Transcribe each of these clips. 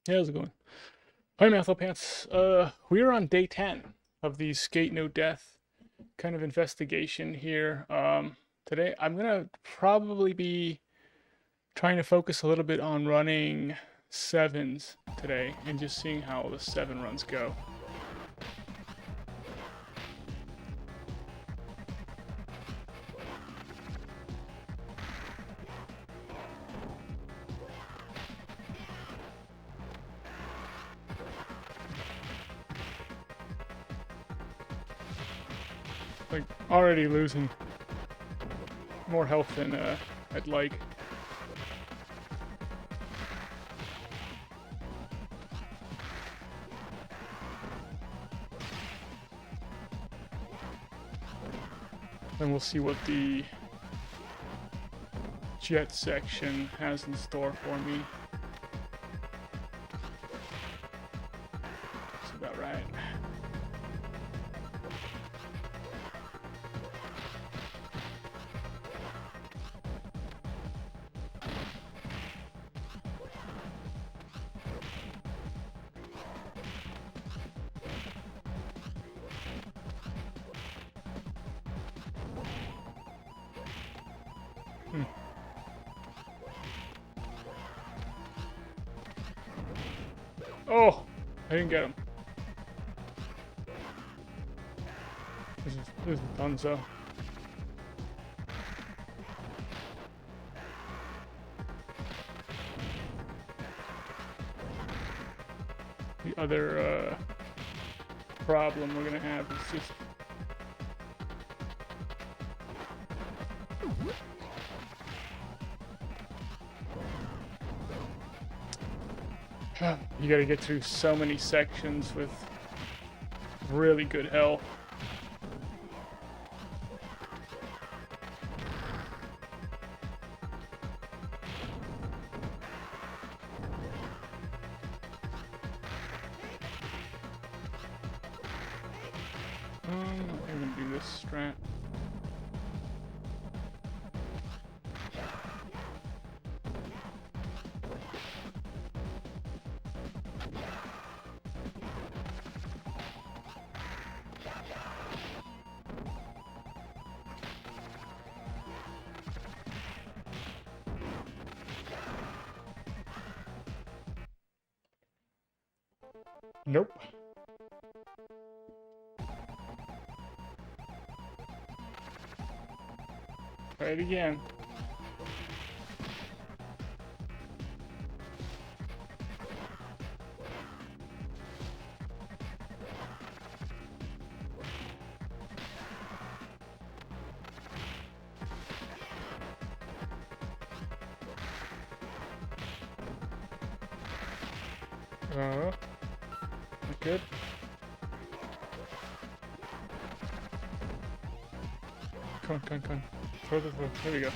Hey, how's it going? I'm Anthopants. We are on day 10 of the Skate No Death kind of investigation here. Today I'm gonna probably be trying to focus a little bit on running sevens today and just seeing how the seven runs go. Like already losing more health than I'd like. Then we'll see what the jet section has in store for me. That's about right. Hmm. Oh, I didn't get him. This is Dunzo. The other problem we're gonna have is just you gotta get through so many sections with really good health. I'm gonna do this strat. Nope. Try it again. Not good. Come on. Throw. There we go.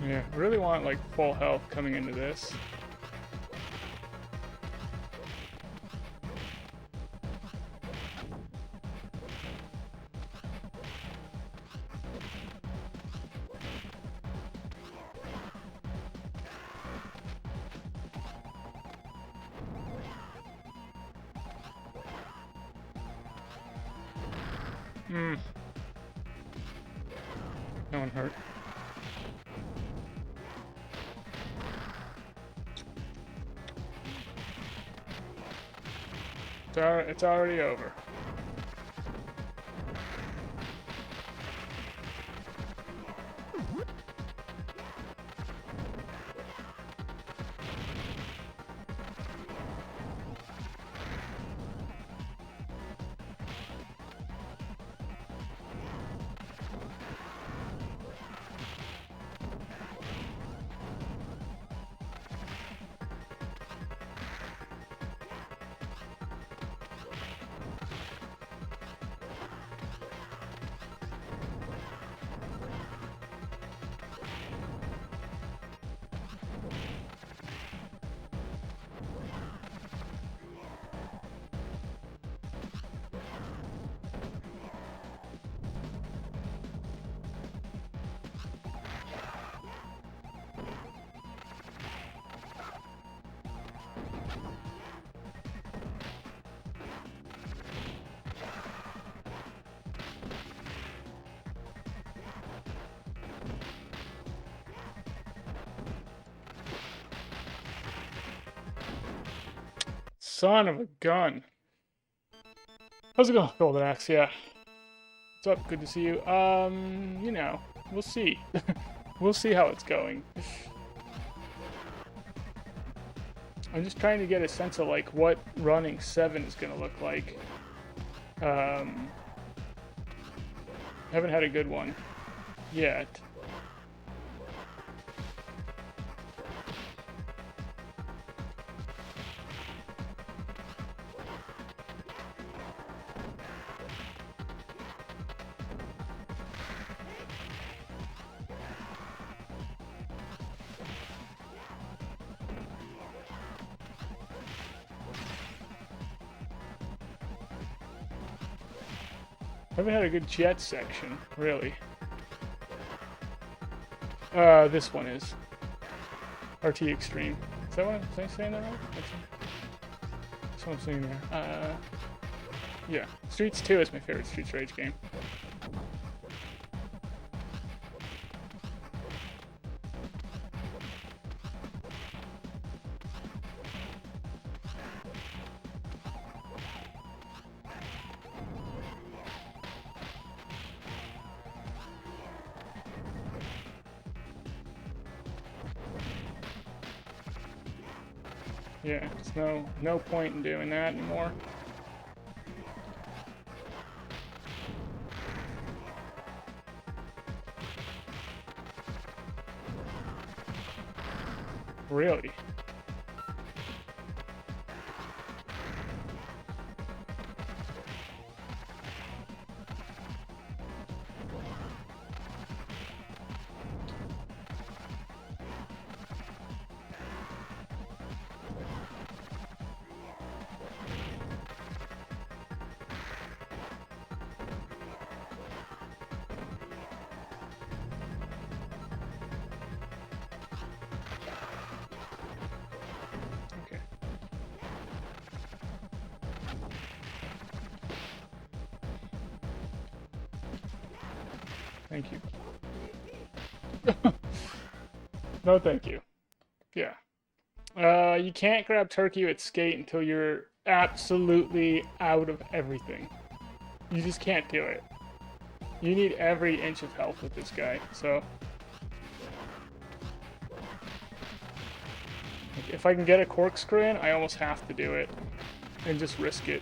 Yeah, I really want like full health coming into this. Hmm. No one hurt. It's already over. son of a gun. How's it going, Golden Axe? Yeah. What's up? Good to see you. You know, we'll see. We'll see how it's going. I'm just trying to get a sense of, like, what running 7 is going to look like. Haven't had a good one yet. Haven't had a good jet section, really. This one is. RT Extreme. Is that what I'm saying that right? That's what I'm saying there. Yeah. Streets 2 is my favorite Streets Rage game. Yeah, there's no point in doing that anymore. Really? Thank you. No, thank you. Yeah. You can't grab turkey with skate until you're absolutely out of everything. You just can't do it. You need every inch of health with this guy, so... If I can get a corkscrew in, I almost have to do it. And just risk it.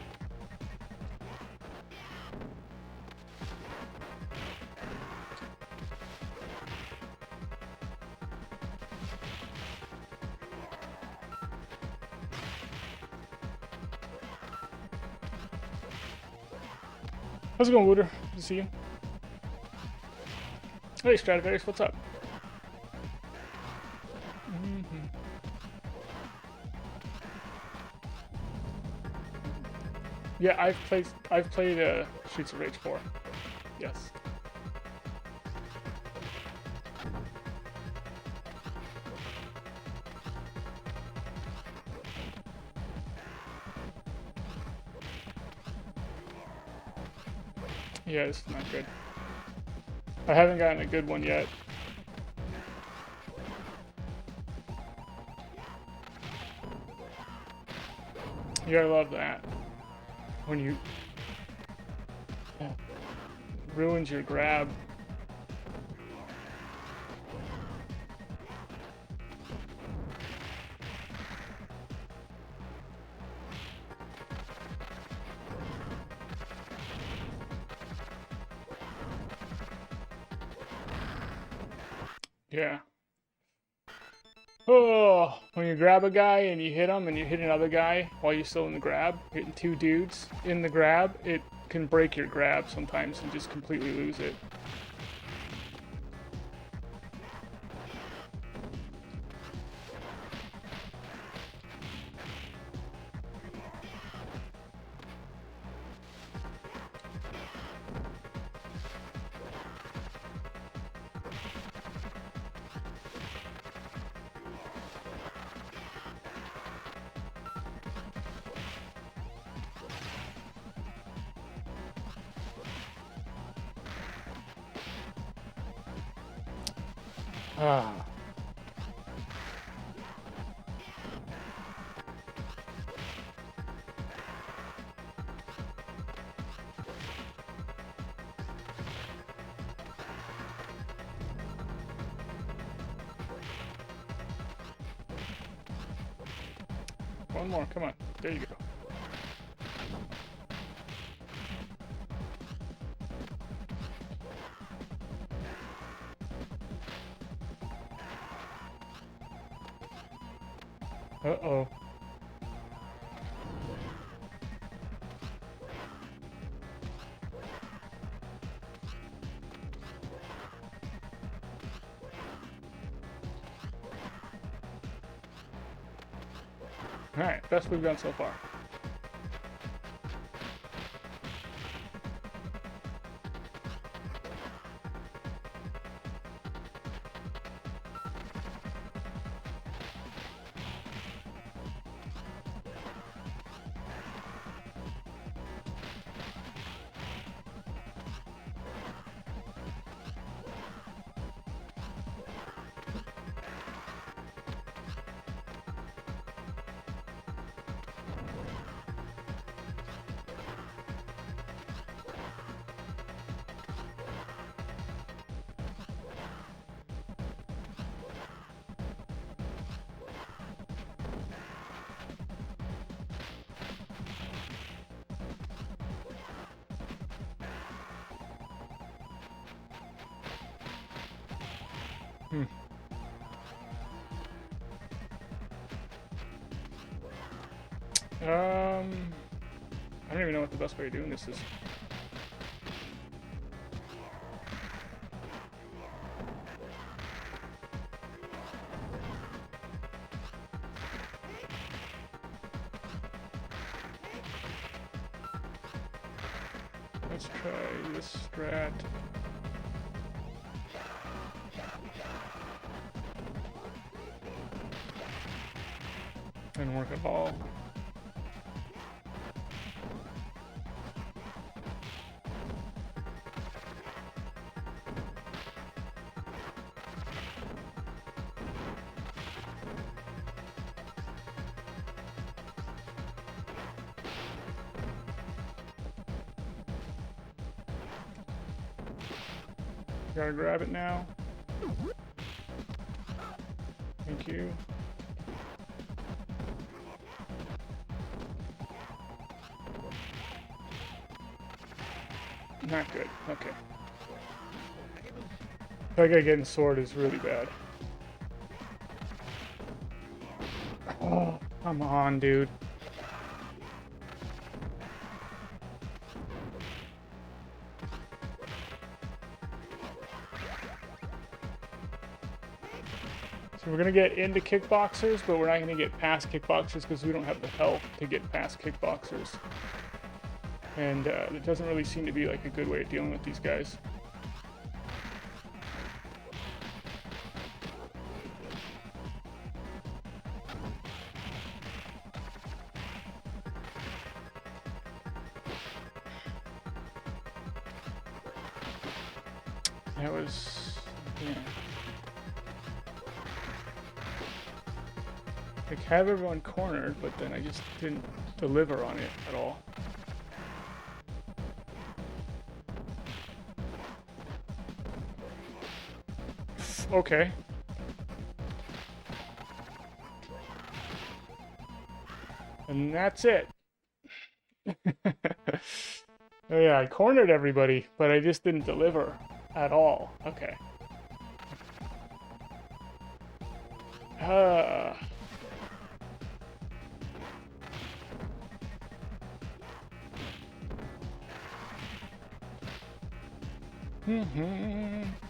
How's it going, Wooder? Good to see you. Hey, Stradivarius, what's up? Yeah, I've played Streets of Rage 4. Yes. Yeah, it's not good. I haven't gotten a good one yet. You gotta love that. When you... ruins your grab. Yeah. Oh, when you grab a guy and you hit him and you hit another guy while you're still in the grab, hitting two dudes in the grab, it can break your grab sometimes and just completely lose it. Ah. One more. Come on. There you go. Uh-oh. Alright, best we've done so far. I don't even know what the best way of doing this is. Let's try this strat. And work a ball. Gotta grab it now. Thank you. Not good. Okay. That guy getting sword is really bad. Oh, come on, dude. So we're gonna get into kickboxers, but we're not gonna get past kickboxers because we don't have the health to get past kickboxers. And it doesn't really seem to be like a good way of dealing with these guys. That was, yeah. Like, have everyone cornered, but then I just didn't deliver on it at all. Okay. And that's it. Oh yeah, I cornered everybody, but I just didn't deliver at all. Okay.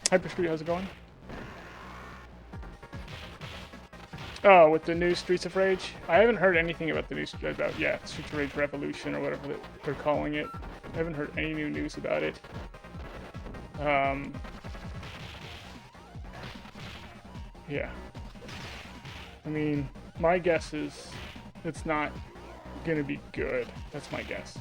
Hyper Street, how's it going? Oh, with the new Streets of Rage? I haven't heard anything about the new Streets of Rage Revolution or whatever they're calling it. I haven't heard any new news about it. Yeah. I mean, my guess is it's not gonna be good. That's my guess.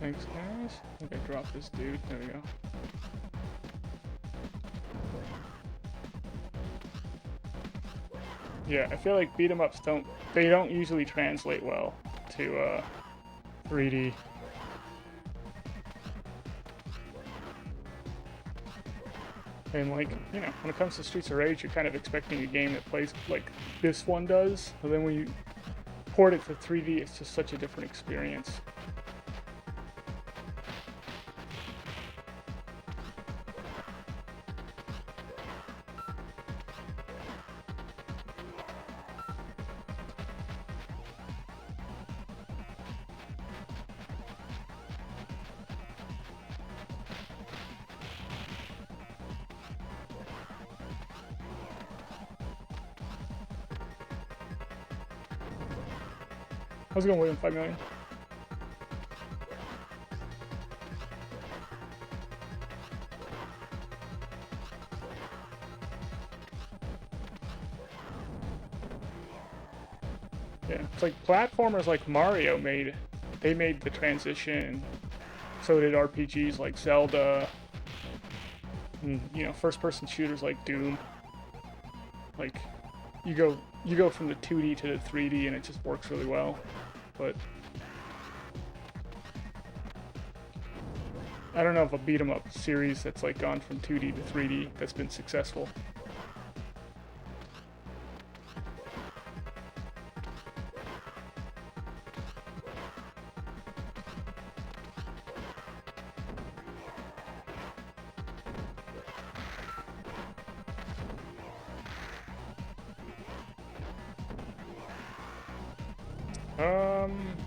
Thanks, guys. I think I dropped this dude. There we go. Yeah, I feel like beat 'em ups don't usually translate well to 3D. And like, you know, when it comes to Streets of Rage, you're kind of expecting a game that plays like this one does, and then when you port it to 3D, it's just such a different experience. How's it going, William? 5 million? Yeah, it's like platformers like Mario made the transition. So did RPGs like Zelda, and, you know, first-person shooters like Doom. Like, you go from the 2D to the 3D, and it just works really well. But I don't know of a beat 'em up series that's like gone from 2D to 3D that's been successful.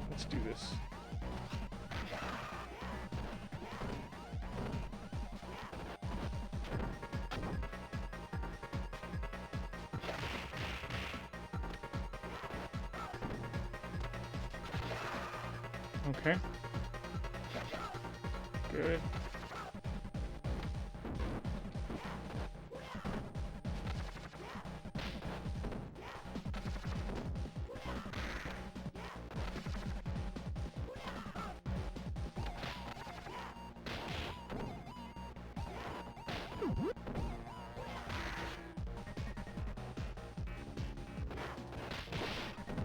Let's do this. Okay. Good.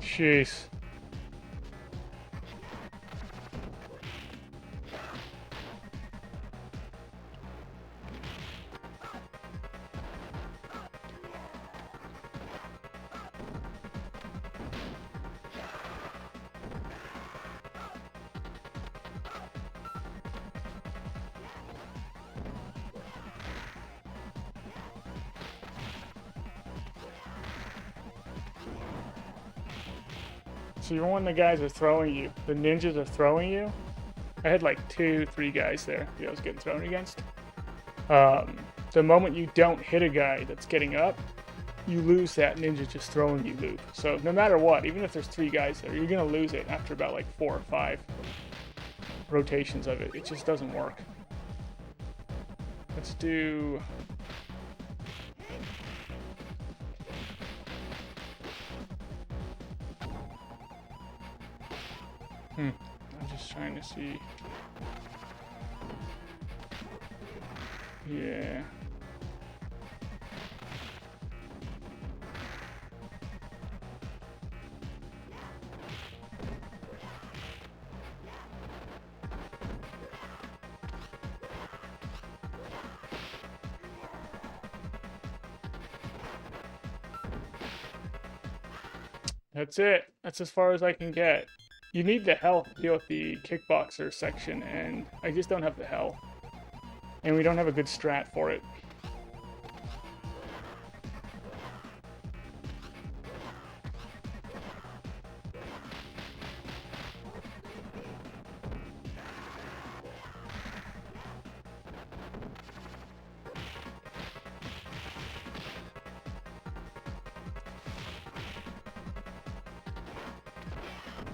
Jeez. So you're when the guys are throwing you, the ninjas are throwing you. I had like 2-3 guys there that I was getting thrown against. The moment you don't hit a guy that's getting up, you lose that ninja just throwing you loop. So no matter what, even if there's 3 guys there, you're gonna lose it after about like 4 or 5 rotations of it. It just doesn't work. Let's do... I'm just trying to see. Yeah. That's it. That's as far as I can get. You need the health to deal with the kickboxer section, and I just don't have the health. And we don't have a good strat for it.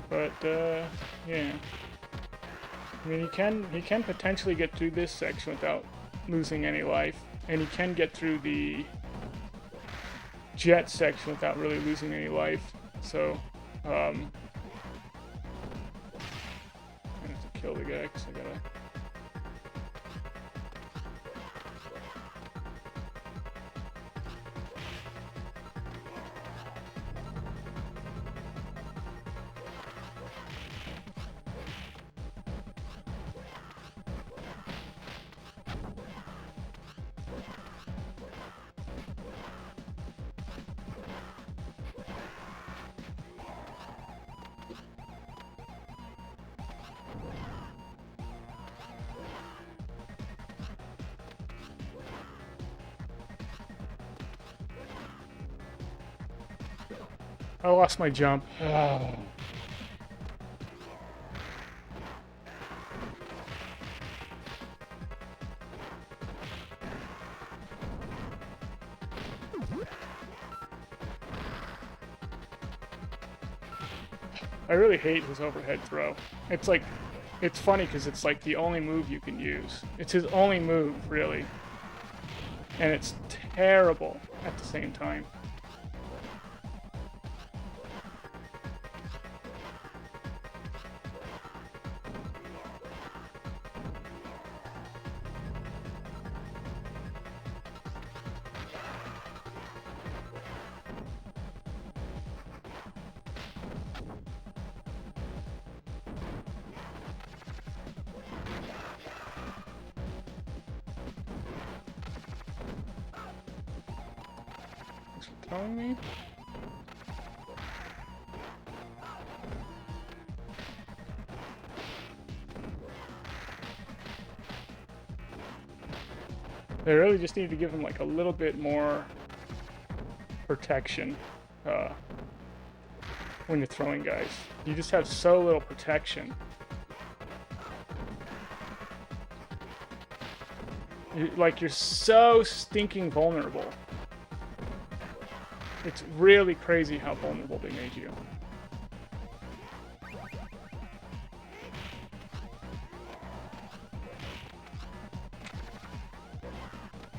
But, yeah. I mean, he can potentially get through this section without losing any life. And he can get through the jet section without really losing any life. So, I'm gonna have to kill the guy because I gotta... I lost my jump. Oh. I really hate his overhead throw. It's like, it's funny because it's like the only move you can use. It's his only move, really. And it's terrible at the same time. Thanks for telling me. They really just need to give him like a little bit more protection when you're throwing guys. You just have so little protection. You're so stinking vulnerable. It's really crazy how vulnerable they made you.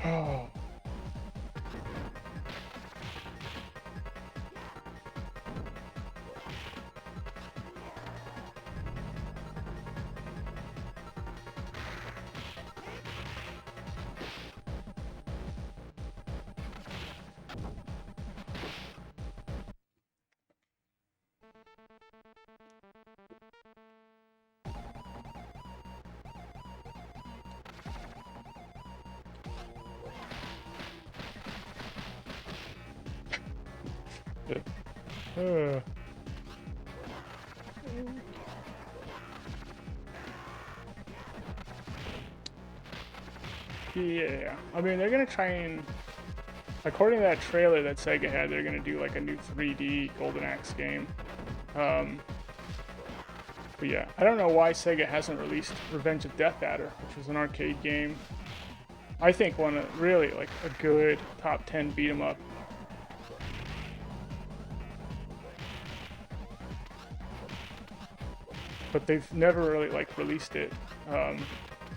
Oh. Yeah, I mean, they're gonna try and, according to that trailer that Sega had, they're gonna do like a new 3D Golden Axe game. But yeah, I don't know why Sega hasn't released Revenge of Death Adder, which was an arcade game. I think one of really like a good top 10 beat 'em up. But they've never really like released it. I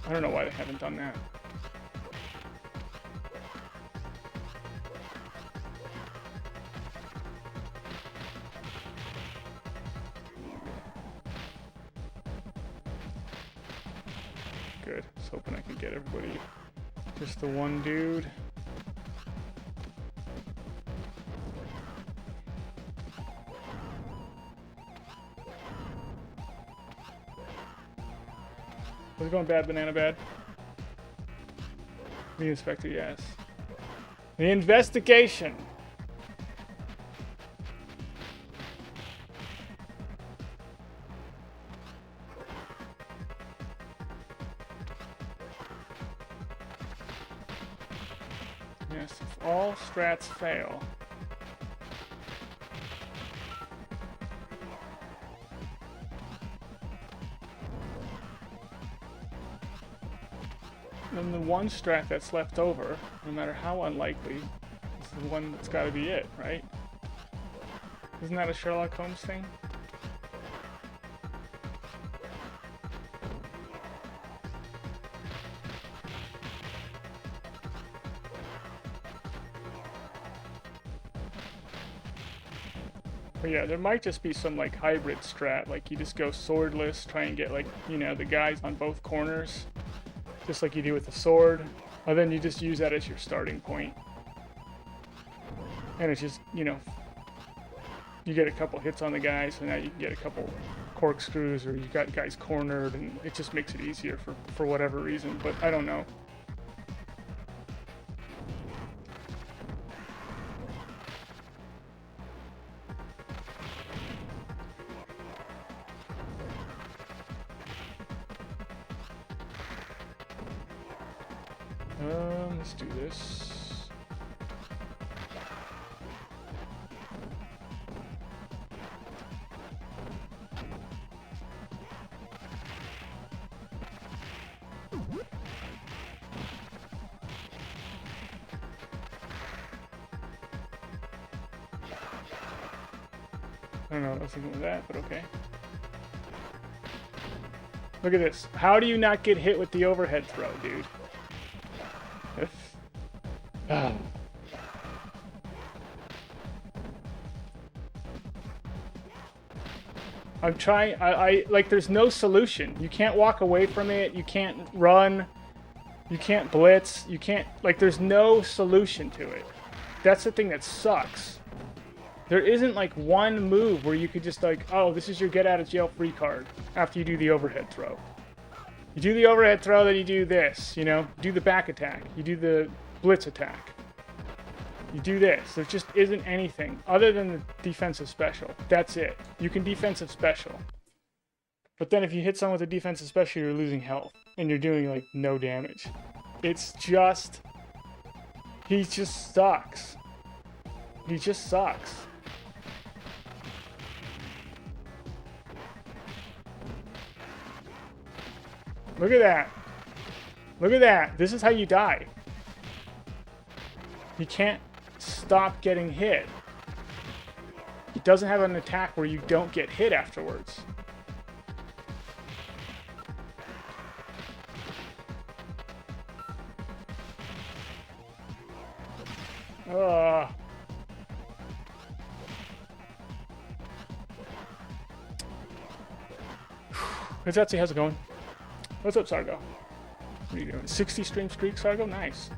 don't know why they haven't done that. Good. Just hoping I can get everybody. Just the one dude. How's it going, Bad Banana Bad? The inspector, yes. The investigation. Yes, if all strats fail. Then the one strat that's left over, no matter how unlikely, is the one that's got to be it, right? Isn't that a Sherlock Holmes thing? But yeah, there might just be some like hybrid strat, like you just go swordless, try and get like, you know, the guys on both corners. Just like you do with the sword, and then you just use that as your starting point. And it's just, you know, you get a couple hits on the guys, and now you can get a couple corkscrews, or you got guys cornered, and it just makes it easier for whatever reason, but I don't know. Let's do this. I don't know what I was thinking with that, but okay. Look at this. How do you not get hit with the overhead throw, dude? Ah. I'm trying, like, there's no solution. You can't walk away from it. You can't run. You can't blitz. You can't, like, there's no solution to it. That's the thing that sucks. There isn't, like, one move where you could just, like, oh, this is your get out of jail free card after you do the overhead throw. You do the overhead throw, then you do this, you know? Do the back attack. You do the blitz attack. You do this. There just isn't anything other than the defensive special. That's it. You can defensive special. But then if you hit someone with a defensive special, you're losing health. And you're doing, like, no damage. It's just... He just sucks. He just sucks. Look at that. Look at that. This is how you die. You can't stop getting hit. He doesn't have an attack where you don't get hit afterwards. Hey, Etsy, how's it going? What's up, Sargo? What are you doing? 60 stream streak, Sargo? Nice.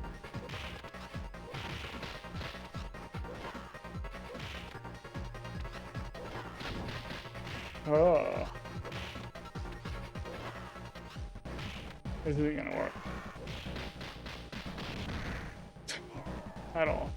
Oh. This isn't gonna work. At all.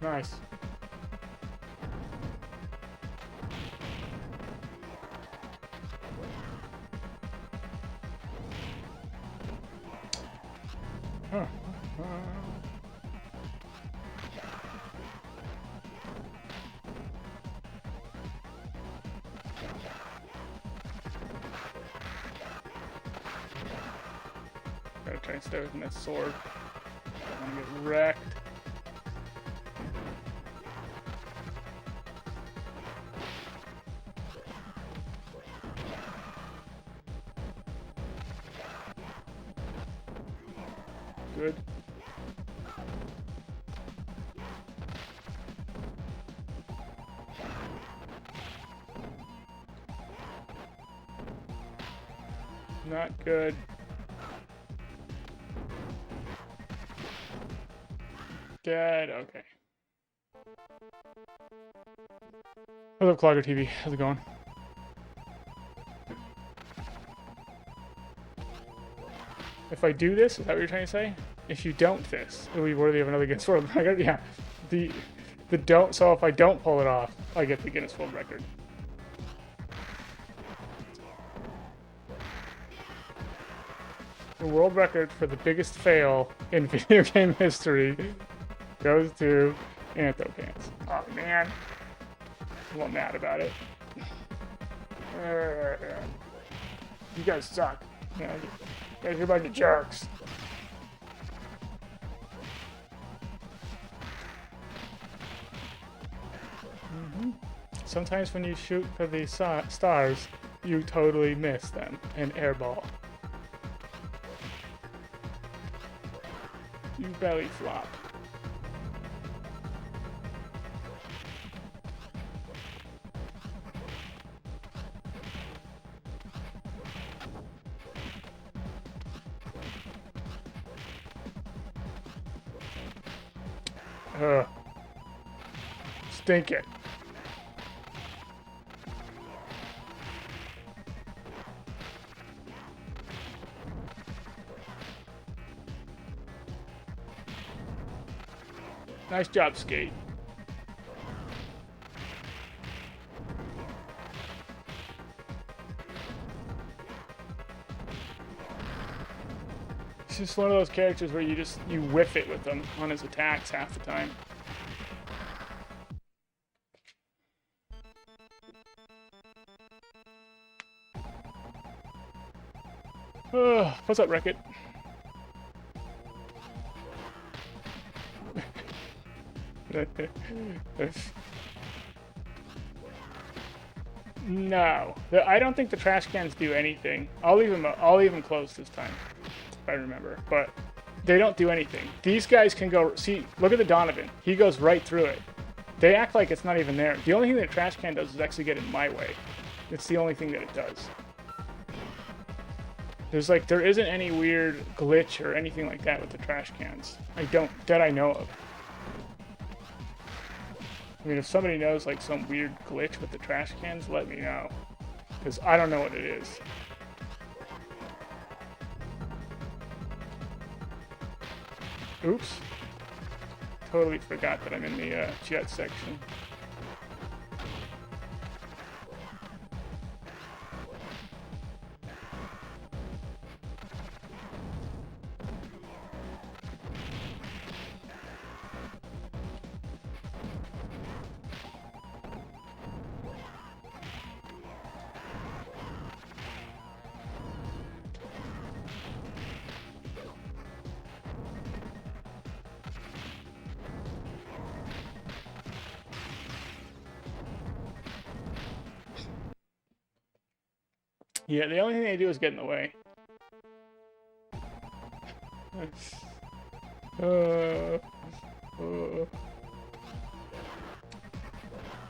Nice. Gotta try and stay within that sword. Don't wanna get wrecked. Good. Not good. Dead. Okay. What's up, Clogger TV? How's it going? If I do this, is that what you're trying to say? If you don't this, it will be worthy of another Guinness World Record. Yeah. The don't. So if I don't pull it off, I get the Guinness World Record. The world record for the biggest fail in video game history goes to Anthopants. Oh man, I'm a little mad about it. You guys suck. You guys are a bunch of jerks. Sometimes when you shoot for the stars, you totally miss them and airball. You belly flop. Stink it. Nice job, Skate. He's just one of those characters where you whiff it with him on his attacks half the time. What's up, Wreck-It? No, I don't think the trash cans do anything. I'll leave them closed this time, if I remember. But they don't do anything. These guys can go. See, look at the Donovan. He goes right through it. They act like it's not even there. The only thing that a trash can does is actually get in my way. It's the only thing that it does. There isn't any weird glitch or anything like that with the trash cans. That I know of. I mean, if somebody knows like some weird glitch with the trash cans, let me know. Because I don't know what it is. Oops. Totally forgot that I'm in the jet section. Yeah, the only thing they do is get in the way.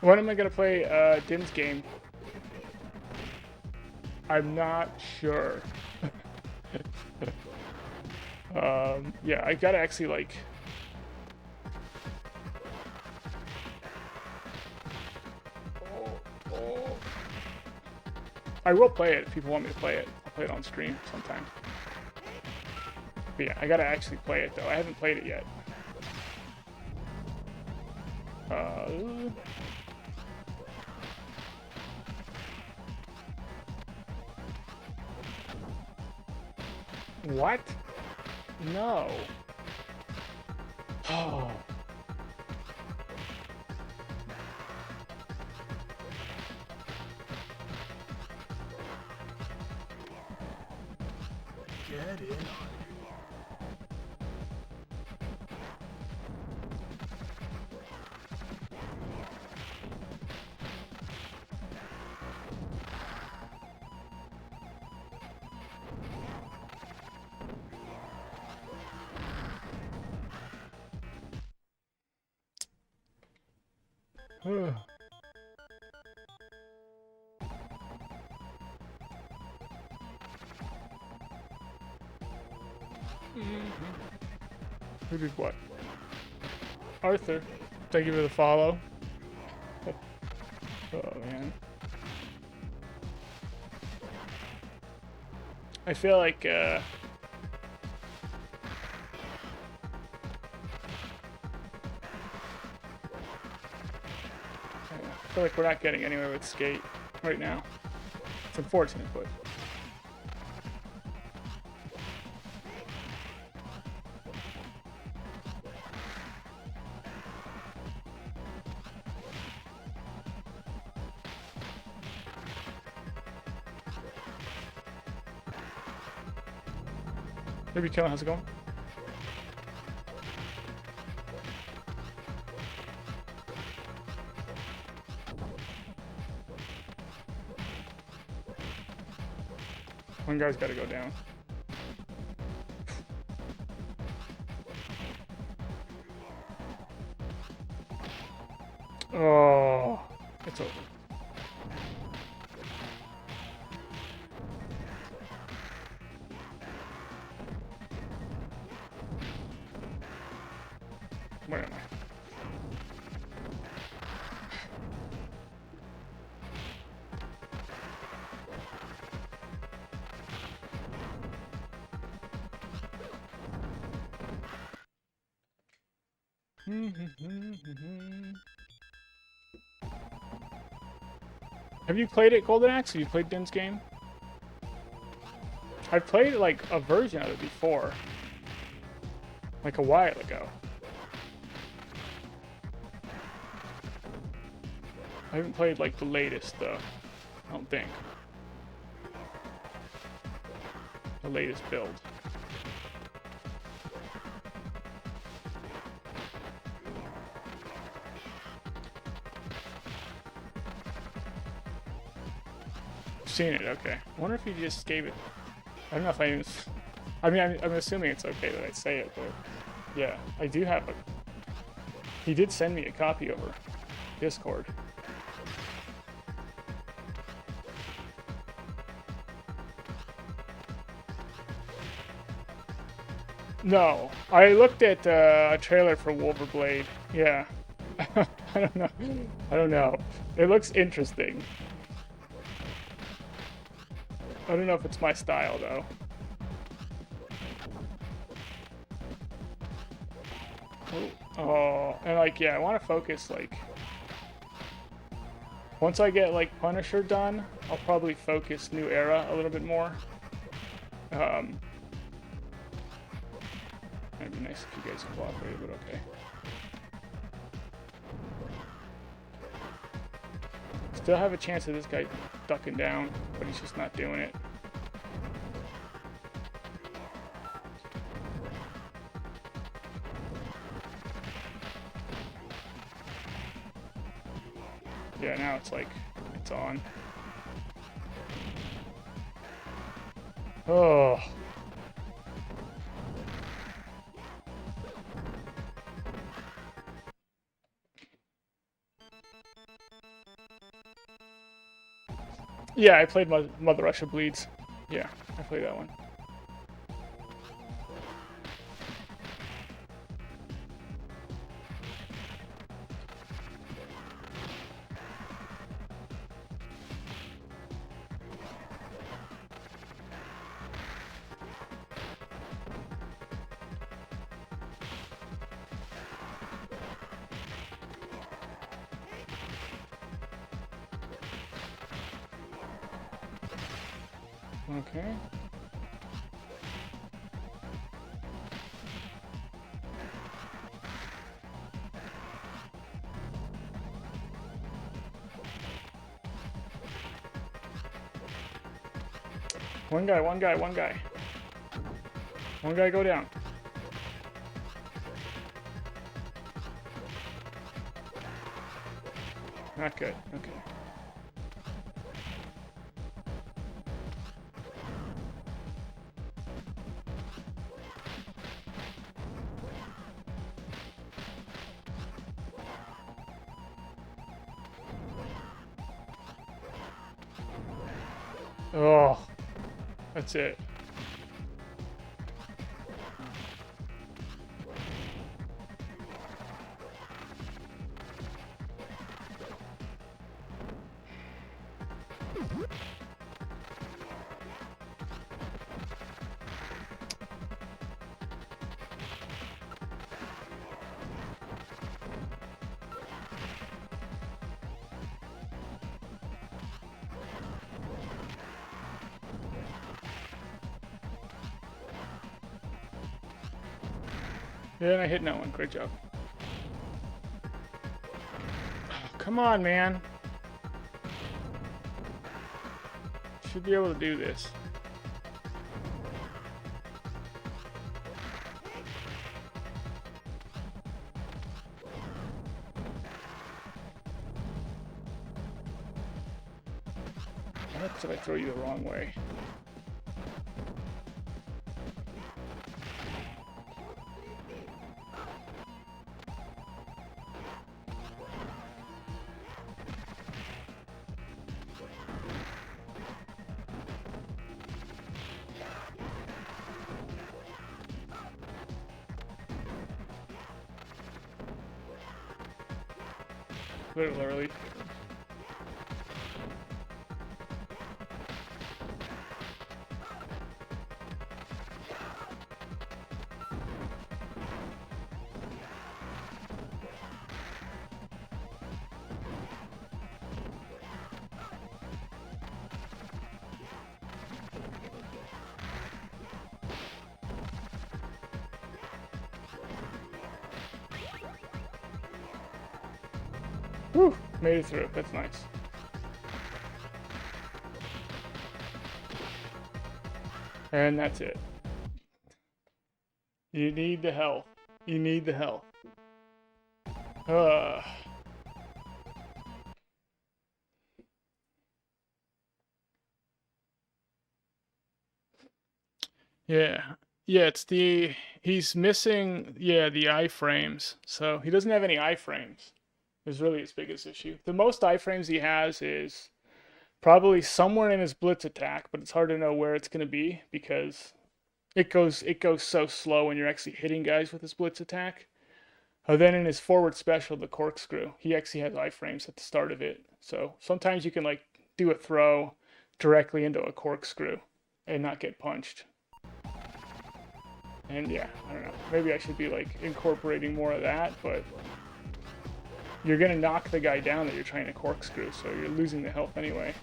When am I gonna play Din's game? I'm not sure. Yeah, I gotta actually like. I will play it if people want me to play it. I'll play it on stream sometime. But yeah, I gotta actually play it though. I haven't played it yet. What? No. Oh. Get in on it. Who did what? Arthur. Thank you for the follow. Oh man. I feel like I feel like we're not getting anywhere with skate right now. It's unfortunate, but maybe Kellen, how's it going? One guy's got to go down. Oh, it's over. Where am I? Have you played it, Golden Axe? Have you played Din's game? I've played like a version of it before. like a while ago. I haven't played like the latest though. I don't think. The latest build. Seen it, okay. I wonder if he just gave it. I don't know if I even. I mean, I'm assuming it's okay that I say it, but yeah, I do have a. He did send me a copy over Discord. No, I looked at a trailer for Wolverblade. Yeah, I don't know. I don't know. It looks interesting. I don't know if it's my style though. Oh, and like, yeah, I want to focus, like, once I get, like, Punisher done, I'll probably focus New Era a little bit more. It'd be nice if you guys cooperated, but okay. Still have a chance of this guy ducking down, but he's just not doing it. Yeah, now it's like, it's on. Oh. Yeah, I played Mother Russia Bleeds. Yeah, I played that one. Okay. One guy, one guy, one guy. One guy go down. Not good, okay. Oh, that's it. Yeah, and I hit no one. Great job. Oh, come on, man. Should be able to do this. What did I throw you the wrong way? Literally. Whew, made it through. That's nice. And that's it. You need the health. You need the health. Uh. Yeah. Yeah, it's he's missing, yeah, the iframes. So he doesn't have any iframes. Is really his biggest issue. The most iframes he has is probably somewhere in his blitz attack, but it's hard to know where it's going to be because it goes so slow when you're actually hitting guys with his blitz attack. Then in his forward special, the corkscrew, he actually has iframes at the start of it. So sometimes you can like do a throw directly into a corkscrew and not get punched. And yeah, I don't know. Maybe I should be like incorporating more of that, but you're gonna knock the guy down that you're trying to corkscrew, so you're losing the health anyway.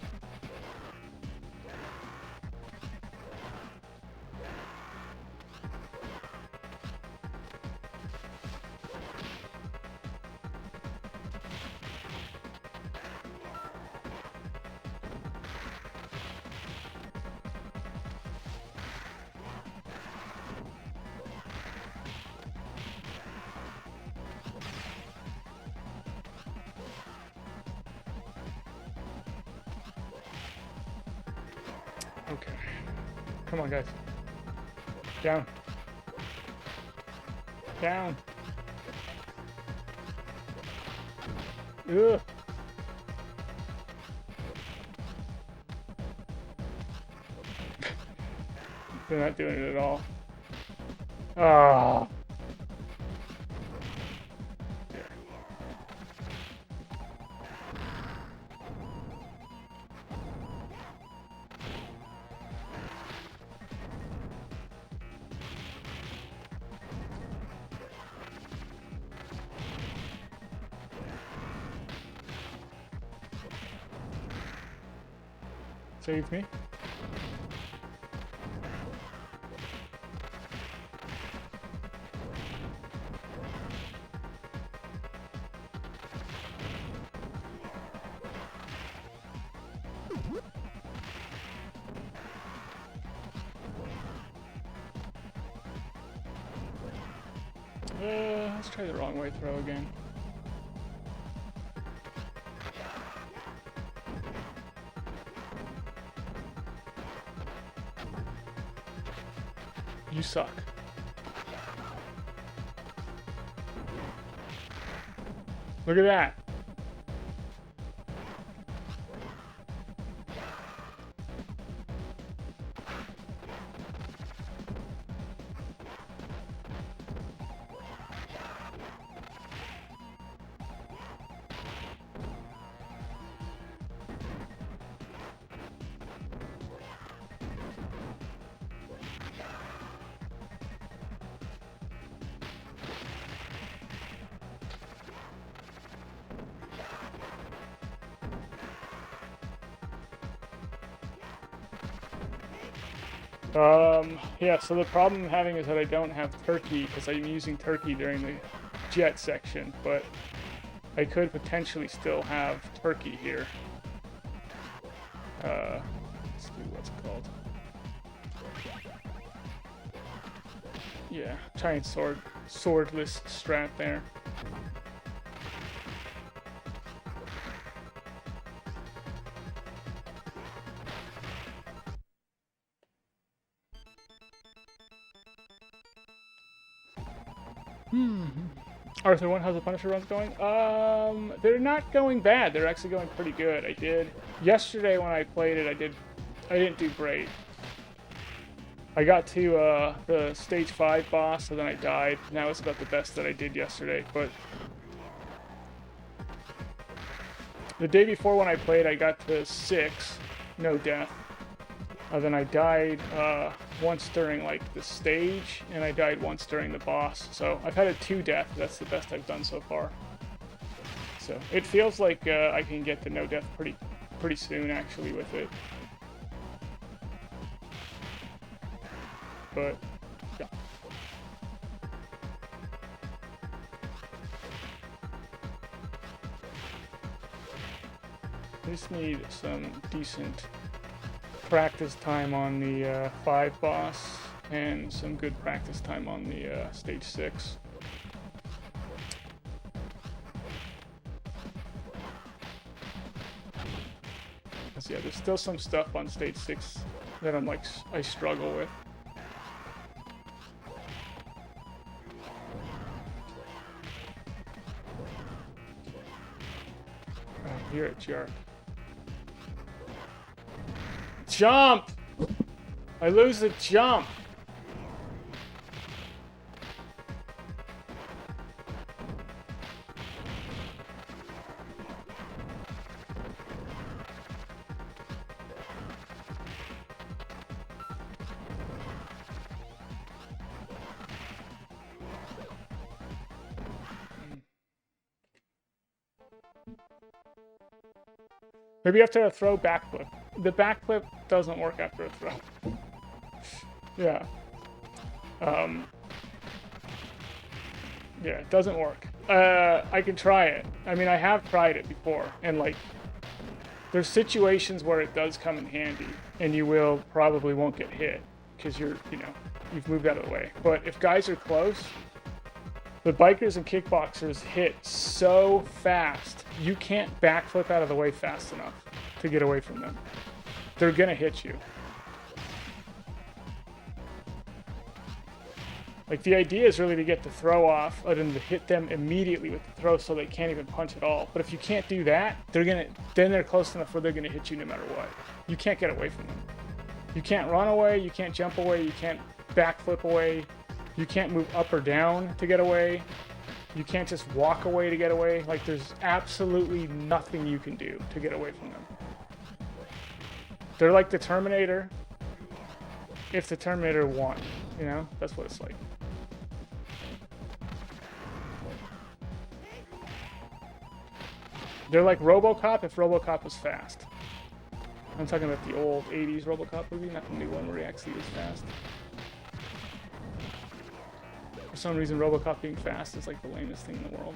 Okay. Come on, guys. Down. Down. Ugh. They're not doing it at all. Ah. Save me. Let's try the wrong way throw again. You suck. Look at that. Yeah, so the problem I'm having is that I don't have turkey because I'm using turkey during the jet section, but I could potentially still have turkey here. Let's see what's it called. Yeah, giant swordless strat there. Arthur 1, how's the Punisher runs going? They're not going bad. They're actually going pretty good. I did yesterday when I played it. I didn't do great. I got to the stage 5 boss, so then I died. And that was about the best that I did yesterday. But the day before when I played, I got to 6, no death. Then I died once during like the stage, and I died once during the boss. So I've had a 2 death. That's the best I've done so far. So it feels like I can get to no death pretty soon actually with it. But yeah. I just need some decent practice time on the 5 boss and some good practice time on the stage 6. Because yeah, there's still some stuff on stage 6 that I struggle with. Oh, you're a jerk. Jump! I lose the jump! Maybe after a throw, backflip. The backflip doesn't work after a throw. Yeah. Yeah, it doesn't work. I can try it. I mean, I have tried it before, and like, there's situations where it does come in handy, and you probably won't get hit because you've moved out of the way. But if guys are close, the bikers and kickboxers hit so fast, you can't backflip out of the way fast enough to get away from them. They're gonna hit you. Like, the idea is really to get the throw off and then to hit them immediately with the throw so they can't even punch at all. But if you can't do that, then they're close enough where they're gonna hit you no matter what. You can't get away from them. You can't run away, you can't jump away, you can't backflip away, you can't move up or down to get away. You can't just walk away to get away. Like, there's absolutely nothing you can do to get away from them. They're like the Terminator if the Terminator won, you know? That's what it's like. They're like RoboCop if RoboCop was fast. I'm talking about the old 80s RoboCop movie, not the new one where he actually is fast. For some reason, RoboCop being fast is like the lamest thing in the world.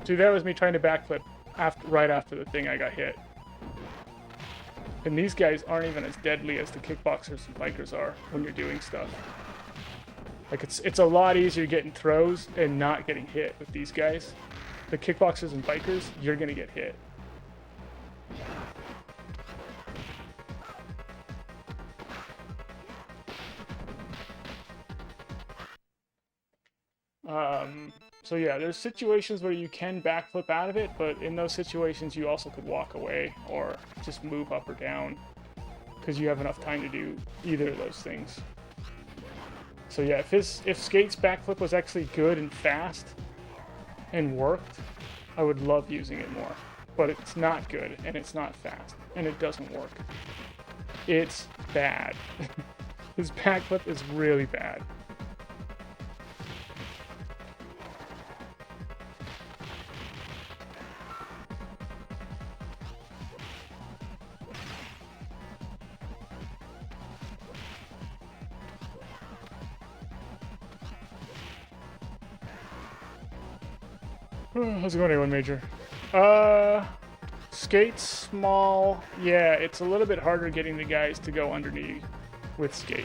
See, that was me trying to backflip right after the thing I got hit. And these guys aren't even as deadly as the kickboxers and bikers are when you're doing stuff. Like, it's a lot easier getting throws and not getting hit with these guys. The kickboxers and bikers, you're gonna get hit. So yeah, there's situations where you can backflip out of it, but in those situations you also could walk away or just move up or down because you have enough time to do either of those things. So yeah, if Skate's backflip was actually good and fast and worked, I would love using it more. But it's not good and it's not fast and it doesn't work. It's bad. His backflip is really bad. How's it going, A1 Major? Skate's small. Yeah, it's a little bit harder getting the guys to go underneath with Skate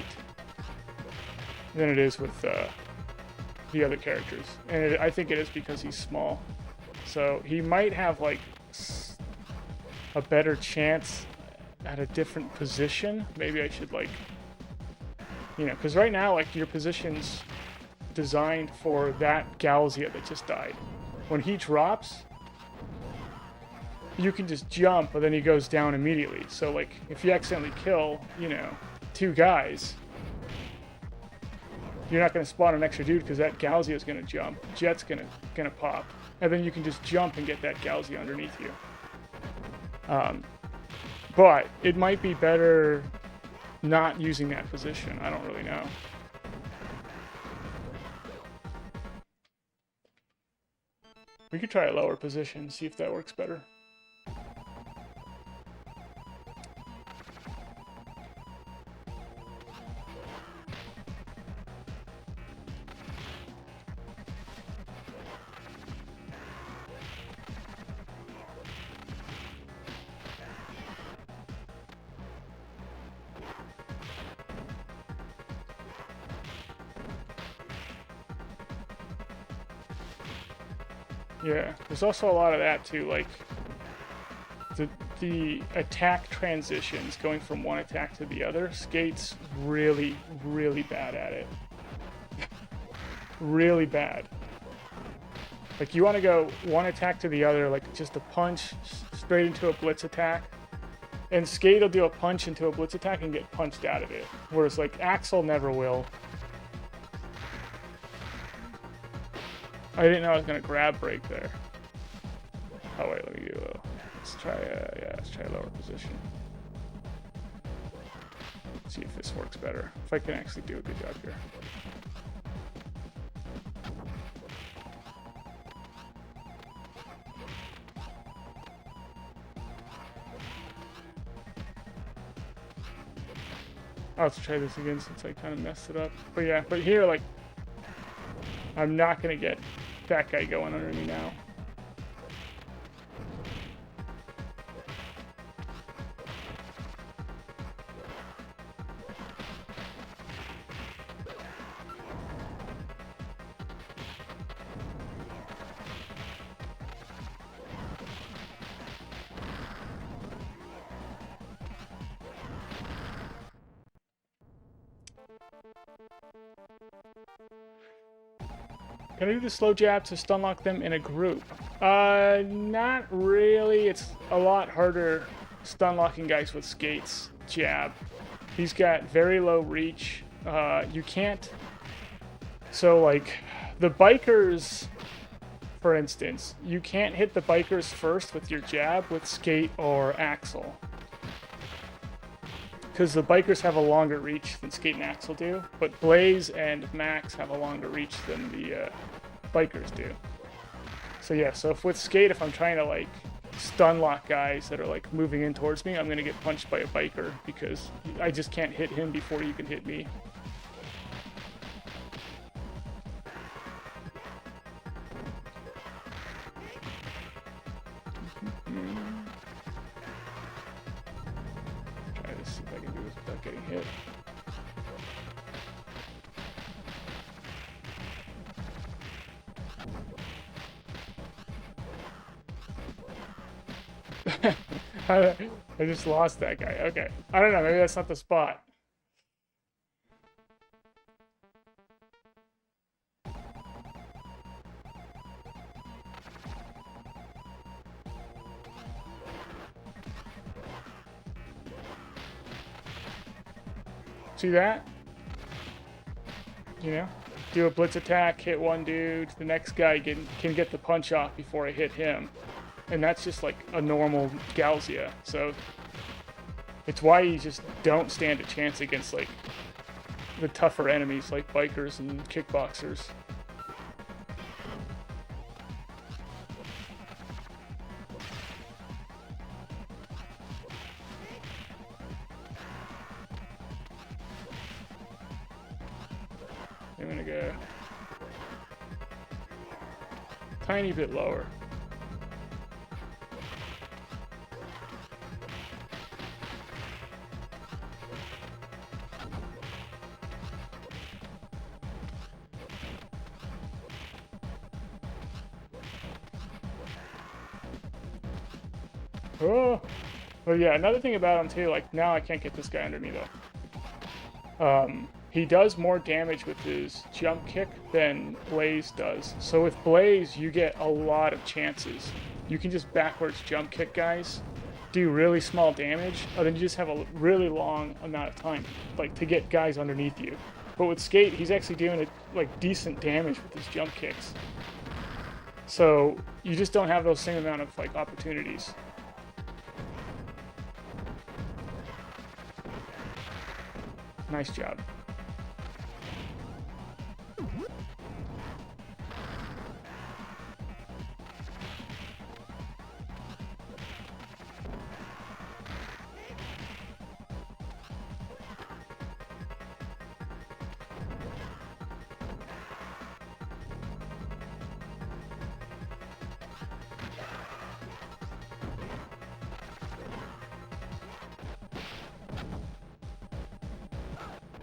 than it is with the other characters. And I think it is because he's small. So he might have, like, a better chance at a different position. Maybe I should, like, you know, because right now, like, your position's designed for that Galzia that just died. When he drops, you can just jump, but then he goes down immediately. So, like, if you accidentally kill, you know, 2 guys, you're not going to spawn an extra dude because that Galzia is going to jump. Jet's going to pop. And then you can just jump and get that Galzia underneath you. But it might be better not using that position. I don't really know. We could try a lower position, see if that works better. Yeah, there's also a lot of that too, like the attack transitions going from one attack to the other. Skate's really, really bad at it. Really bad. Like, you want to go one attack to the other, like just a punch straight into a blitz attack. And Skate will do a punch into a blitz attack and get punched out of it. Whereas, like, Axel never will. I didn't know I was gonna grab break there. Oh wait, let me do a. Let's try a lower position. See if this works better. If I can actually do a good job here. I'll have to try this again since I kind of messed it up. But yeah, but here, like, I'm not gonna get that guy going under me now. Can I do the slow jab to stun lock them in a group? Not really. It's a lot harder stun locking guys with Skate's jab. He's got very low reach. You can't... So, like, the bikers, for instance, you can't hit the bikers first with your jab with Skate or Axel. Because the bikers have a longer reach than Skate and Axel do, but Blaze and Max have a longer reach than the bikers do. So yeah, so if with Skate, if I'm trying to, like, stun lock guys that are, like, moving in towards me, I'm going to get punched by a biker because I just can't hit him before you can hit me. Try to see if I can do this without getting hit. I just lost that guy. Okay. I don't know. Maybe that's not the spot. See that? You know? Do a blitz attack, hit one dude, the next guy can get the punch off before I hit him. And that's just like a normal Galzia. So it's why you just don't stand a chance against, like, the tougher enemies like bikers and kickboxers. I'm gonna go a tiny bit lower. Oh, But yeah, another thing about him too, like now I can't get this guy under me though. He does more damage with his jump kick than Blaze does. So with Blaze, you get a lot of chances. You can just backwards jump kick guys, do really small damage, and then you just have a really long amount of time, like to get guys underneath you. But with Skate, he's actually doing like decent damage with his jump kicks. So you just don't have those same amount of like opportunities. Nice job.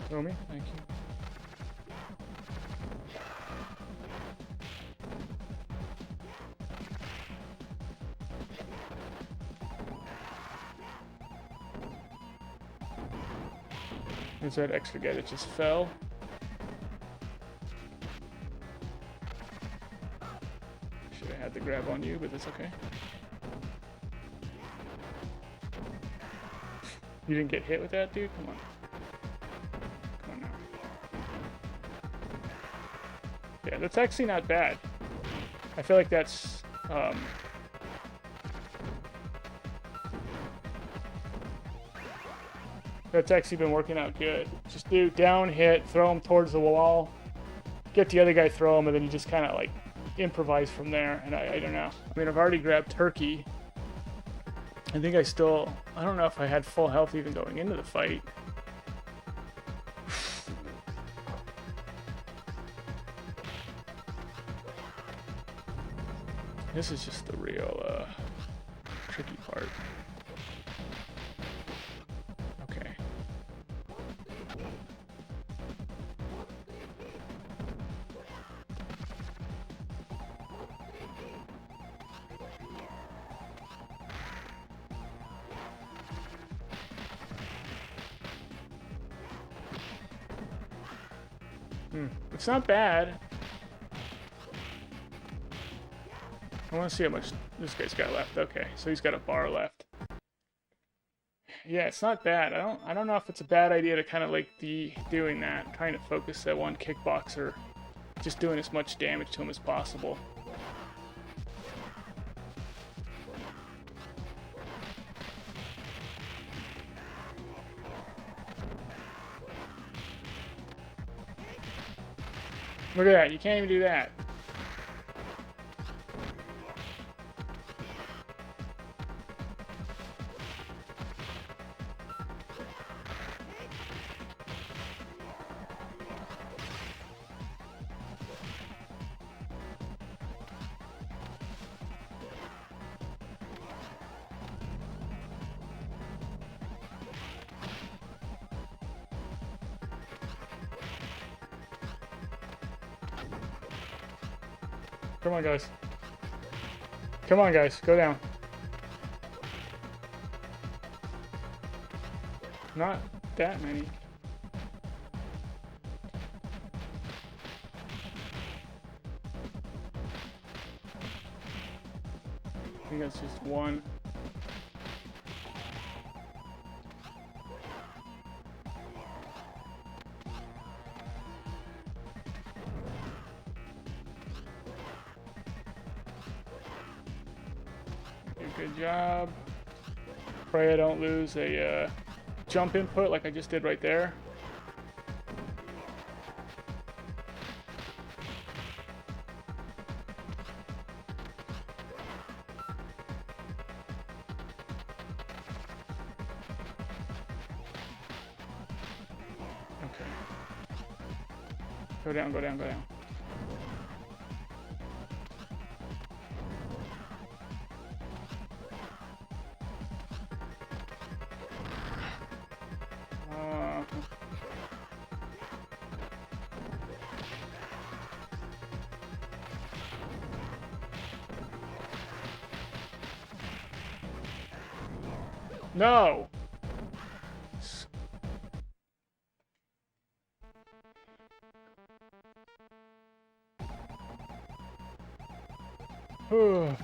Throw me, thank you. There's that extra guy that just fell. Should have had the grab on you, but that's okay. You didn't get hit with that, dude? Come on. Come on now. Yeah, that's actually not bad. I feel like that's... that's actually been working out good. Just do down hit, throw him towards the wall, get the other guy, throw him, and then you just kind of like improvise from there. And I don't know. I mean, I've already grabbed Turkey. I think I don't know if I had full health even going into the fight. This is just the real tricky part. Okay. It's not bad. I want to see how much this guy's got left. Okay, so he's got a bar left. Yeah, it's not bad. I don't know if it's a bad idea to kind of like doing that, trying to focus that one kickboxer, just doing as much damage to him as possible. Look at that, you can't even do that. Come on, guys. Come on, guys. Go down. Not that many. I think that's just one. Good job. Pray I don't lose a jump input like I just did right there. Okay. Go down, go down, go down. No! Ugh.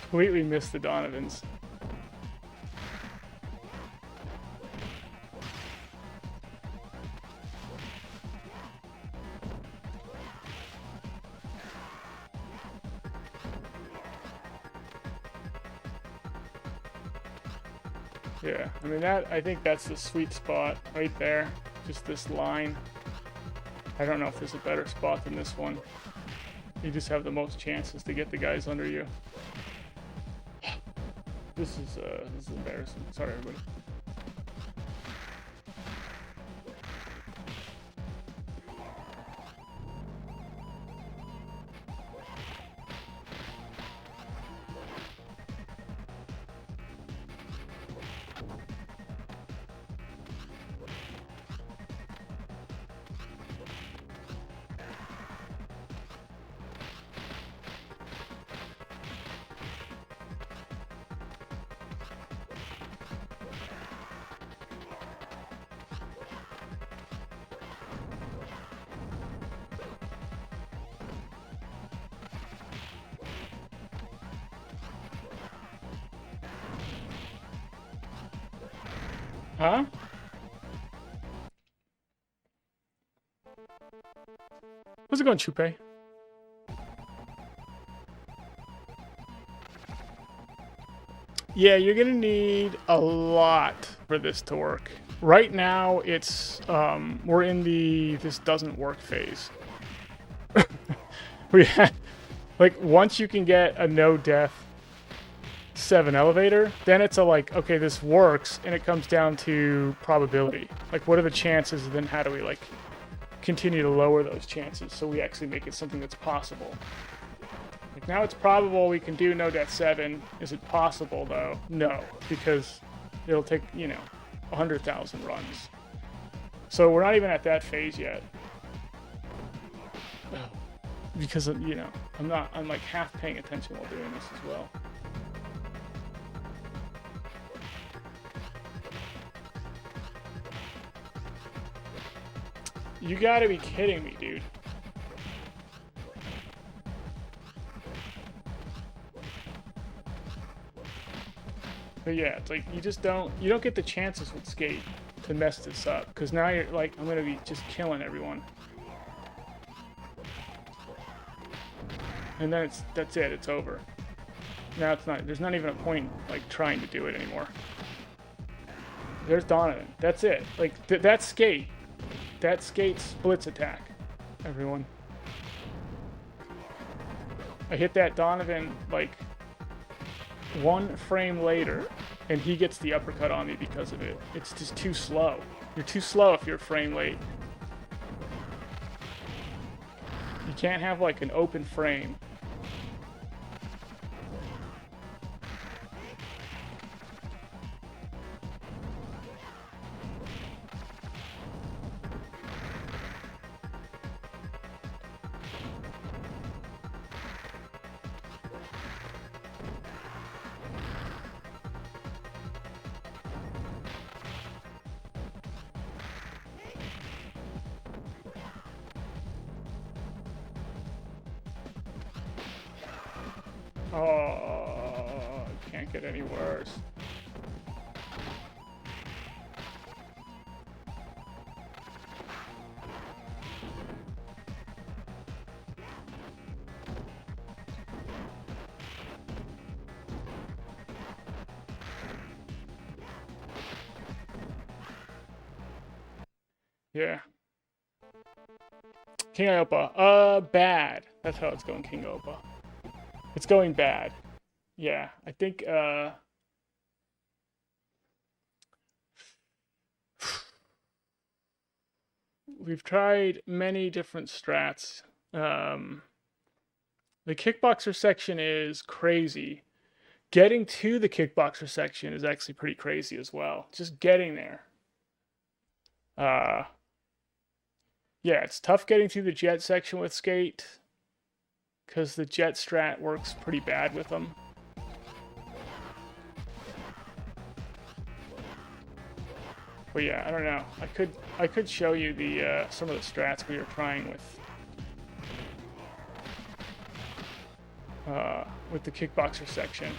Completely missed the Donovans. Yeah, I mean I think that's the sweet spot right there. Just this line. I don't know if there's a better spot than this one. You just have the most chances to get the guys under you. This is embarrassing. Sorry, everybody. Huh? How's it going, Chupe? Yeah, you're gonna need a lot for this to work. Right now, it's we're in the this doesn't work phase. We had, like, once you can get a no death 7 elevator, then it's a like, okay, this works, and it comes down to probability. Like, what are the chances, and then how do we like continue to lower those chances so we actually make it something that's possible. Like, now it's probable we can do no death 7. Is it possible though? No, because it'll take, 100,000 runs. So we're not even at that phase yet. Because I'm like half paying attention while doing this as well. You gotta be kidding me, dude. But yeah, it's like you don't get the chances with skate to mess this up, because now you're like, I'm gonna be just killing everyone. And then that's it, it's over. Now there's not even a point like trying to do it anymore. There's Donovan. That's it. Like that skate splits attack, everyone. I hit that Donovan like 1 frame later, and he gets the uppercut on me because of it. It's just too slow. You're too slow if you're a frame late. You can't have like an open frame. Oh, it can't get any worse. Yeah. King Iopa. Bad. That's how it's going, King Iopa. It's going bad. Yeah, I think, we've tried many different strats. The kickboxer section is crazy. Getting to the kickboxer section is actually pretty crazy as well. Just getting there. Yeah, it's tough getting through the jet section with skate because the jet strat works pretty bad with them. But yeah, I don't know. I could show you the some of the strats we were trying with the kickboxer section.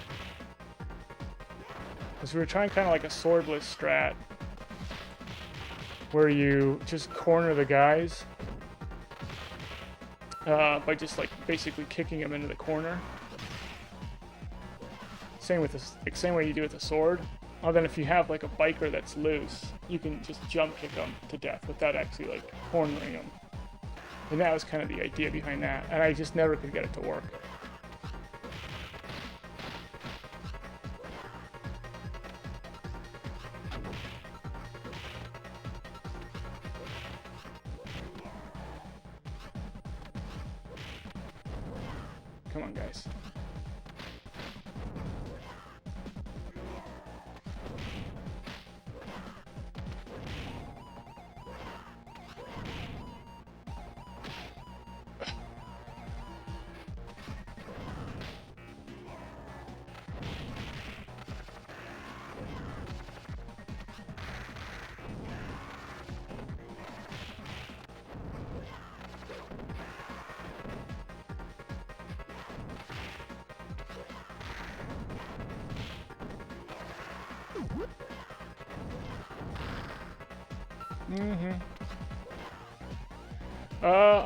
Because we were trying kind of like a swordless strat, where you just corner the guys by just like basically kicking them into the corner. Same with this, like, same way you do with the sword. Other than if you have like a biker that's loose, you can just jump kick them to death without actually like cornering them. And that was kind of the idea behind that, and I just never could get it to work. Come on, guys.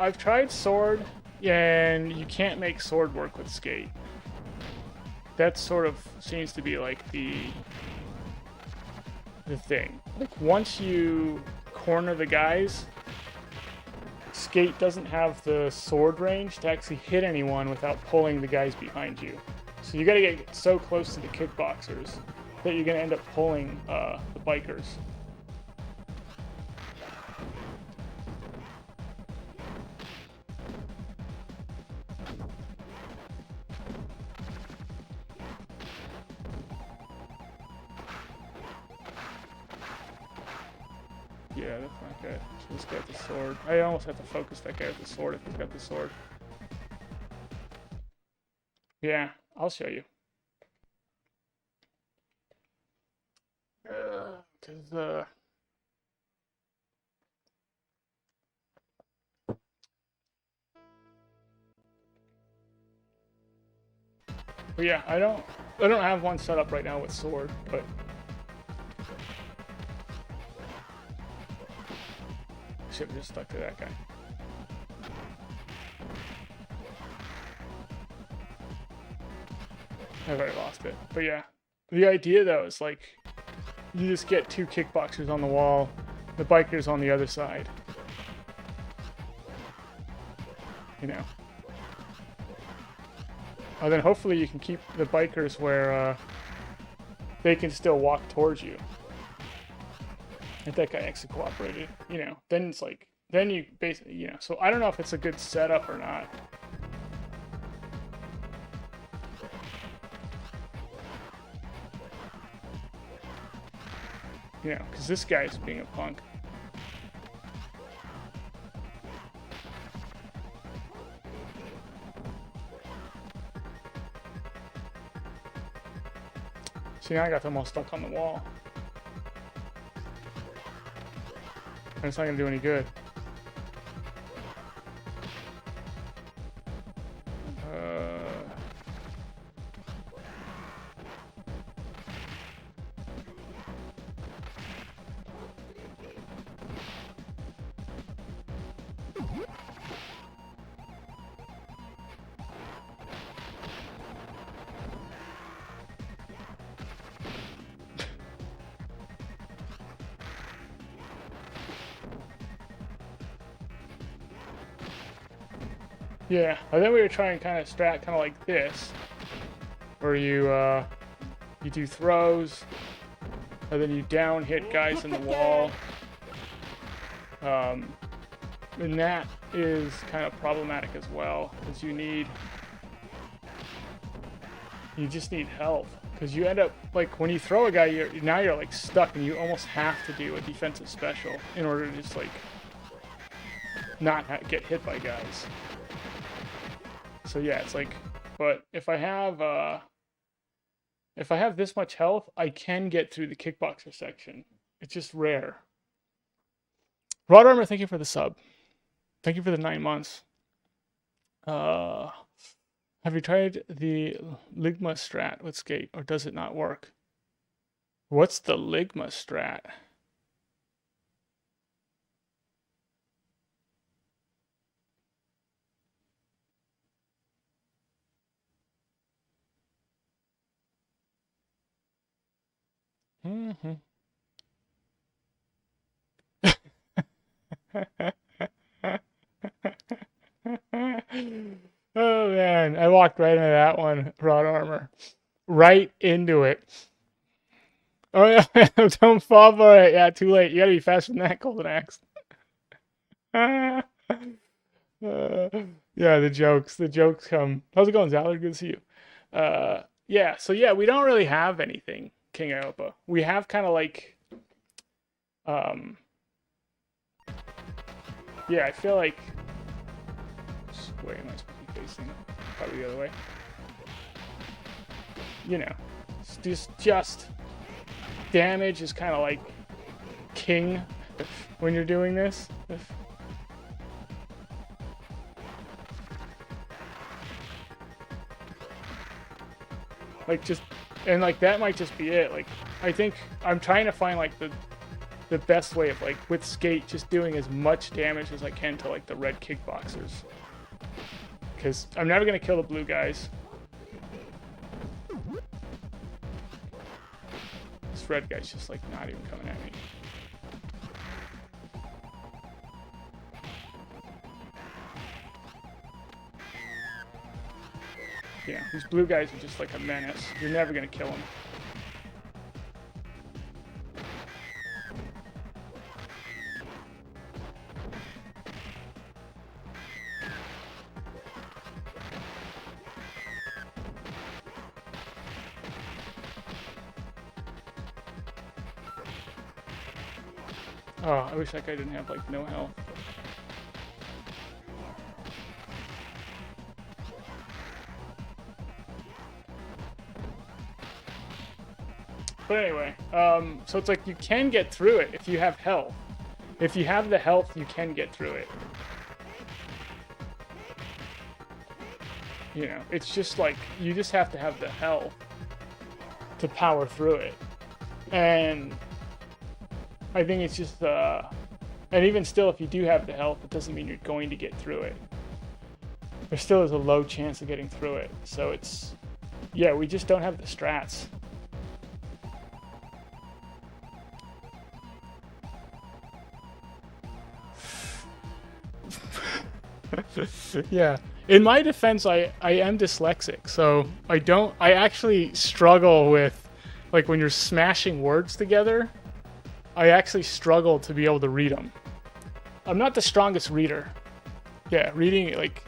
I've tried sword, and you can't make sword work with skate. That sort of seems to be like the thing. Like once you corner the guys, skate doesn't have the sword range to actually hit anyone without pulling the guys behind you. So you gotta get so close to the kickboxers that you're gonna end up pulling the bikers. Yeah, that's not good. This guy with the sword. I almost have to focus that guy with the sword if he's got the sword. Yeah, I'll show you. But yeah, I don't have one set up right now with sword, but should have just stuck to that guy. I've already lost it. But yeah, the idea though is like you just get two kickboxers on the wall, the bikers on the other side. You know. And then hopefully you can keep the bikers where they can still walk towards you. If that guy actually cooperated, you know, then it's like, then you basically, you know, so I don't know if it's a good setup or not. You know, because this guy's being a punk. See, now I got them all stuck on the wall. And it's not going to do any good. Yeah, I think we were trying kind of strat kind of like this, where you do throws, and then you down hit guys in the wall, And that is kind of problematic as well, because you just need health. Because you end up, like, when you throw a guy, now you're like stuck, and you almost have to do a defensive special in order to just like not get hit by guys. So yeah, it's like, but if I have this much health, I can get through the kickboxer section. It's just rare. Rod Armor, thank you for the sub. Thank you for the 9 months. Have you tried the Ligma strat with skate, or does it not work? What's the Ligma strat? Mm-hmm. Oh man, I walked right into that one, Rod Armor. Right into it. Oh yeah, don't fall for it. Yeah, too late. You gotta be faster than that, Golden Axe. Yeah, the jokes come. How's it going, Zallard? Good to see you. Yeah, so yeah, we don't really have anything, King Iopa. We have kind of like, yeah, I feel like, where am I supposed to be facing? Probably the other way. You know, just damage is kind of like king when you're doing this. Like just, and like that might just be it. Like I think I'm trying to find like the best way of like with skate just doing as much damage as I can to like the red kickboxers. Because I'm never gonna kill the blue guys. This red guy's just like not even coming at me. Yeah, these blue guys are just like a menace. You're never gonna kill them. Oh, I wish that guy didn't have like no health. But anyway, so it's like you can get through it if you have health. If you have the health, you can get through it. You know, it's just like, you just have to have the health to power through it. And I think it's just, and even still, if you do have the health, it doesn't mean you're going to get through it. There still is a low chance of getting through it. So it's, yeah, we just don't have the strats. Yeah. In my defense, I am dyslexic, so I actually struggle with, like, when you're smashing words together, I actually struggle to be able to read them. I'm not the strongest reader. Yeah, reading, like,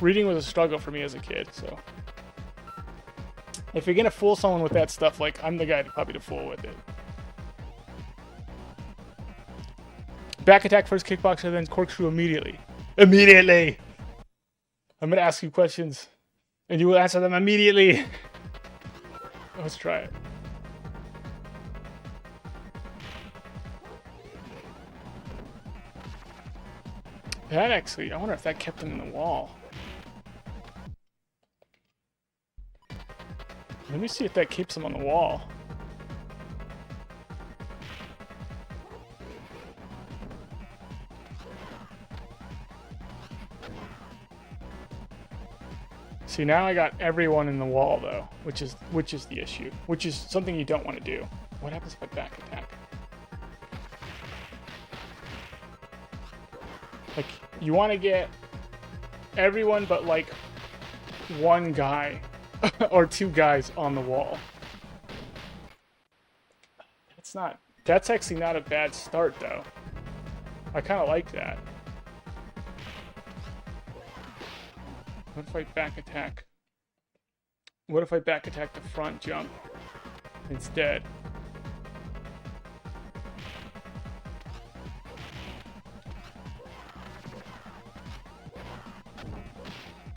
reading was a struggle for me as a kid, so. If you're gonna fool someone with that stuff, like, I'm the guy probably to fool with it. Back attack first kickboxer, then corkscrew immediately. Immediately! I'm gonna ask you questions, and you will answer them immediately. Let's try it. That actually, I wonder if that kept him in the wall. Let me see if that keeps him on the wall. See, now I got everyone in the wall though, which is the issue, which is something you don't want to do. What happens if I back attack? Like, you want to get everyone but like one guy or two guys on the wall. That's actually not a bad start though. I kind of like that. What if I back attack? What if I back attack the front jump instead?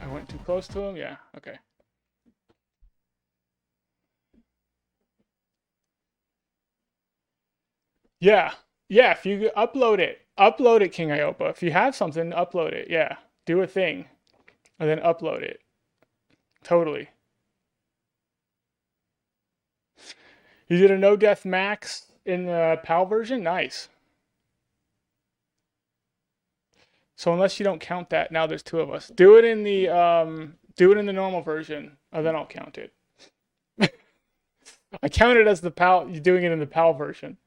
I went too close to him? Yeah, okay. Yeah. Yeah, if you upload it. Upload it, King Iopa. If you have something, upload it. Yeah. Do a thing. And then upload it. Totally. You did a no death max in the PAL version? Nice. So unless you don't count that, now there's two of us. Do it in the normal version, and then I'll count it. I count it as the PAL. You're doing it in the PAL version.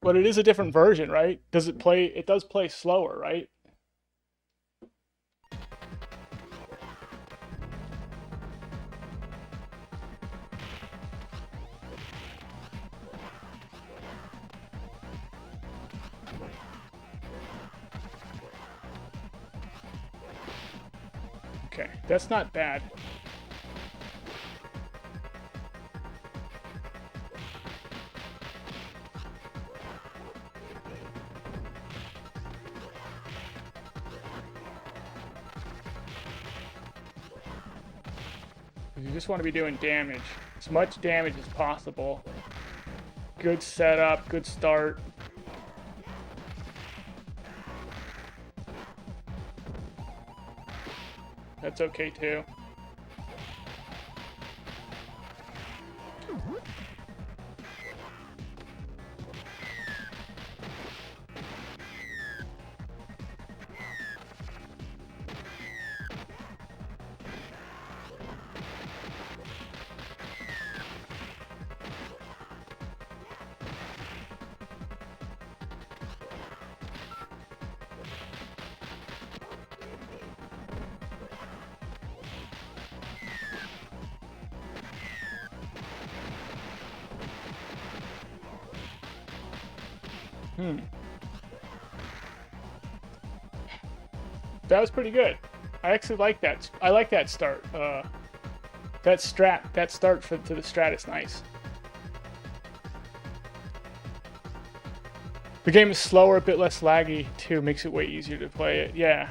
But it is a different version, right? Does it play? It does play slower, right? Okay, that's not bad. You just want to be doing damage. As much damage as possible. Good setup, good start. That's okay too. That was pretty good. I actually like that. I like that start. That start to the strat is nice. The game is slower, a bit less laggy too, makes it way easier to play it. Yeah.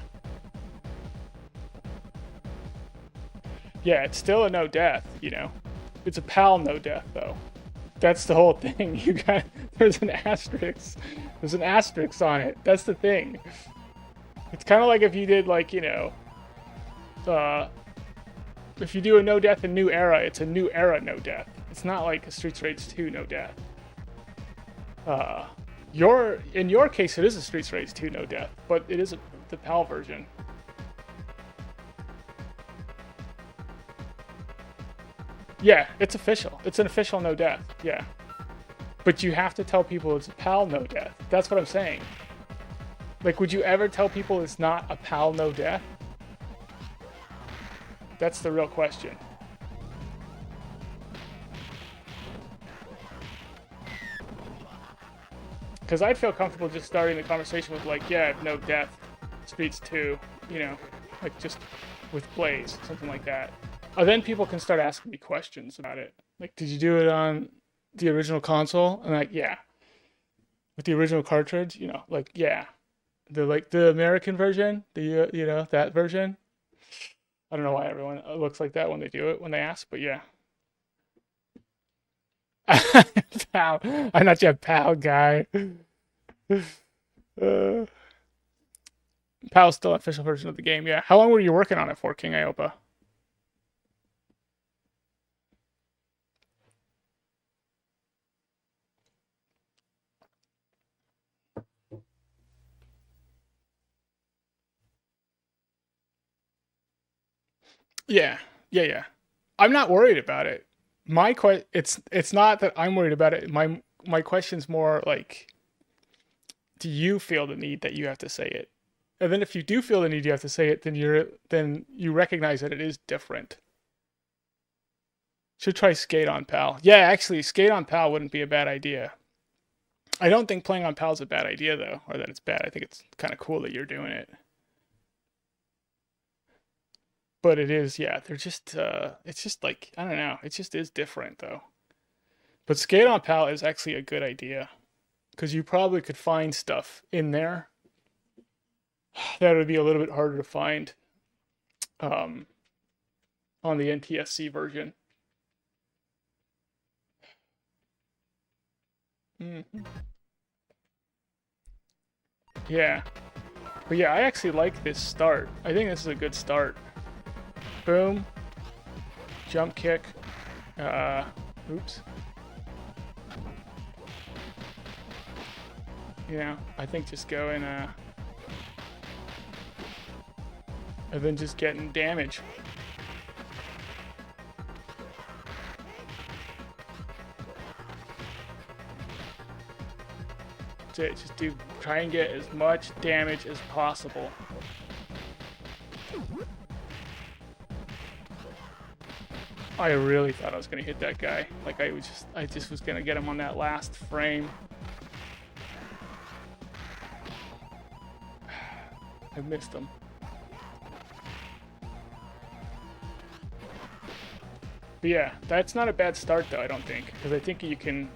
Yeah, it's still a no death, you know. It's a PAL no death though. That's the whole thing. There's an asterisk. There's an asterisk on it. That's the thing. It's kind of like if you did like, if you do a no death in New Era, it's a New Era no death. It's not like a Streets Rage 2 no death. In your case, it is a Streets Rage 2 no death, but it is the PAL version. Yeah, it's official. It's an official no death. Yeah. But you have to tell people it's a PAL no death. That's what I'm saying. Like, would you ever tell people it's not a PAL no death? That's the real question. Because I'd feel comfortable just starting the conversation with like, yeah, no death, Streets 2, like just with Blaze, something like that. Then people can start asking me questions about it. Like, did you do it on the original console? And like, yeah. With the original cartridge, like, yeah. The American version, that version. I don't know why everyone looks like that when they do it, when they ask, but yeah. Pal. I'm not your pal guy. Pal's still an official version of the game, yeah. How long were you working on it for, King Iopa? Yeah, yeah. I'm not worried about it. It's not that I'm worried about it. My question's more like, do you feel the need that you have to say it? And then if you do feel the need you have to say it, then you recognize that it is different. Should try Skate on Pal. Yeah, actually, Skate on Pal wouldn't be a bad idea. I don't think playing on PAL is a bad idea, though, or that it's bad. I think it's kind of cool that you're doing it. But it is, yeah, they're just, it's just like, I don't know, it just is different, though. But Skate on PAL is actually a good idea, because you probably could find stuff in there that would be a little bit harder to find um, on the NTSC version. Mm. Yeah. But yeah, I actually like this start. I think this is a good start. Boom. Jump kick. Oops. You know, I think just going, and then just getting damage. Just try and get as much damage as possible. I really thought I was gonna hit that guy. Like I just was gonna get him on that last frame. I missed him. But yeah, that's not a bad start though, I don't think, because I think you can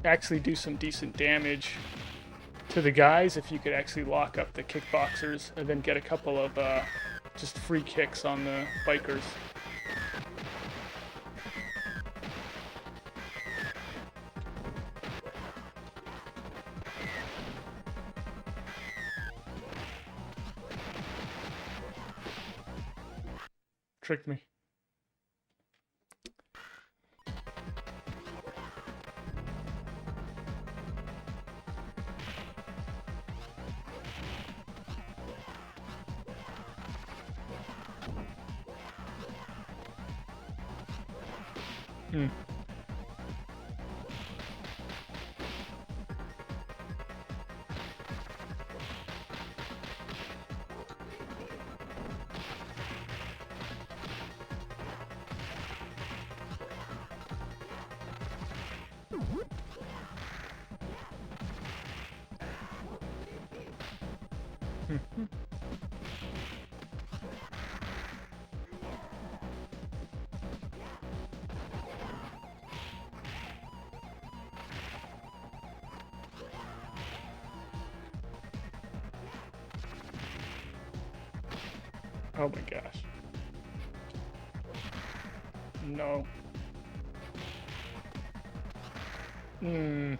actually do some decent damage to the guys if you could actually lock up the kickboxers and then get a couple of just free kicks on the bikers. Tricked me. Hmm. Oh my gosh. No. Hmm.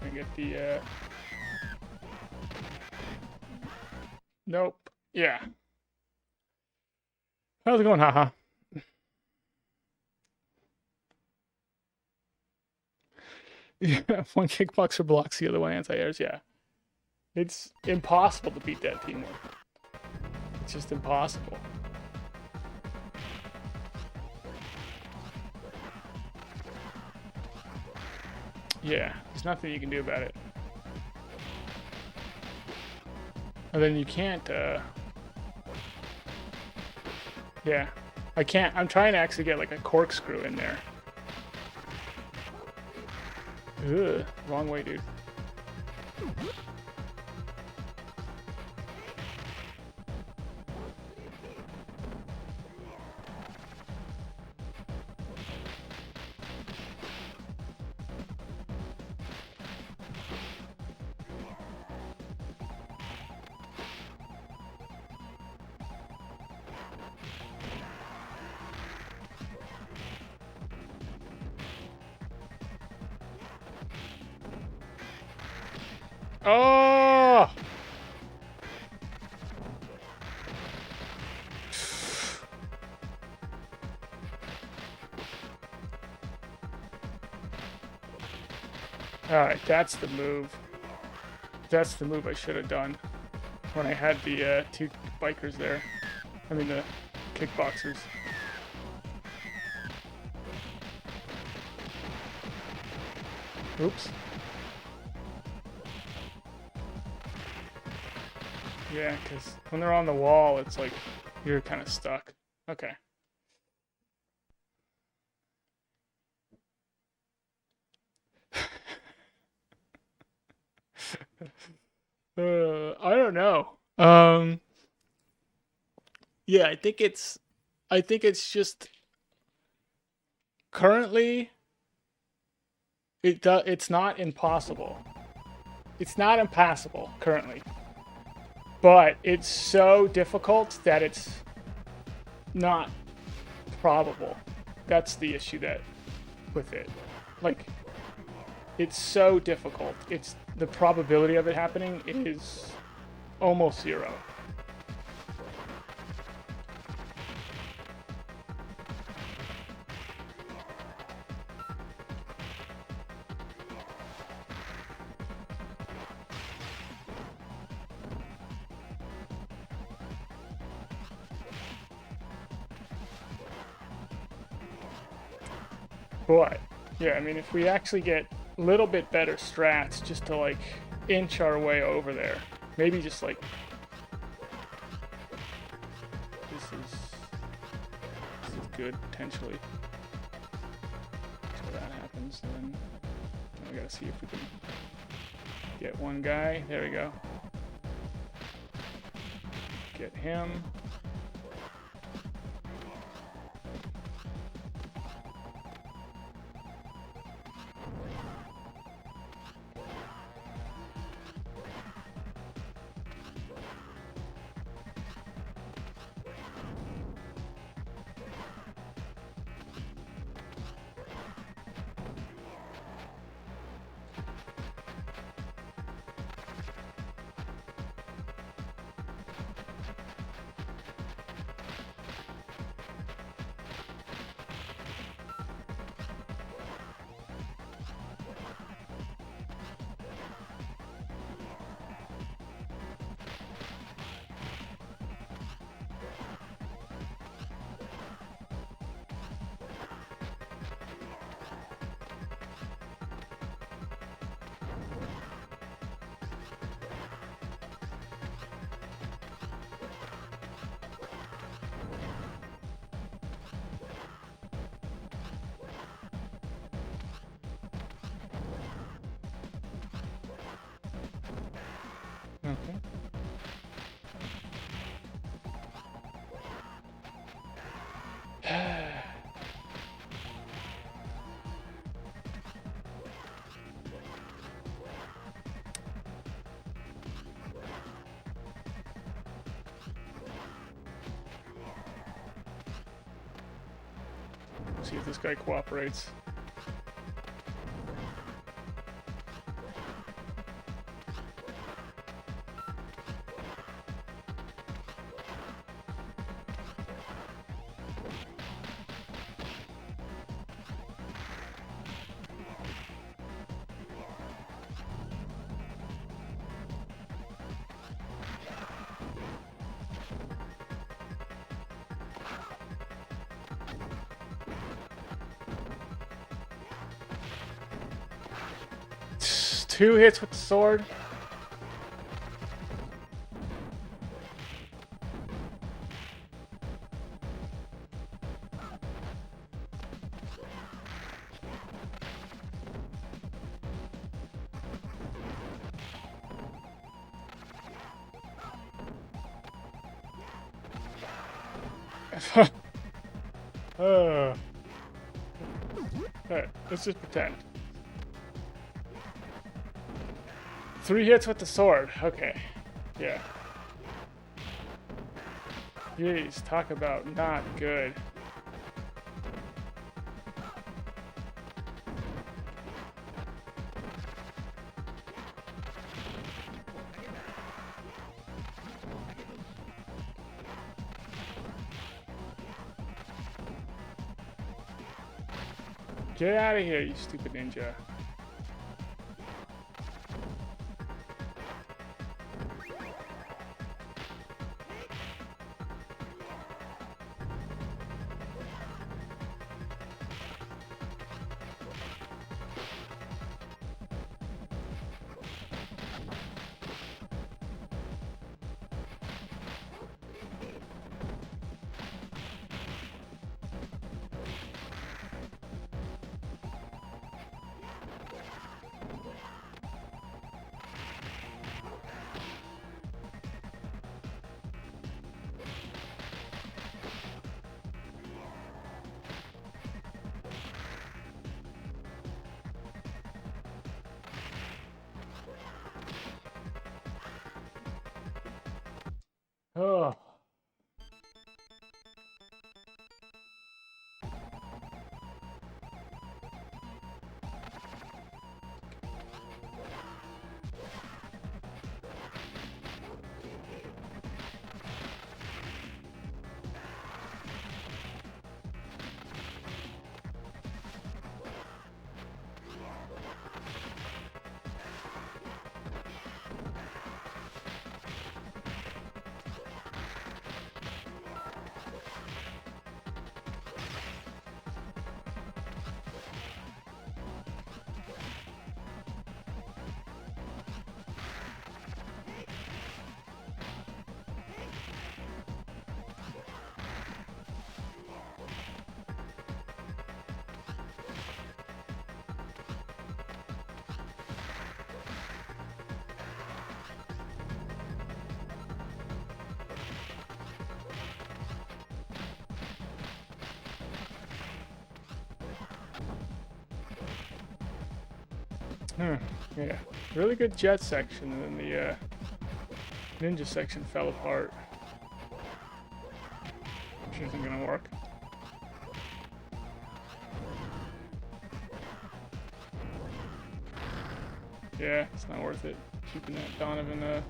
I get the Nope. Yeah. How's it going, haha? Yeah, one kickboxer blocks, the other one anti-airs, yeah. It's impossible to beat that teamwork. It's just impossible. Yeah, there's nothing you can do about it. And then you can't, yeah. I can't, I'm trying to actually get like a corkscrew in there. Ugh, wrong way, dude. Oh! Alright, that's the move. That's the move I should have done when I had the two bikers there. I mean, the kickboxers. Oops. Yeah, because when they're on the wall, it's like you're kind of stuck. Okay. I don't know. Yeah, I think it's just currently it's not impossible. It's not impassable currently, but it's so difficult that it's not probable. That's the issue that with it. Like it's so difficult. It's the probability of it happening is almost zero. But yeah, I mean, if we actually get a little bit better strats just to like inch our way over there, maybe just like this is good potentially. Until that happens, then we gotta see if we can get one guy. There we go. Get him. Okay. See if this guy cooperates. Two hits with the sword. Alright, let's just pretend. 3 hits with the sword. Okay. Yeah. Jeez, talk about not good. Get out of here, you stupid ninja. Oh. Yeah, really good jet section, and then the ninja section fell apart. Which isn't gonna work. Yeah, it's not worth it. Keeping that Donovan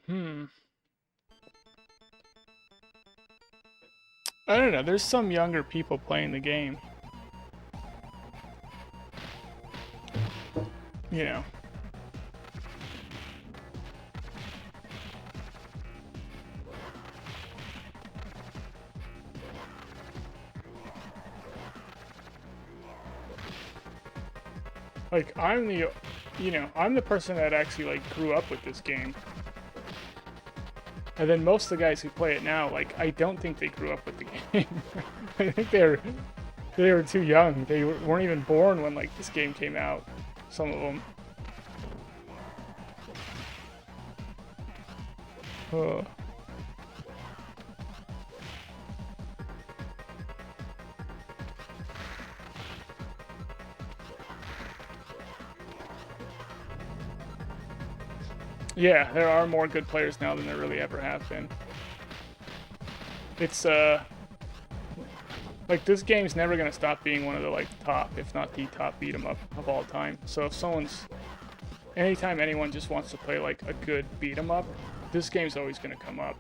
Hmm. I don't know. There's some younger people playing the game. You know. Like, I'm the person that actually, like, grew up with this game. And then most of the guys who play it now, like, I don't think they grew up with the game. I think they were too young. They weren't even born when, like, this game came out. Some of them. Oh. Yeah, there are more good players now than there really ever have been. It's like, this game's never gonna stop being one of the, like, top, if not the top beat 'em up of all time. So if anytime anyone just wants to play, like, a good beat 'em up, this game's always gonna come up.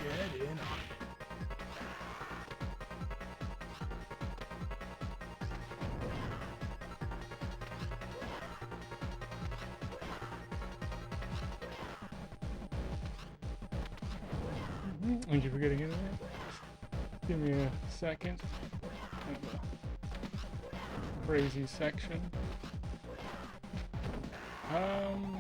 Get in on it. Thank you for getting into that. Give me a second. Kind of a crazy section. Um.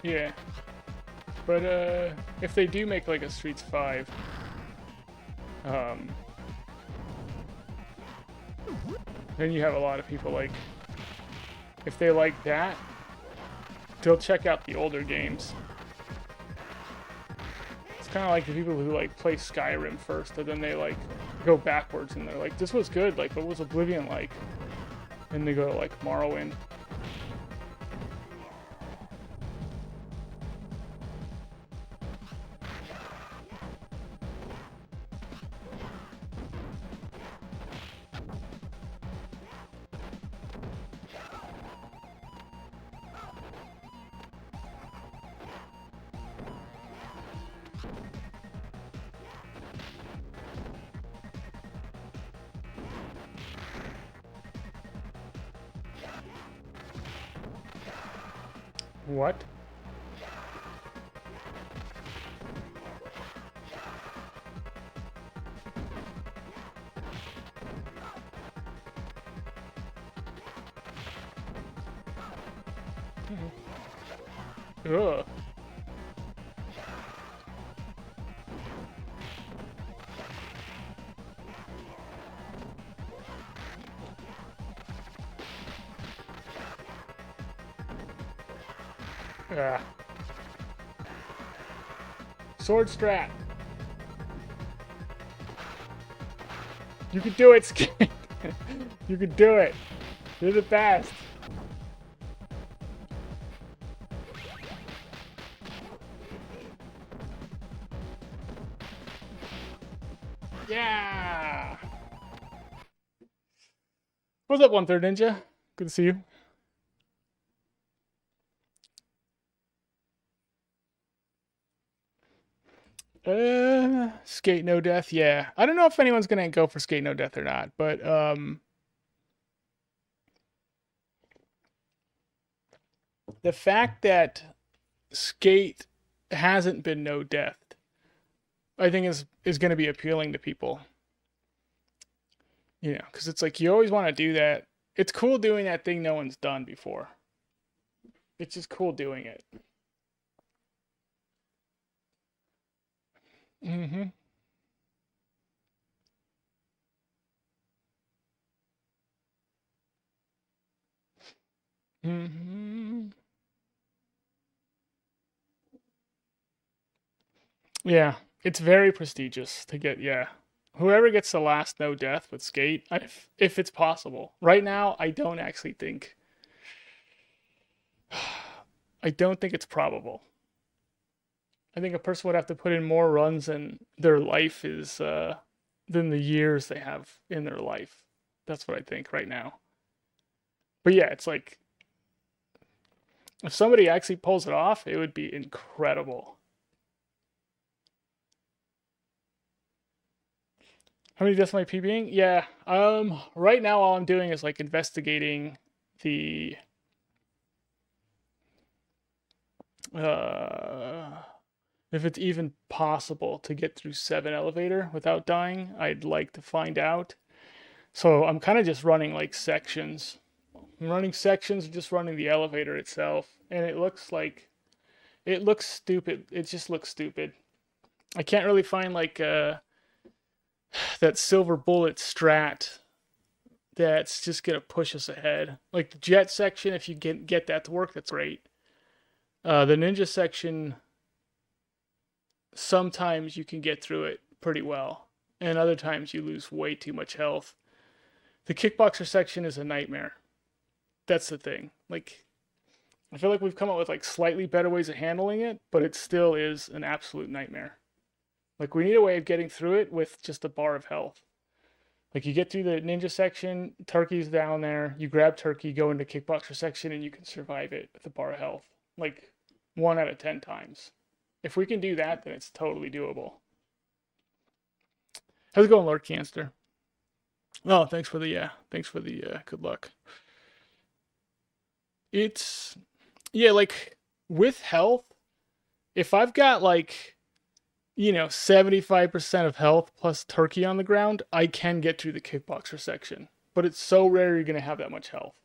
Yeah. But if they do make like a Streets 5, um, then you have a lot of people like, if they like that, they'll check out the older games. It's kind of like the people who like play Skyrim first, and then they like go backwards and they're like, this was good, like what was Oblivion like? And they go to like Morrowind. What? Ugh. Ah. Sword strat. You can do it, Skate. You can do it. You're the best. Yeah. What's up, 1/3 Ninja? Good to see you. Skate No Death. Yeah, I don't know if anyone's gonna go for Skate No Death or not, but the fact that Skate hasn't been no death, I think is gonna be appealing to people. You know, because it's like you always want to do that. It's cool doing that thing no one's done before. It's just cool doing it. Mm-hmm. Mm-hmm. Yeah, it's very prestigious to get. Yeah, whoever gets the last no death with Skate, if it's possible. Right now, I don't actually think. I don't think it's probable. I think a person would have to put in more runs than their life is, than the years they have in their life. That's what I think right now. But yeah, it's like if somebody actually pulls it off, it would be incredible. How many deaths am I PBing? Yeah. Right now all I'm doing is like investigating the uh if it's even possible to get through 7 elevator without dying. I'd like to find out. So I'm kind of just running like sections. I'm running sections, just running the elevator itself, and it looks stupid. It just looks stupid. I can't really find like that silver bullet strat that's just gonna push us ahead. Like the jet section, if you get that to work, that's great. The ninja section, sometimes you can get through it pretty well, and other times you lose way too much health. The kickboxer section is a nightmare. That's the thing. Like, I feel like we've come up with like slightly better ways of handling it, but it still is an absolute nightmare. Like, we need a way of getting through it with just a bar of health. Like, you get through the ninja section, Turkey's down there, you grab Turkey, go into kickboxer section, and you can survive it with a bar of health. Like, 1 out of 10 times. If we can do that, then it's totally doable. How's it going, Lord Canster? Oh, thanks for the good luck. It's like with health, if I've got like 75% of health plus Turkey on the ground, I can get through the kickboxer section. But it's so rare you're gonna have that much health.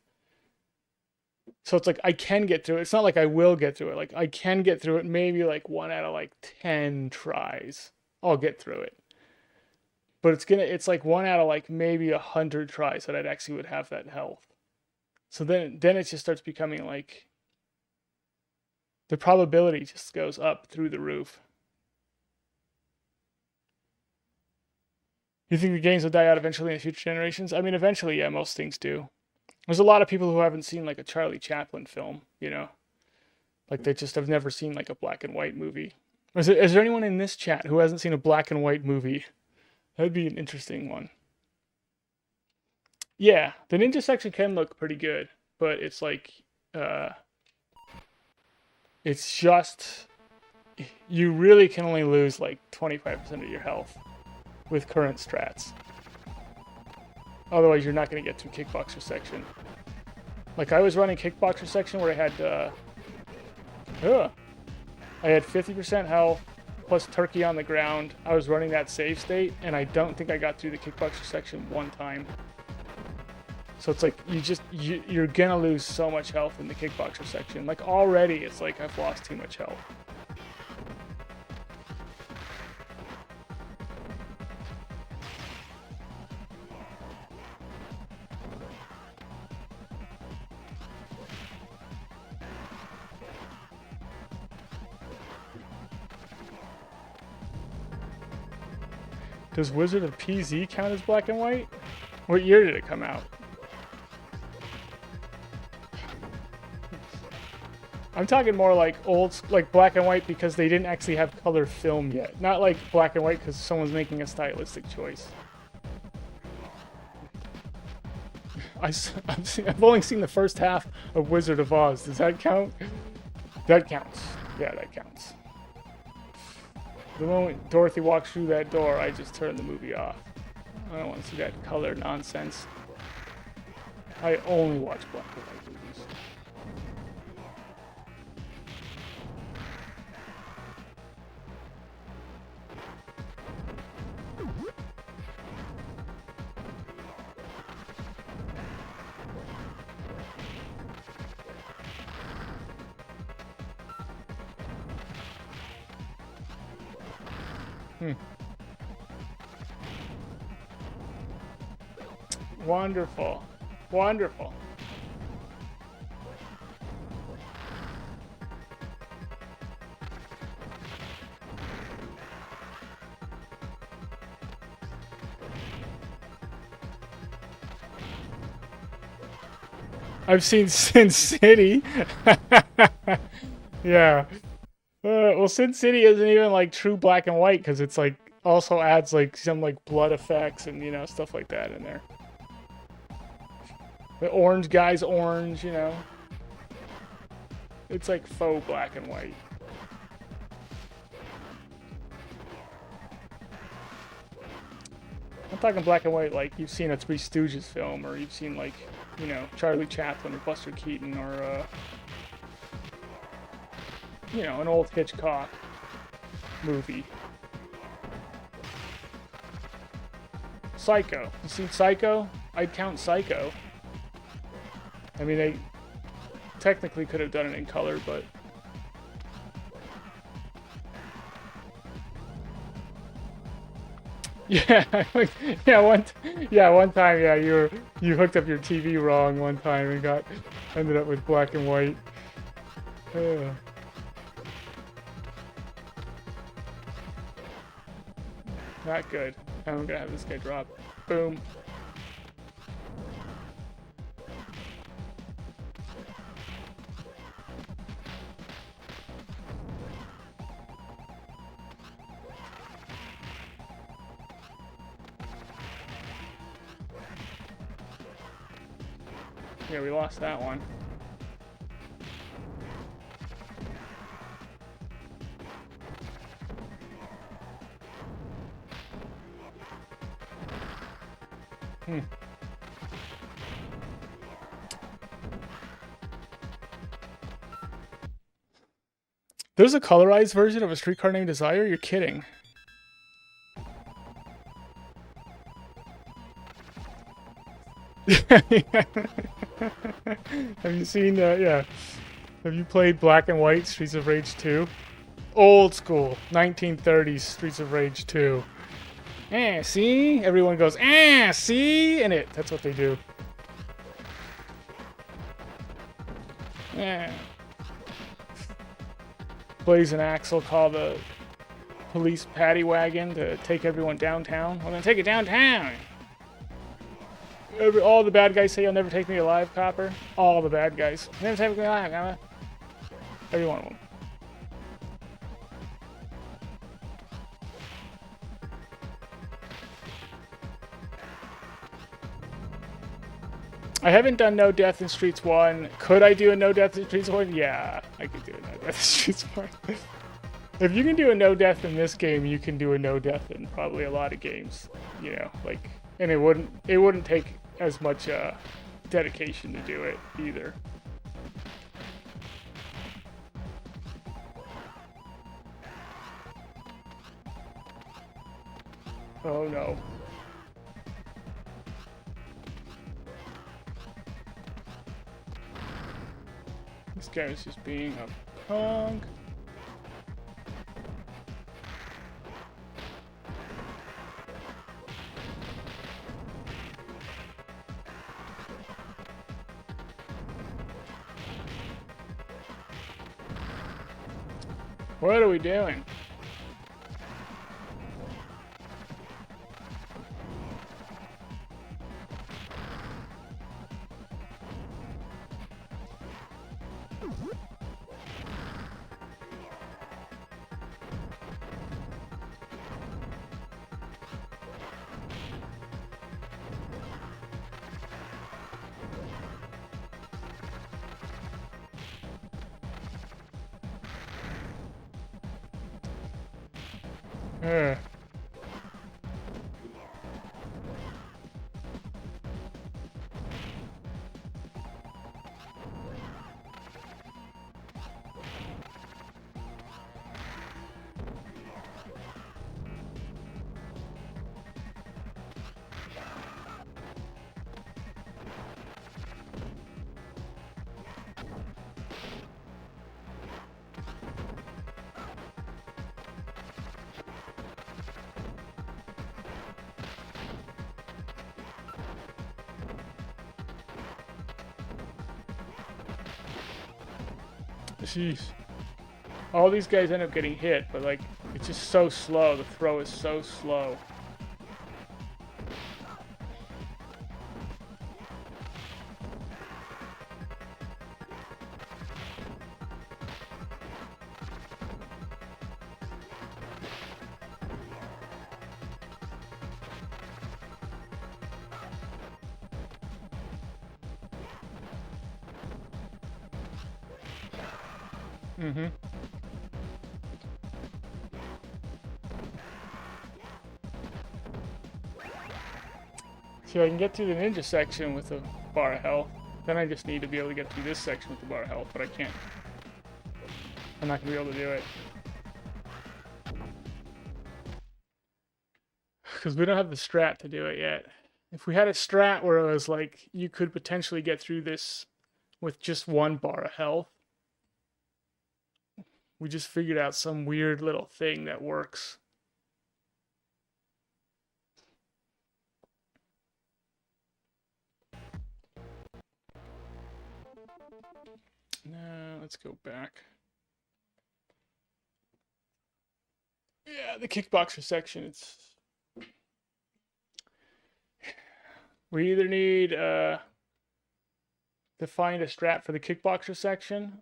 So it's like I can get through it. It's not like I will get through it. Like I can get through it maybe like 1 out of like 10 tries. I'll get through it. But it's like 1 out of like maybe 100 tries that I'd actually would have that health. So then it just starts becoming like the probability just goes up through the roof. You think the games will die out eventually in future generations? I mean, eventually, yeah, most things do. There's a lot of people who haven't seen like a Charlie Chaplin film, like they just have never seen like a black and white movie. Is there anyone in this chat who hasn't seen a black and white movie? That'd be an interesting one. Yeah, the ninja section can look pretty good, but it's like, it's just, you really can only lose like 25% of your health with current strats. Otherwise, you're not going to get through kickboxer section. Like I was running kickboxer section where I had 50% health plus Turkey on the ground. I was running that save state, and I don't think I got through the kickboxer section one time. So it's like you're gonna lose so much health in the kickboxer section. Like already, it's like I've lost too much health. Does Wizard of PZ count as black and white? What year did it come out? I'm talking more like like black and white because they didn't actually have color film yet. Not like black and white because someone's making a stylistic choice. I've only seen the first half of Wizard of Oz. Does that count? That counts. Yeah, that counts. The moment Dorothy walks through that door, I just turn the movie off. I don't want to see that color nonsense. I only watch black and white movies. Wonderful. Wonderful. I've seen Sin City. Yeah. Well, Sin City isn't even like true black and white because it's like also adds like some like blood effects and stuff like that in there. The orange guy's orange, It's like faux black and white. I'm talking black and white like you've seen a Three Stooges film or you've seen like, Charlie Chaplin or Buster Keaton or, an old Hitchcock movie. Psycho. You seen Psycho? I'd count Psycho. I mean, they technically could have done it in color, but... Yeah, one time, you hooked up your TV wrong one time and ended up with black and white. Not good. I'm gonna have this guy drop. Boom. Yeah, we lost that one. Hmm. There's a colorized version of A Streetcar Named Desire? You're kidding. Have you seen, yeah. Have you played Black and White Streets of Rage 2? Old school, 1930s Streets of Rage 2. See? Everyone goes, see? In it. That's what they do. Blaze and Axel call the police paddy wagon to take everyone downtown. We're gonna take it downtown. All the bad guys say you'll never take me alive, Copper. All the bad guys. Never take me alive, Copper. Every one of them. I haven't done No Death in Streets 1. Could I do a No Death in Streets 1? Yeah, I could do a No Death in Streets 1. If you can do a No Death in this game, you can do a No Death in probably a lot of games. You know, like, and it wouldn't take as much dedication to do it either. Oh no. This guy is just being a punk. What are we doing? Jeez. All these guys end up getting hit, but like, it's just so slow. The throw is so slow. Mm-hmm. See, I can get through the ninja section with a bar of health. Then I just need to be able to get through this section with the bar of health, but I can't. I'm not going to be able to do it. Because we don't have the strat to do it yet. If we had a strat where it was like, you could potentially get through this with just one bar of health, we just figured out some weird little thing that works. Now, let's go back. Yeah, the kickboxer section, it's... We either need to find a strat for the kickboxer section,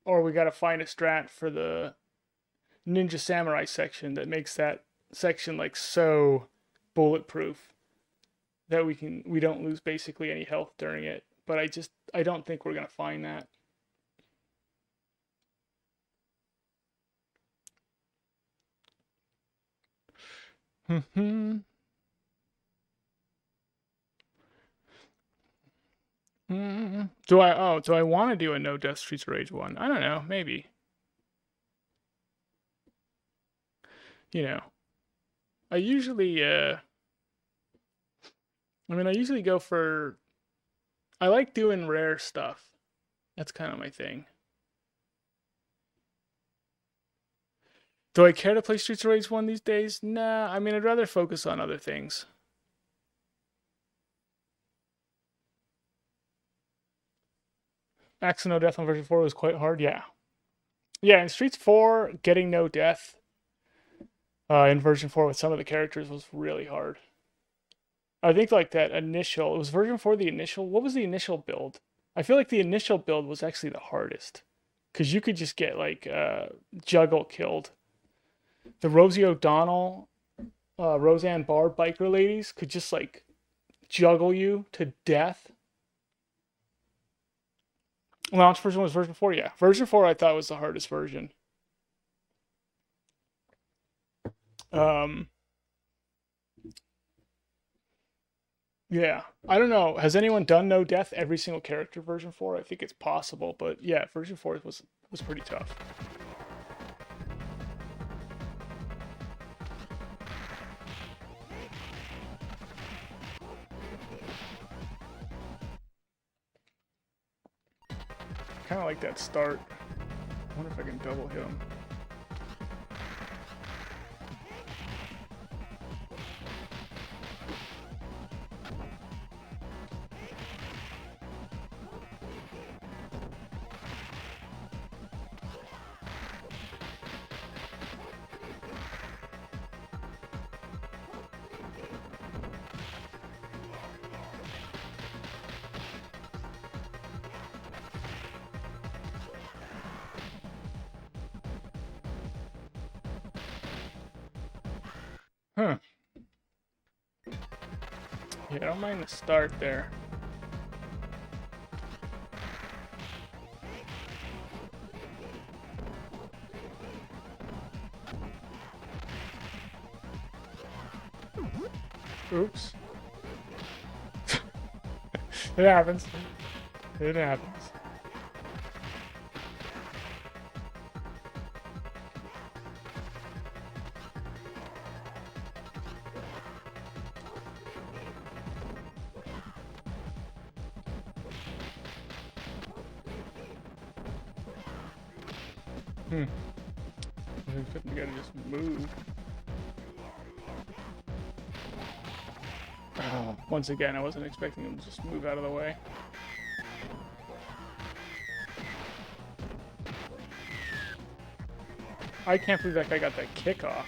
or we got to find a strat for the ninja samurai section that makes that section like so bulletproof that we don't lose basically any health during it. but I don't think we're gonna find that. Do I want to do a no death Streets of Rage one? I don't know, maybe. You know, I usually I usually go for, I like doing rare stuff. That's kind of my thing. Do I care to play Streets of Rage 1 these days? Nah, I mean, I'd rather focus on other things. Max no death on version 4 was quite hard, yeah. Yeah, in Streets 4, getting no death in version 4 with some of the characters was really hard. I think like that initial, it was version 4 the initial, what was the initial build? I feel like the initial build was actually the hardest. Because you could just get like Juggle killed. The Rosie O'Donnell, Roseanne Barr biker ladies could just like juggle you to death. Launch version was version 4, yeah. Version 4 I thought was the hardest version. Yeah. I don't know. Has anyone done no death every single character version 4? I think it's possible, but yeah, version 4 was pretty tough. Kind of like that start. I wonder if I can double hit him. Huh. Yeah, I don't mind the start there. Oops. It happens. It happens. I gotta just move. Oh, once again, I wasn't expecting him to just move out of the way. I can't believe that guy got that kick off.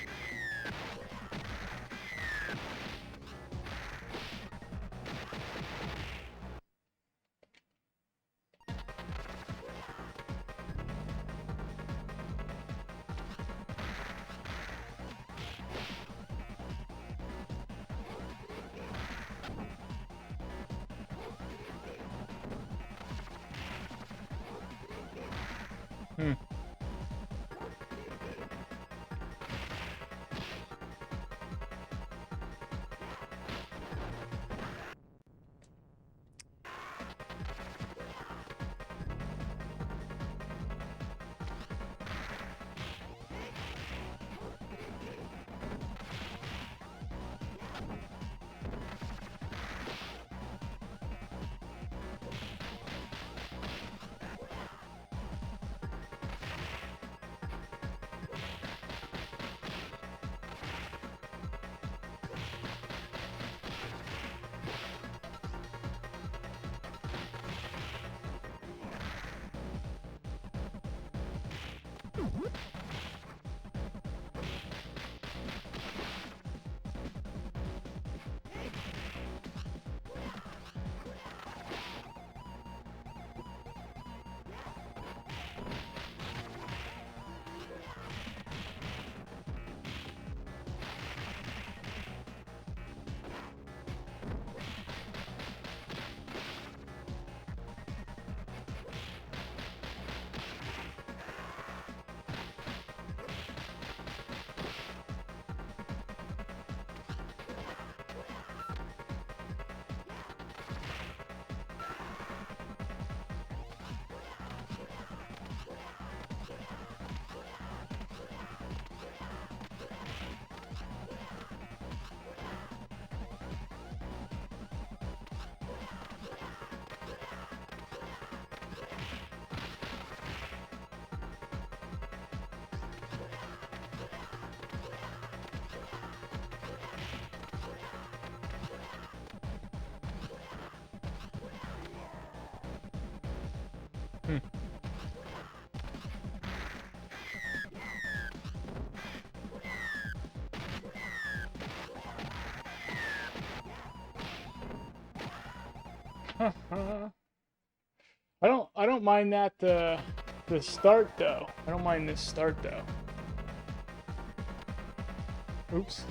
Hmm. I don't mind that the start though. I don't mind this start though. Oops.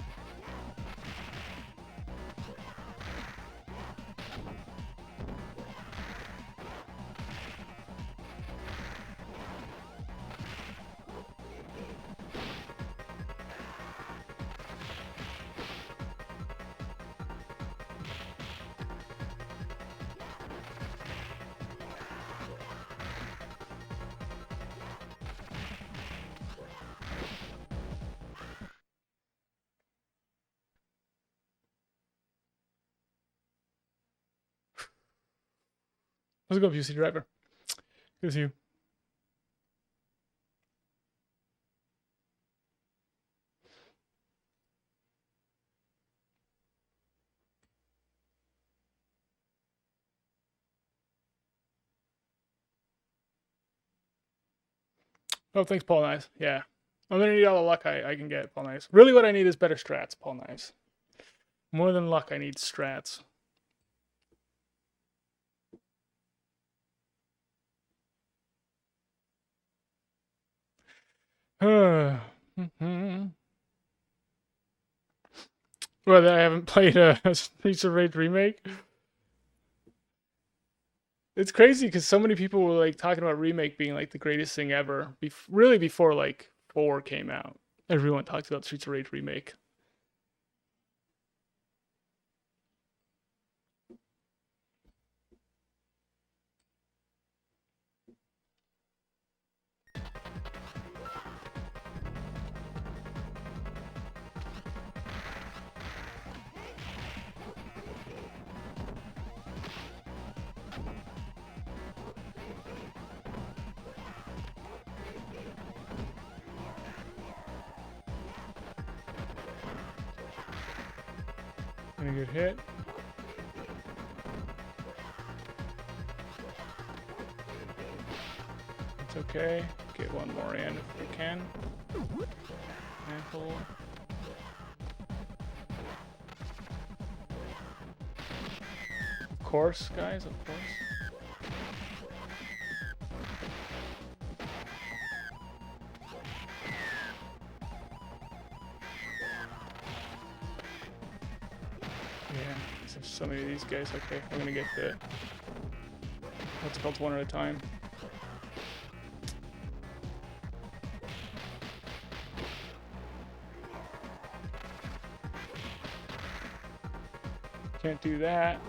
Let's go, PC driver. Good to see you. Oh, thanks, Paul Knives. Yeah. I'm gonna need all the luck I can get, Paul Knives. Really what I need is better strats, Paul Knives. More than luck, I need strats. Well, I haven't played a Streets of Rage remake. It's crazy because so many people were like talking about remake being like the greatest thing ever. Really before like 4 came out, everyone talks about Streets of Rage remake. Gonna get hit. It's okay. Get one more in if we can. Apple. Of course, guys, of course. Yeah, there's so many of these guys. Okay, I'm gonna get the what's it called one at a time. Can't do that.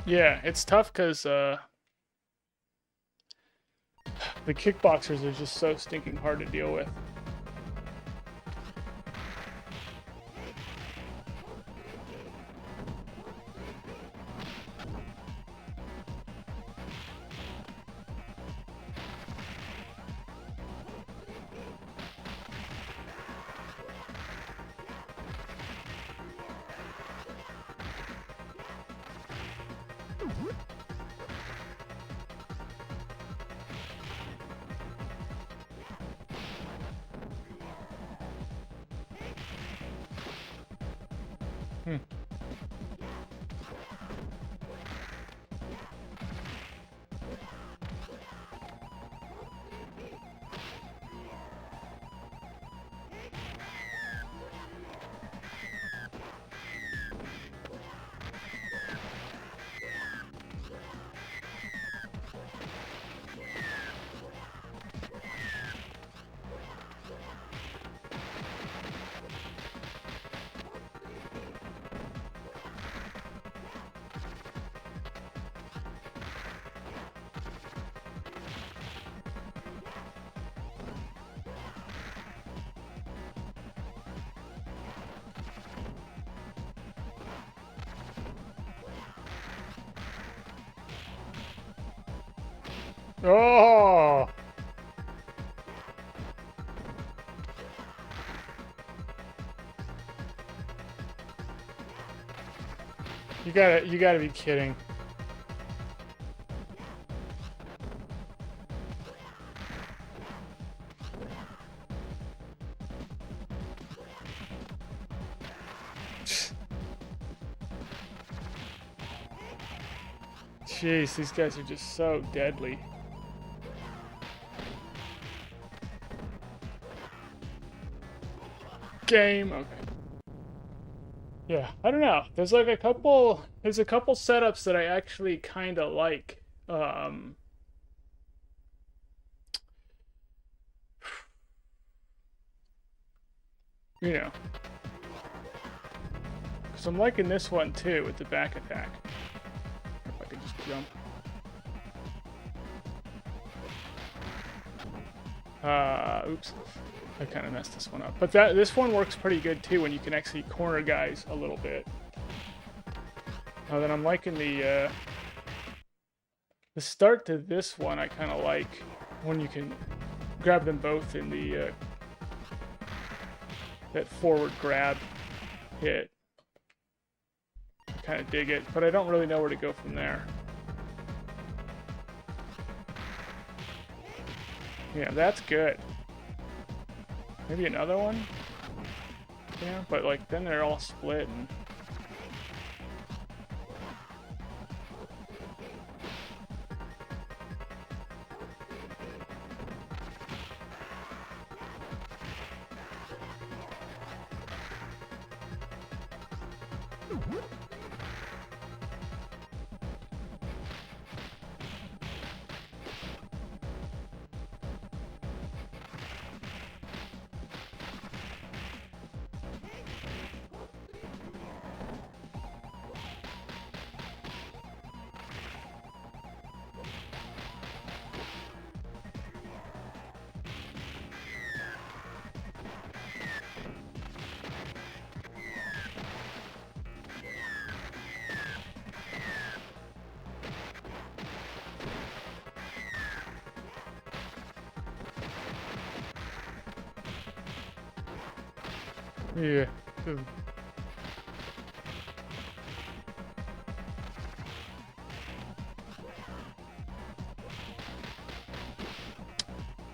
Yeah, it's tough because the kickboxers are just so stinking hard to deal with. Oh! You gotta be kidding. Jeez, these guys are just so deadly. Game. Okay. Yeah, I don't know. There's like a couple. There's a couple setups that I actually kind of like. You know, because I'm liking this one too with the back attack. If I could just jump. Oops. I kind of messed this one up. But this one works pretty good too when you can actually corner guys a little bit. Then I'm liking the start to this one. I kind of like when you can grab them both in the that forward grab hit. I kind of dig it, but I don't really know where to go from there. Yeah, that's good. Maybe another one? Yeah, but like then they're all split and... Yeah.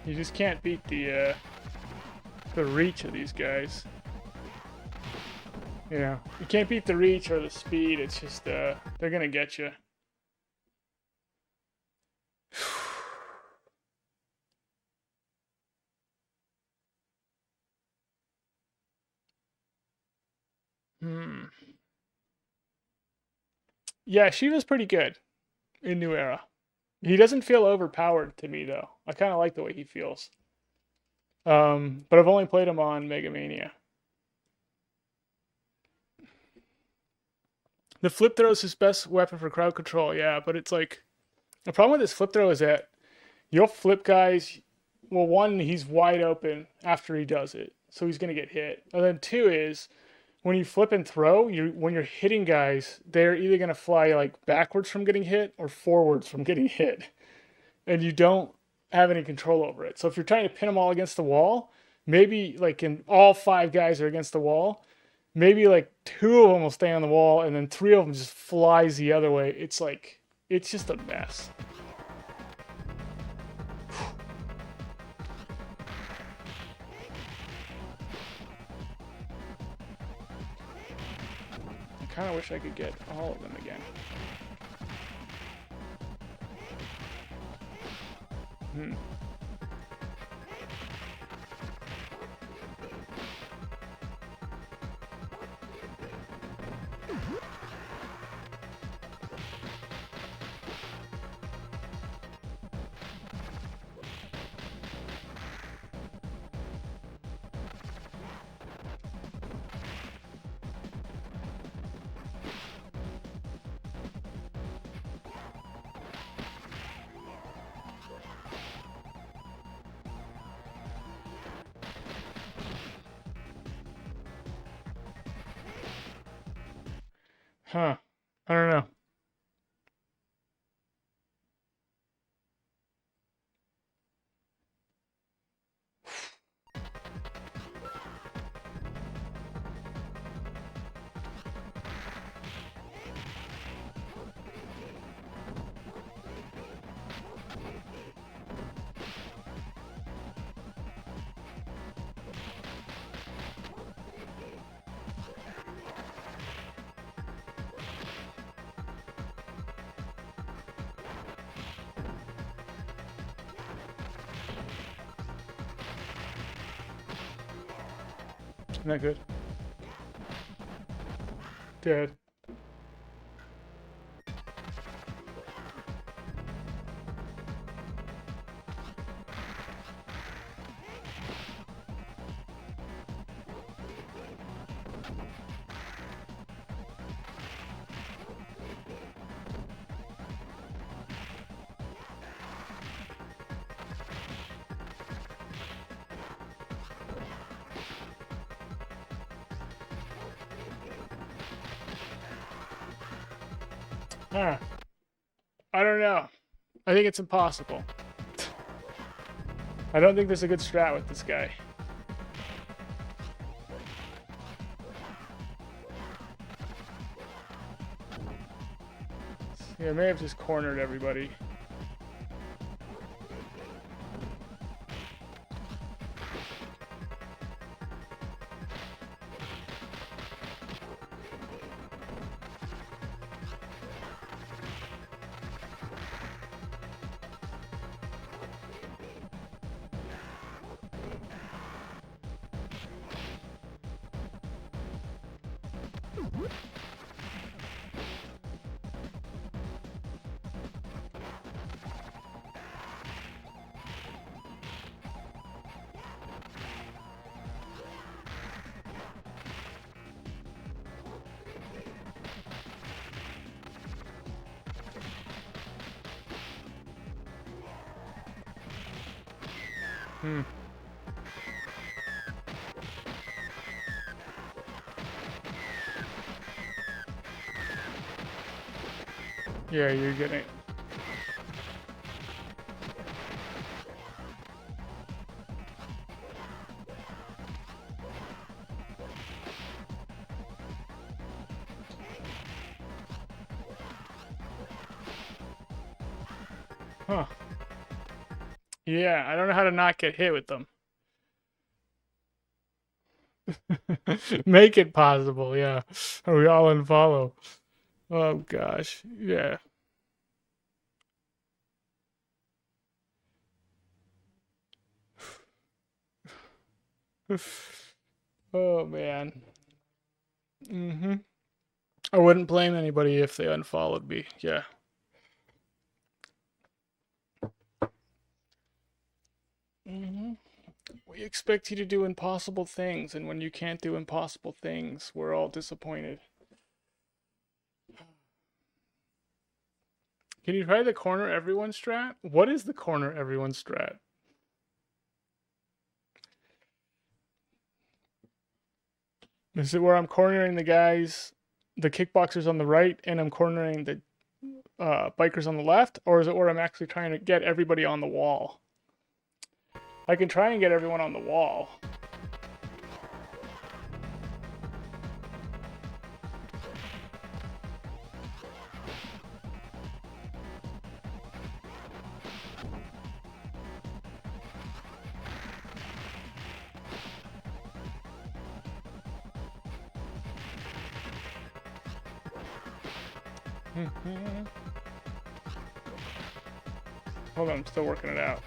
You just can't beat the reach of these guys. Yeah, you can't beat the reach or the speed. It's just they're gonna get you. Yeah, she was pretty good in New Era. He doesn't feel overpowered to me though. I kind of like the way he feels. But I've only played him on Mega Mania. The flip throw is his best weapon for crowd control, yeah, but it's like the problem with this flip throw is that you'll flip guys. Well, one, he's wide open after he does it, so he's gonna get hit. And then two is when you flip and throw, when you're hitting guys, they're either gonna fly like backwards from getting hit or forwards from getting hit, and you don't have any control over it. So if you're trying to pin them all against the wall, maybe like in all five guys are against the wall, maybe like two of them will stay on the wall, and then three of them just flies the other way. It's like it's just a mess. I kind of wish I could get all of them again. Huh. I don't know. Isn't that good? Dead. Huh. I don't know. I think it's impossible. I don't think there's a good strat with this guy. Yeah, I may have just cornered everybody. Hmm. Yeah, you're getting it. Huh. Yeah, I don't know how to not get hit with them. Make it possible, yeah. Are we all unfollow? Oh gosh, yeah. Oh man. Mm-hmm. I wouldn't blame anybody if they unfollowed me. Yeah. Mm-hmm. We expect you to do impossible things, and when you can't do impossible things, we're all disappointed. Can you try the corner everyone strat? What is the corner everyone strat? Is it where I'm cornering the guys, the kickboxers on the right, and I'm cornering the bikers on the left? Or is it where I'm actually trying to get everybody on the wall? I can try and get everyone on the wall. Hold on, I'm still working it out.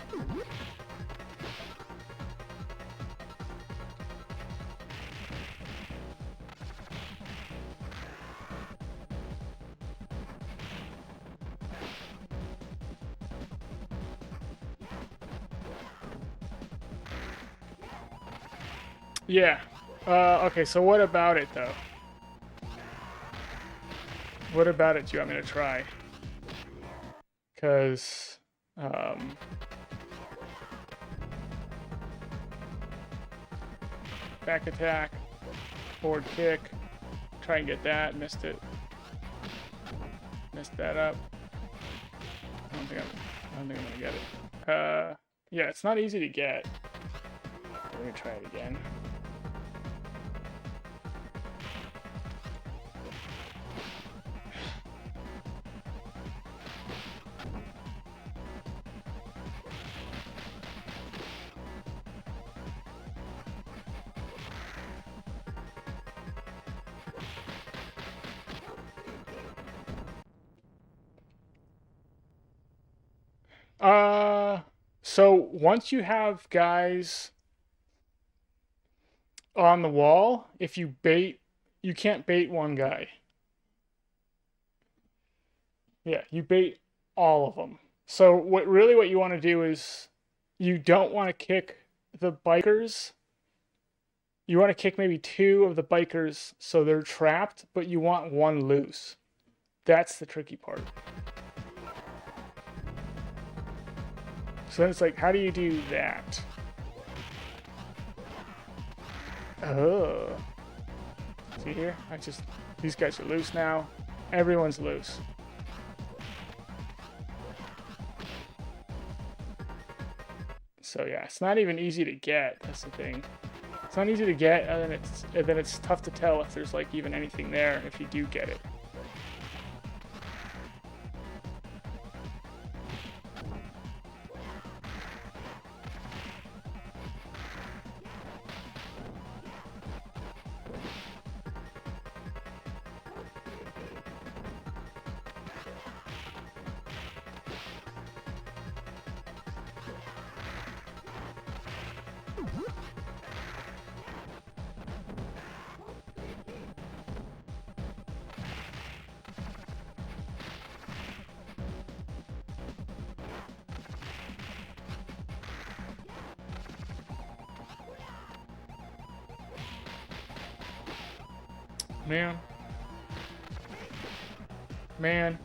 Yeah. Okay, so what about it, though? What about it do you want me to try? Because, back attack, forward kick, try and get that, missed it. Messed that up. I don't think I'm gonna get it. Yeah, it's not easy to get. Let me try it again. So once you have guys on the wall, if you bait, you can't bait one guy. Yeah, you bait all of them. So what you want to do is you don't want to kick the bikers. You want to kick maybe two of the bikers so they're trapped, but you want one loose. That's the tricky part. So then it's like, how do you do that? Oh. See here? These guys are loose now. Everyone's loose. So yeah, it's not even easy to get. That's the thing. It's not easy to get, and then it's tough to tell if there's like even anything there if you do get it. Man. Man.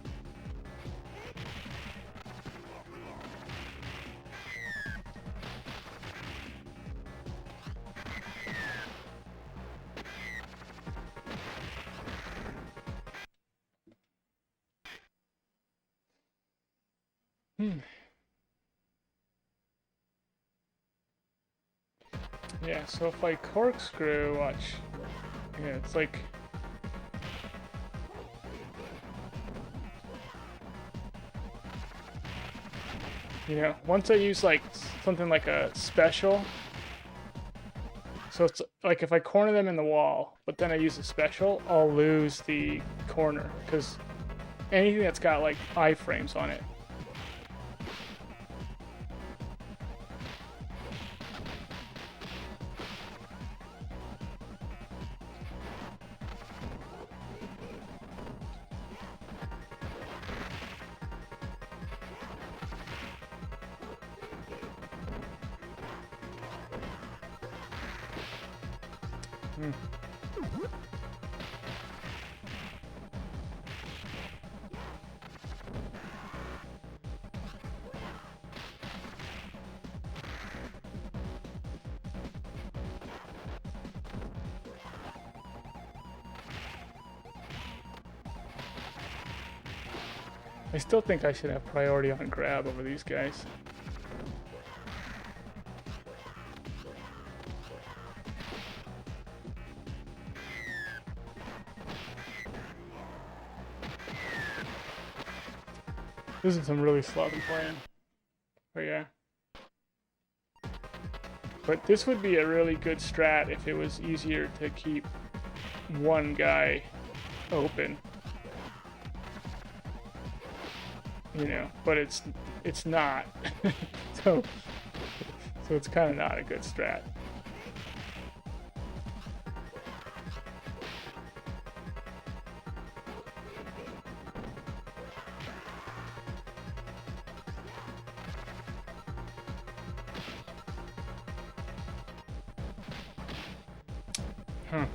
Yeah, so if I corkscrew, watch. Yeah, it's like... You know, once I use like something like a special, so it's like if I corner them in the wall, but then I use a special, I'll lose the corner because anything that's got like iframes on it. I still think I should have priority on grab over these guys. This is some really sloppy playing. But yeah. But this would be a really good strat if it was easier to keep one guy open. You know, but it's not. so it's kind of not a good strat. Huh.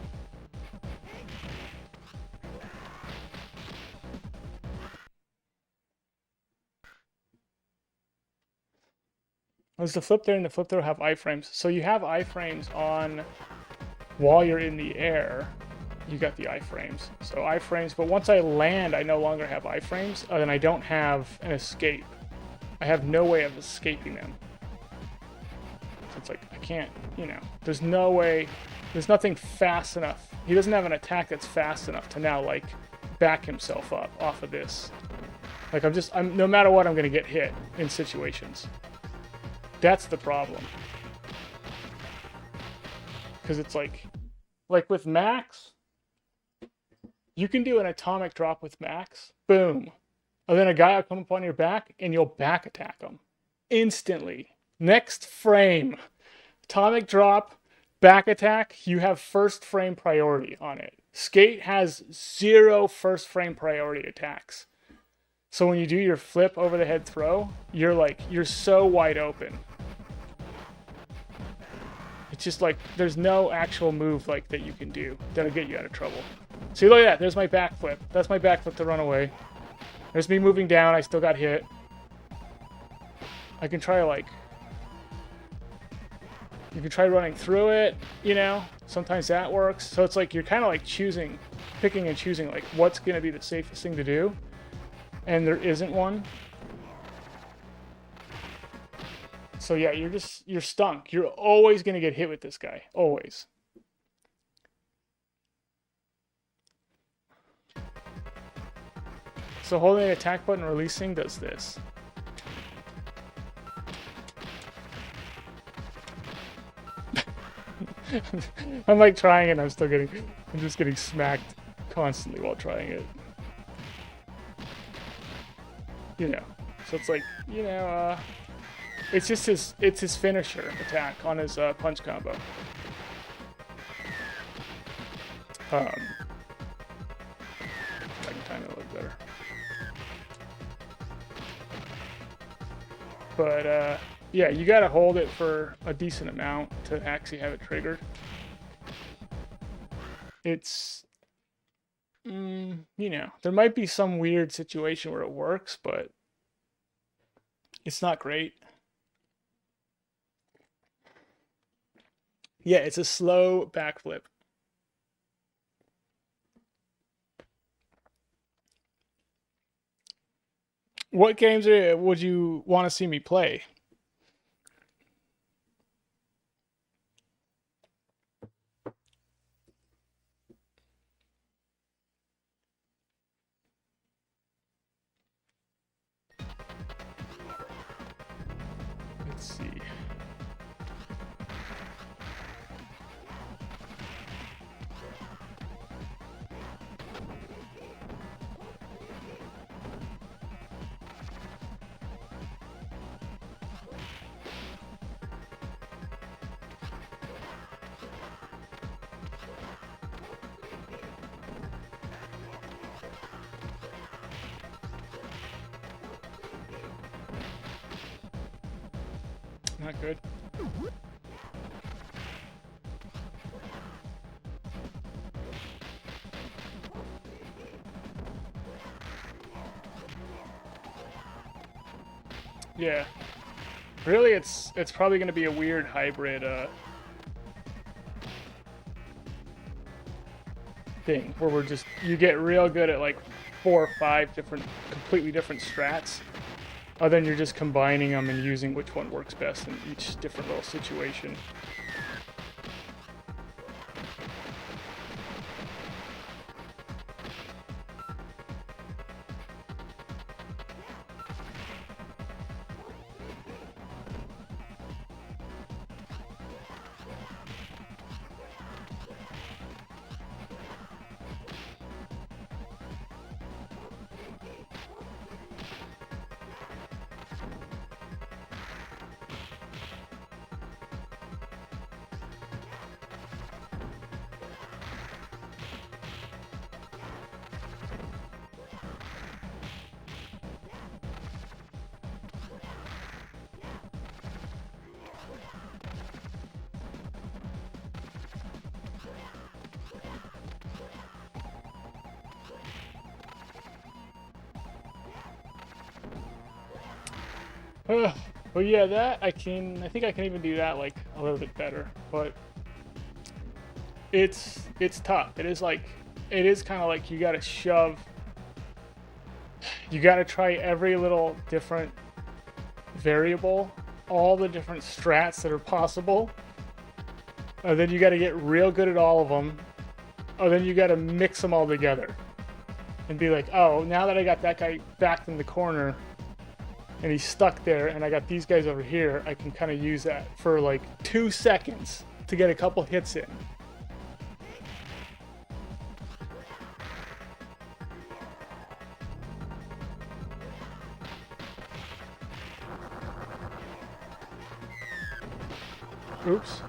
There's the flip there and the flip there have iframes. So you have iframes on while you're in the air. You got the iframes. So iframes, but once I land, I no longer have iframes, and then I don't have an escape. I have no way of escaping them. So it's like, I can't, you know, there's no way, there's nothing fast enough. He doesn't have an attack that's fast enough to now, like, back himself up off of this. Like, I'm no matter what, I'm gonna get hit in situations. That's the problem. Because it's like with Max, you can do an atomic drop with Max, boom. And then a guy will come up on your back and you'll back attack him instantly. Next frame, atomic drop, back attack, you have first frame priority on it. Skate has 0 first frame priority attacks. So when you do your flip over the head throw, you're so wide open. It's just like there's no actual move like that you can do that'll get you out of trouble. See, look at that. There's my back flip. That's my back flip to run away. There's me moving down. I still got hit. I can try like... You can try running through it, you know? Sometimes that works. So it's like you're kind of like picking and choosing like what's going to be the safest thing to do. And there isn't one. So yeah, you're stunk. You're always going to get hit with this guy. Always. So holding the attack button, releasing does this. I'm like trying it, I'm just getting smacked constantly while trying it. You know, so it's like, you know, it's just his finisher attack on his punch combo. I can time it a little better. But yeah, you gotta hold it for a decent amount to actually have it triggered. It's, you know, there might be some weird situation where it works, but it's not great. Yeah, it's a slow backflip. What games would you want to see me play? Let's see. Not good. Yeah. Really, it's probably going to be a weird hybrid thing where you get real good at like 4 or 5 completely different strats. Then you're just combining them and using which one works best in each different little situation. Well, yeah, that I think I can even do that like a little bit better, but it's tough. It is kind of like you gotta try every little different variable, all the different strats that are possible, and then you gotta get real good at all of them, and then you gotta mix them all together and be like, oh, now that I got that guy backed in the corner and he's stuck there, and I got these guys over here, I can kind of use that for like 2 seconds to get a couple hits in. Oops.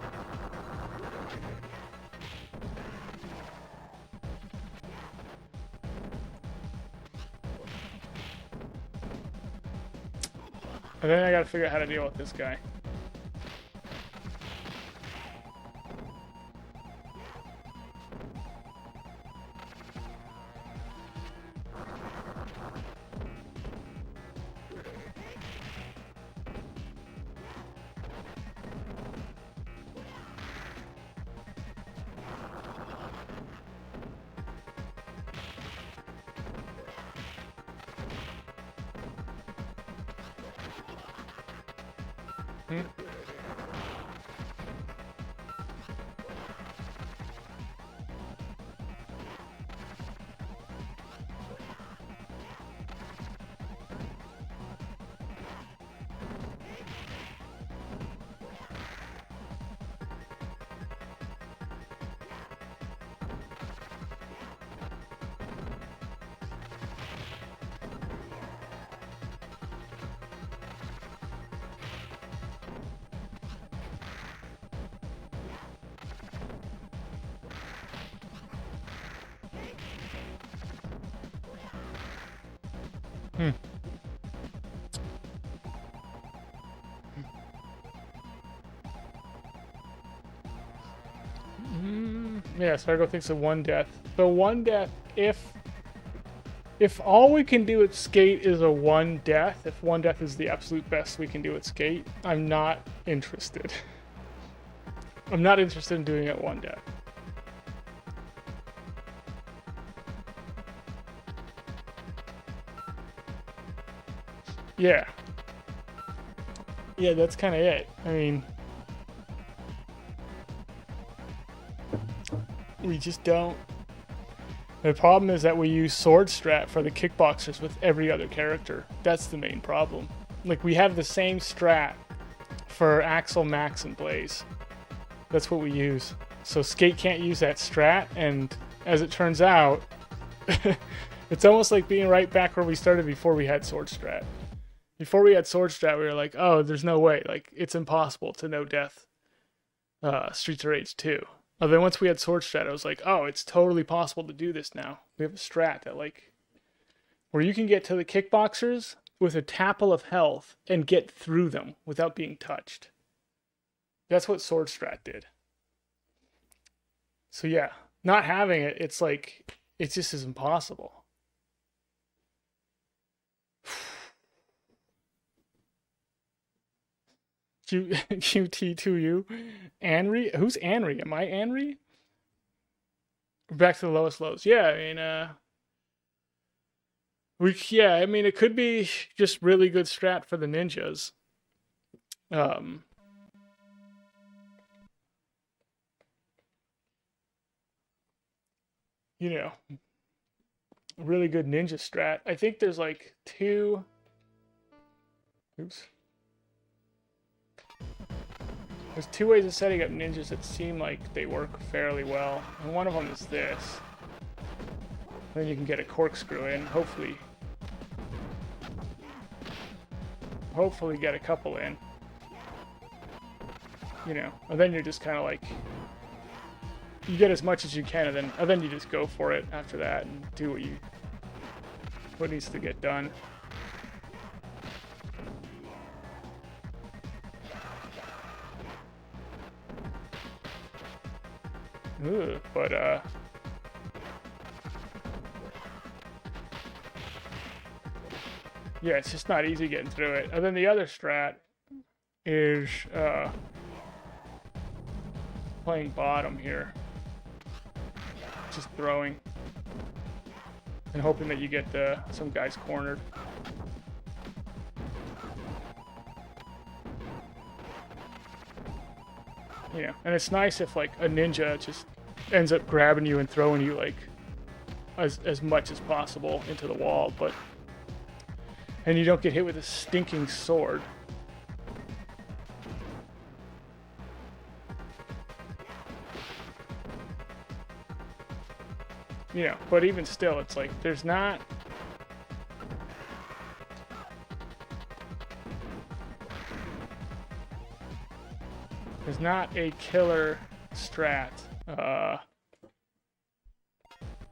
And then I gotta figure out how to deal with this guy. Hmm. Hmm. Yeah, Sargo thinks of one death. So one death, if all we can do at skate is a one death, if one death is the absolute best we can do at skate, I'm not interested. I'm not interested in doing it one death. Yeah. Yeah, that's kind of it. I mean, we just don't. The problem is that we use sword strat for the kickboxers with every other character. That's the main problem. Like, we have the same strat for Axel, Max, and Blaze. That's what we use. So Skate can't use that strat, and as it turns out, it's almost like being right back where we started before we had sword strat. Before we had sword strat, we were like, oh, there's no way. Like, it's impossible to no death Streets of Rage 2. And then once we had sword strat, I was like, oh, it's totally possible to do this now. We have a strat that, like, where you can get to the kickboxers with a tapple of health and get through them without being touched. That's what sword strat did. So yeah, not having it, it's like, it just is impossible. QT2U. Anri? Who's Anri? Am I Anri? Back to the lowest lows. Yeah, I mean, I mean, it could be just really good strat for the ninjas. You know, really good ninja strat. I think there's like two. Oops. There's two ways of setting up ninjas that seem like they work fairly well, and one of them is this. Then you can get a corkscrew in, hopefully get a couple in. You know, and then you're just kind of like, you get as much as you can, and then you just go for it after that and do what needs to get done. Ugh, but yeah, it's just not easy getting through it. And then the other strat is playing bottom here, just throwing and hoping that you get some guys cornered. Yeah, and it's nice if like a ninja just ends up grabbing you and throwing you like as much as possible into the wall, and you don't get hit with a stinking sword. You know, but even still, it's like there's not a killer strat.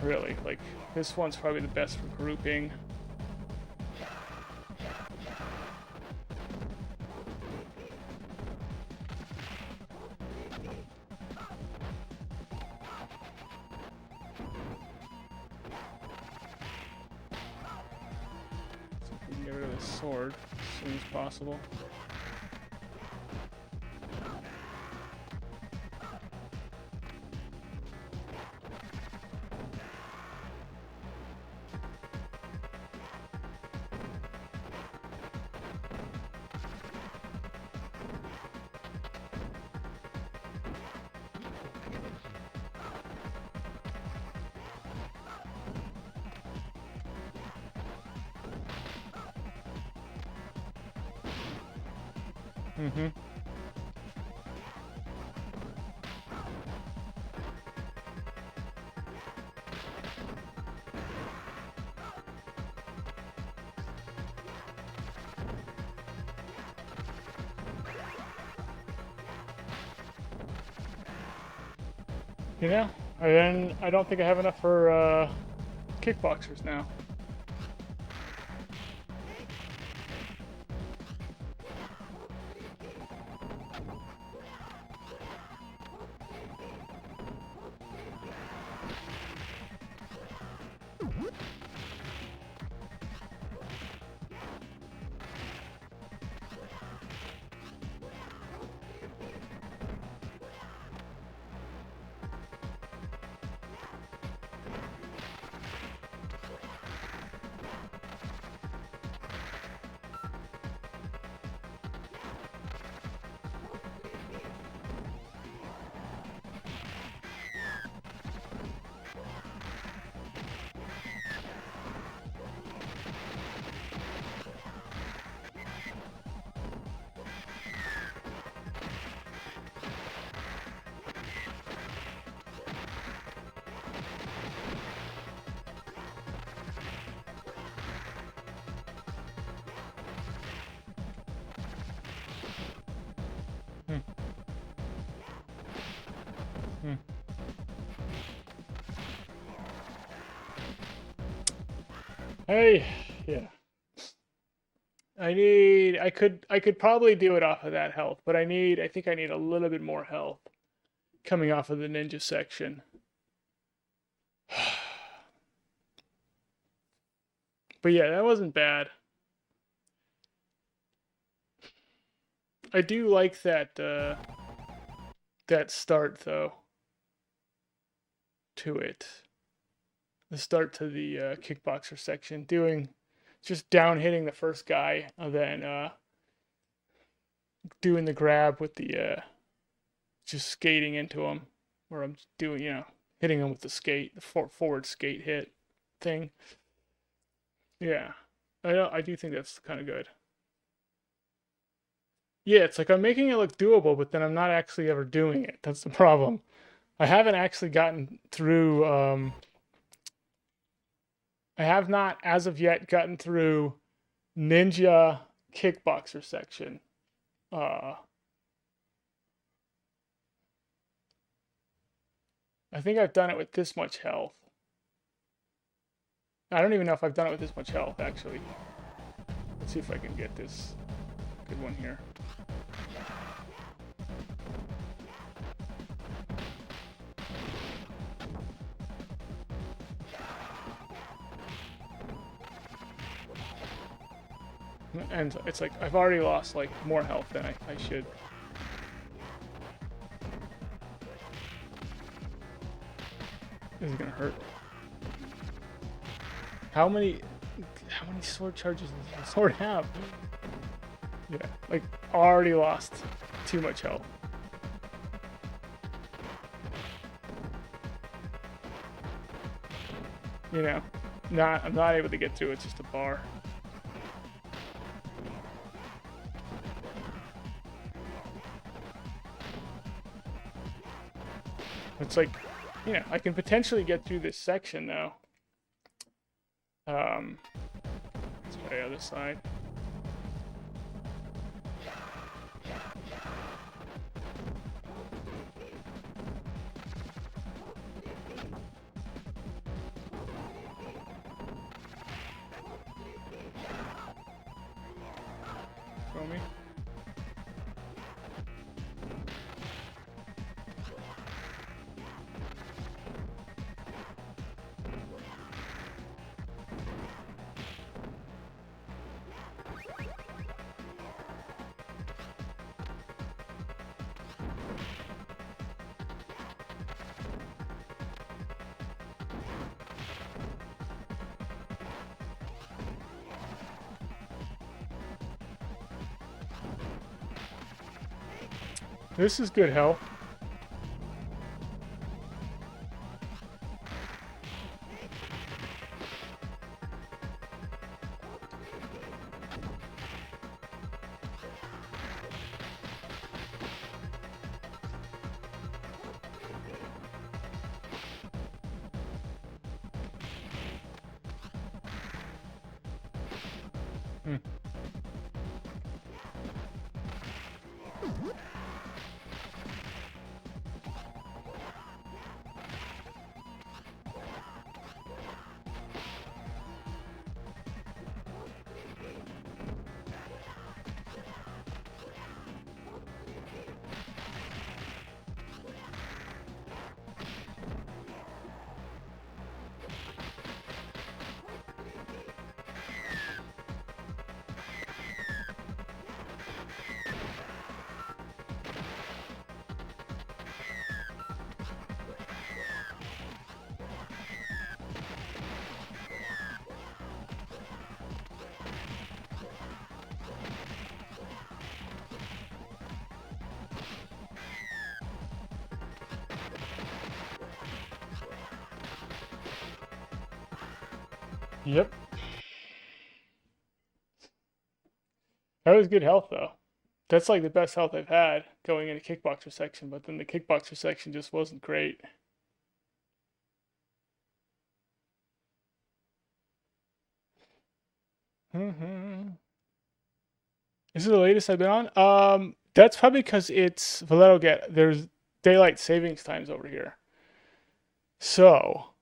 Really, like this one's probably the best for grouping. sword as soon as possible. Mm-hmm. You know, and then I don't think I have enough for kickboxers now. Hmm. Hmm. Hey, yeah. I could probably do it off of that health, but I think I need a little bit more health coming off of the ninja section. But yeah, that wasn't bad. I do like that start though to it. The start to the kickboxer section, doing just down hitting the first guy and then doing the grab with the just skating into him, where I'm doing hitting him with the skate, the forward skate hit thing. Yeah, I do think that's kind of good. Yeah, it's like I'm making it look doable, but then I'm not actually ever doing it. That's the problem. I haven't actually gotten through. I have not, as of yet, gotten through Ninja Kickboxer section. Uh, I think I've done it with this much health. I don't even know if I've done it with this much health, actually. Let's see if I can get this good one here. And it's like I've already lost like more health than I should. This is gonna hurt. How many sword charges does the sword have? Yeah, like already lost too much health. You know, I'm not able to get through. It's just a bar. It's like, I can potentially get through this section though. Let's try the other side. Throw me. This is good health. Hmm. Yep. That was good health though. That's like the best health I've had going into kickboxer section, but then the kickboxer section just wasn't great. This is the latest I've been on. That's probably because it's Valero get there's daylight savings times over here. So,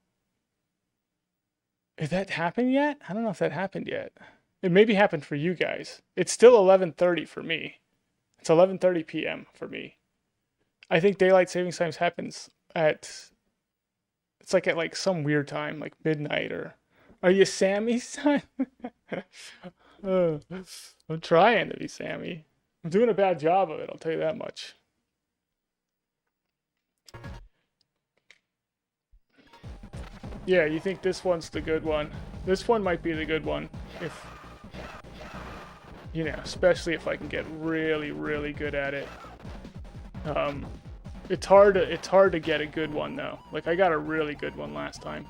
did that happen yet? I don't know if that happened yet. It maybe happened for you guys. It's still 11:30 for me. It's 11:30 p.m. for me. I think daylight savings times happens at it's like at like some weird time, like midnight or are you Sammy's time? uh, I'm trying to be Sammy. I'm doing a bad job of it, I'll tell you that much. Yeah, you think this one's the good one. This one might be the good one if especially if I can get really, really good at it. Um, it's hard to get a good one though. Like I got a really good one last time.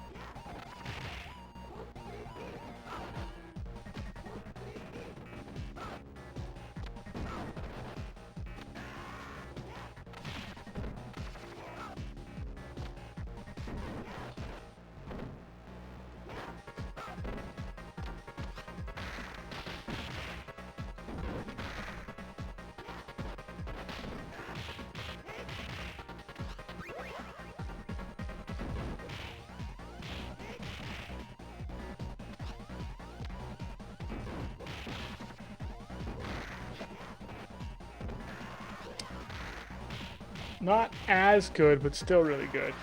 Not as good, but still really good.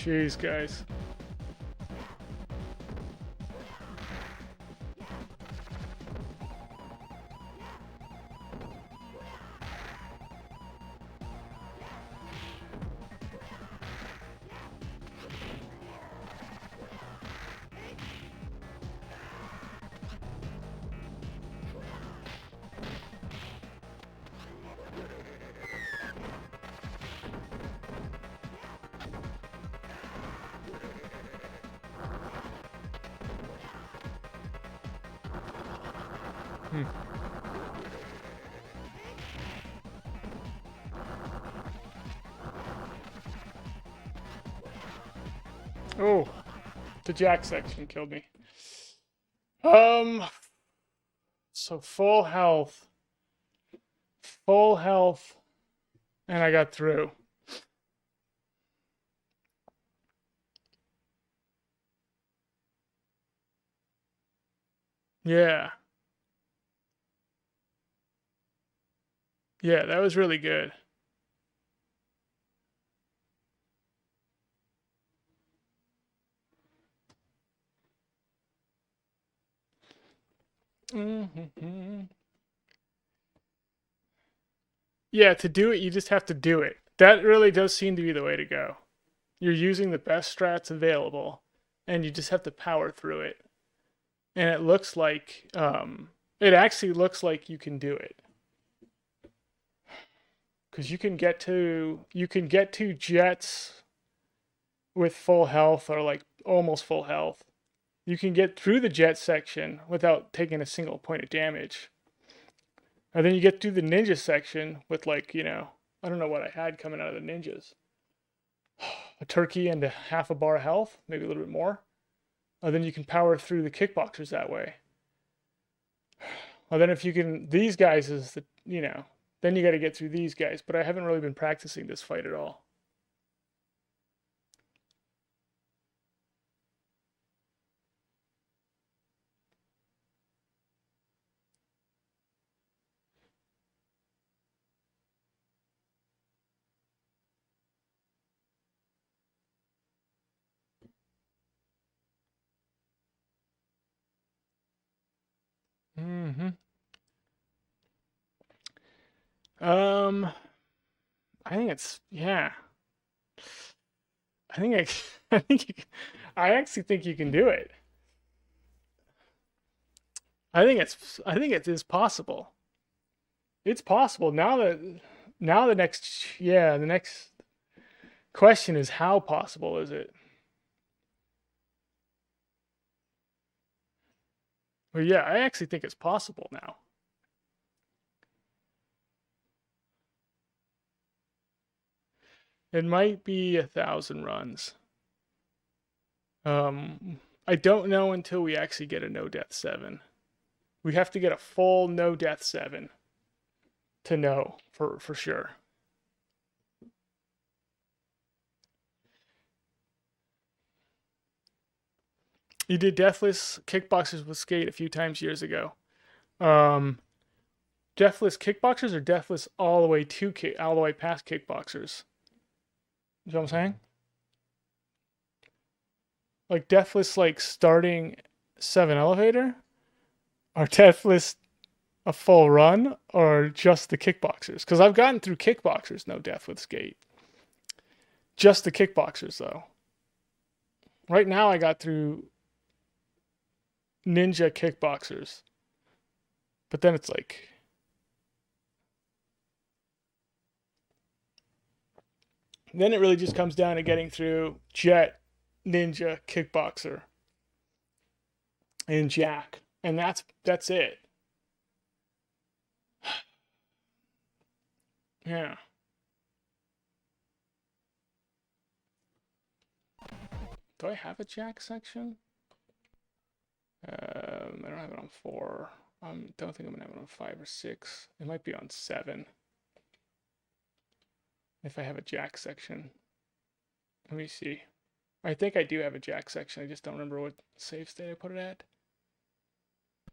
Jeez, guys. Hmm. Oh, the jack section killed me. Um, so full health, and I got through. Yeah, yeah, that was really good. Hmm. Yeah, to do it, you just have to do it. That really does seem to be the way to go. You're using the best strats available, and you just have to power through it. And it looks like, it actually looks like you can do it because you can get to jets with full health or like almost full health. You can get through the jet section without taking a single point of damage. And then you get through the ninja section with like, I don't know what I had coming out of the ninjas. A turkey and a half a bar of health, maybe a little bit more. And then you can power through the kickboxers that way. And then if you can, these guys is then you got to get through these guys. But I haven't really been practicing this fight at all. Hmm. Um, I think it's yeah. I think I think I actually think you can do it. I think it is possible. It's possible now the next question is how possible is it? Well, yeah, I actually think it's possible now. It might be 1,000 runs. I don't know until we actually get a no death 7. We have to get a full no death 7 to know for sure. You did deathless kickboxers with skate a few times years ago. Um, Deathless kickboxers or deathless all the way all the way past kickboxers. You know what I'm saying? Like deathless, like starting 7 elevator, or deathless a full run, or just the kickboxers? Because I've gotten through kickboxers, no death with skate. Just the kickboxers though. Right now, I got through ninja kickboxers, but then it's like then it really just comes down to getting through jet, ninja, kickboxer, and jack, and that's it. Yeah. Do I have a jack section? I don't have it on 4. I don't think I'm gonna have it on 5 or 6. It might be on 7 if I have a jack section. Let me see. I think I do have a jack section. I just don't remember what save state I put it at.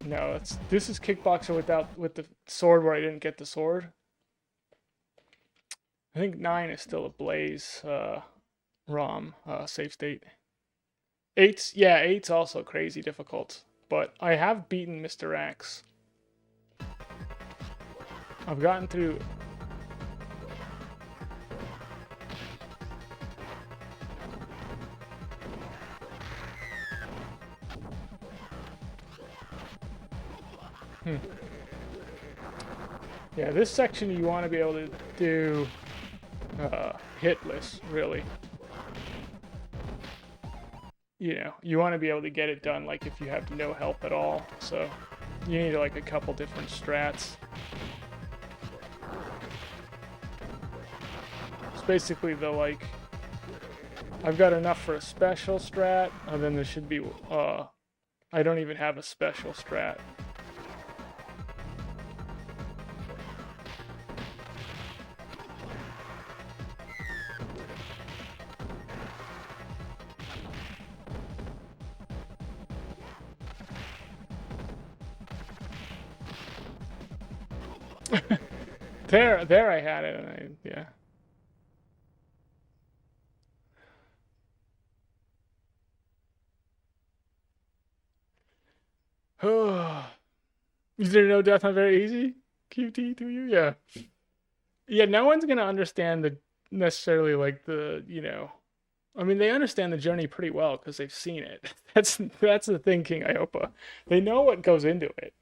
No, this is kickboxer with the sword where I didn't get the sword. I think 9 is still a blaze ROM save state. Eight's also crazy difficult, but I have beaten Mr. Axe. I've gotten through. Hmm. Yeah, this section you want to be able to do hitless, really. You want to be able to get it done like if you have no help at all. So You need like a couple different strats. It's basically the like, I've got enough for a special strat, and then there should be, I don't even have a special strat. There I had it, and yeah. You didn't know death not very easy? QT to you? Yeah. Yeah, no one's gonna understand the necessarily like the, I mean they understand the journey pretty well because they've seen it. That's the thing, King Iopa. They know what goes into it.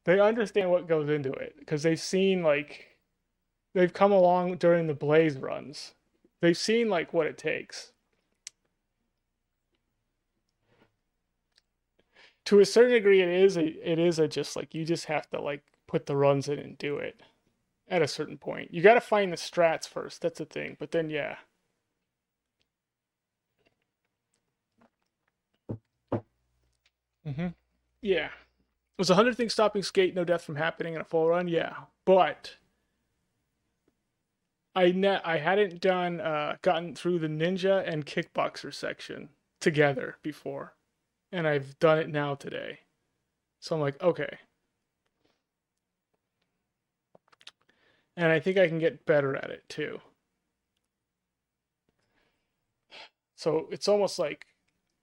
They understand what goes into it because they've seen like they've come along during the Blaze runs. They've seen like what it takes. To a certain degree, it is a just like you just have to like put the runs in and do it at a certain point. You got to find the strats first. That's the thing. But then yeah. Mm-hmm. Yeah. Was 100 things stopping Skate no death from happening in a full run? Yeah, but I hadn't done gotten through the ninja and kickboxer section together before, and I've done it now today. So I'm like, okay, and I think I can get better at it too. So it's almost like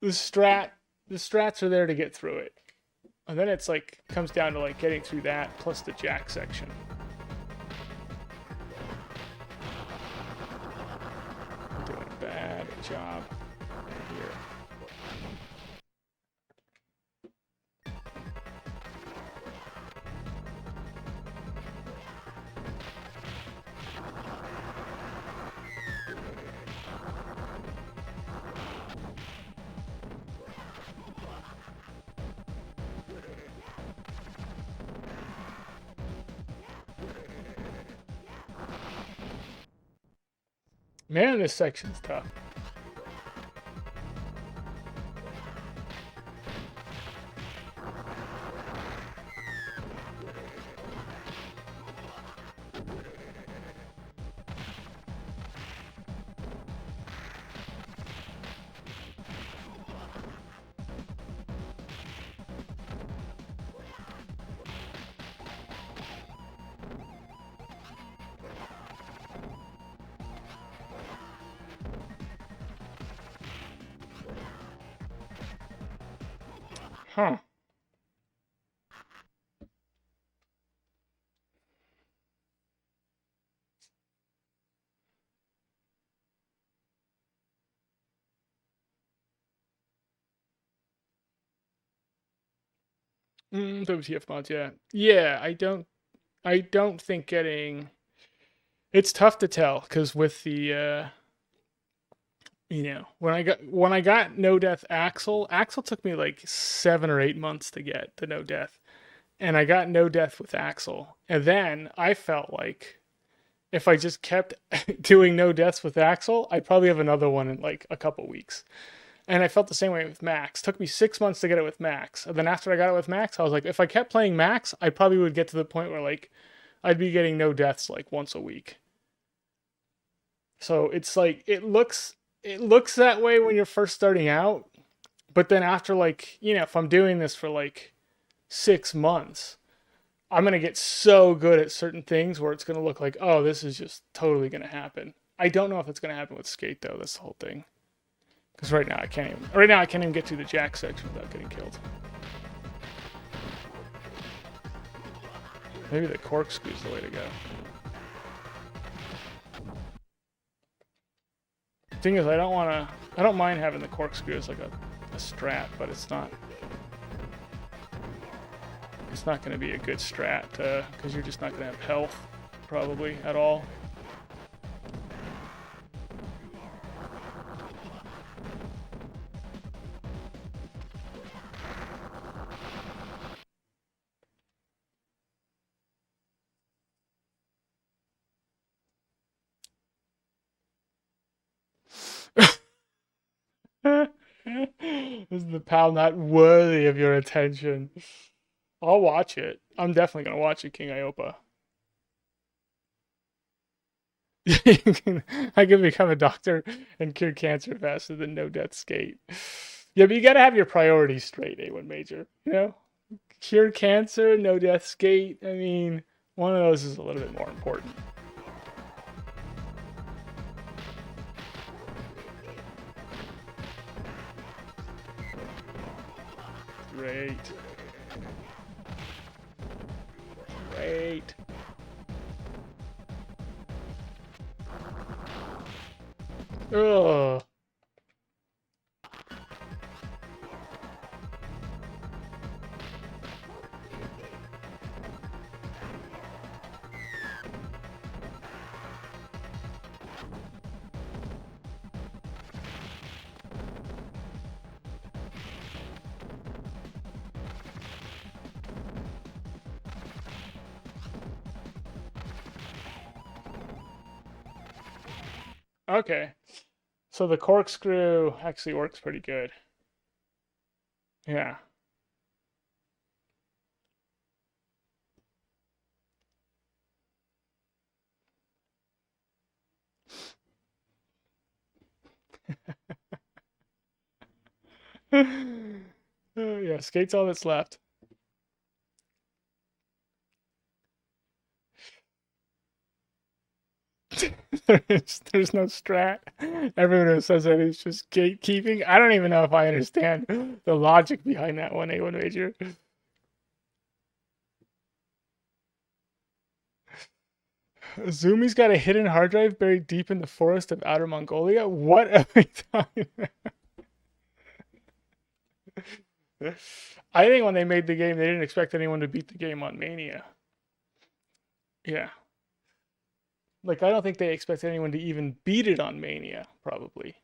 the strats are there to get through it, and then it's like comes down to like getting through that plus the jack section. I'm doing a bad job here. Man, this section's tough. Huh. WTF mods, yeah. Yeah, I don't think getting it's tough to tell because with the when I got no death Axel took me like 7 or 8 months to get to no death. And I got no death with Axel. And then I felt like if I just kept doing no deaths with Axel, I'd probably have another one in like a couple weeks. And I felt the same way with Max. It took me 6 months to get it with Max. And then after I got it with Max, I was like, if I kept playing Max, I probably would get to the point where like I'd be getting no deaths like once a week. So it's like it looks that way when you're first starting out, but then after like, if I'm doing this for like 6 months, I'm gonna get so good at certain things where it's gonna look like, oh, this is just totally gonna happen. I don't know if it's gonna happen with skate though. That's the whole thing. Because right now I can't even. Right now I can't even get through the jack section without getting killed. Maybe the corkscrew's the way to go. Thing is, I don't want to. I don't mind having the corkscrew as like a strat, but it's not. It's not going to be a good strat because you're just not going to have health probably at all. Is the pal not worthy of your attention? I'll watch it. I'm definitely gonna watch it, King Iopa. I can become a doctor and cure cancer faster than no death skate. Yeah, but you gotta have your priorities straight, A1 Major. You know? Cure cancer, no death skate. I mean, one of those is a little bit more important. Great. Great. Ugh. Okay. So the corkscrew actually works pretty good. Yeah. Yeah, skate's all that's left. There's no strat. Everyone who says that is just gatekeeping. I don't even know if I understand the logic behind that one, A1 Major. Zumi's got a hidden hard drive buried deep in the forest of Outer Mongolia? What are we talking about? I think when they made the game, they didn't expect anyone to beat the game on Mania. Yeah. Like, I don't think they expected anyone to even beat it on Mania, probably.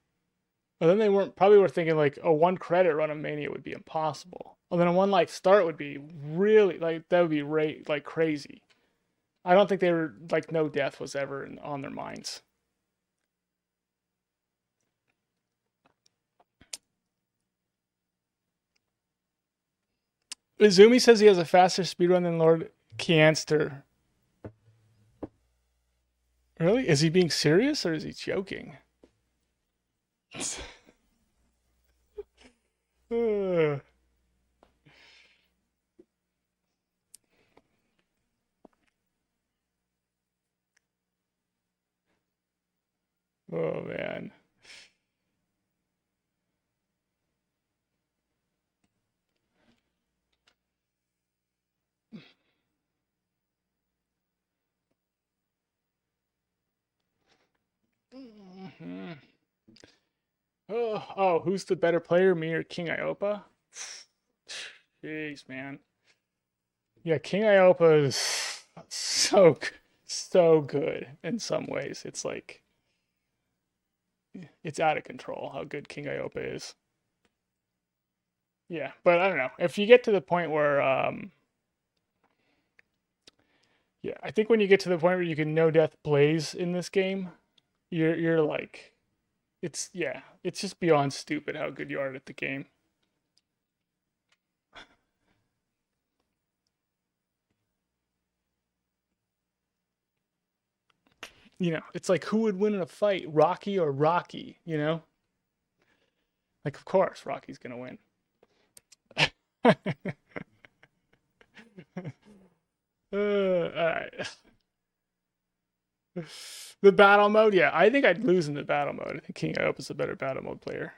But then they weren't probably were thinking like a one credit run of Mania would be impossible. And then a one life start would be really like that would be like crazy. I don't think they were like no death was ever on their minds. Izumi says he has a faster speedrun than Lord Kianster. Really? Is he being serious or is he joking? Oh man. Mm-hmm. Oh, who's the better player, me or King Iopa? Jeez, man. Yeah, King Iopa is so good in some ways. It's like it's out of control how good King Iopa is. Yeah, but I don't know. If you get to the point where yeah, I think when you get to the point where you can no death blaze in this game, you're like it's yeah, it's just beyond stupid how good you are at the game. You know, it's like who would win in a fight, Rocky or Rocky, you know? Like of course Rocky's going to win. All right. The battle mode, yeah, I think I'd lose in the battle mode. I think King Iope is a better battle mode player.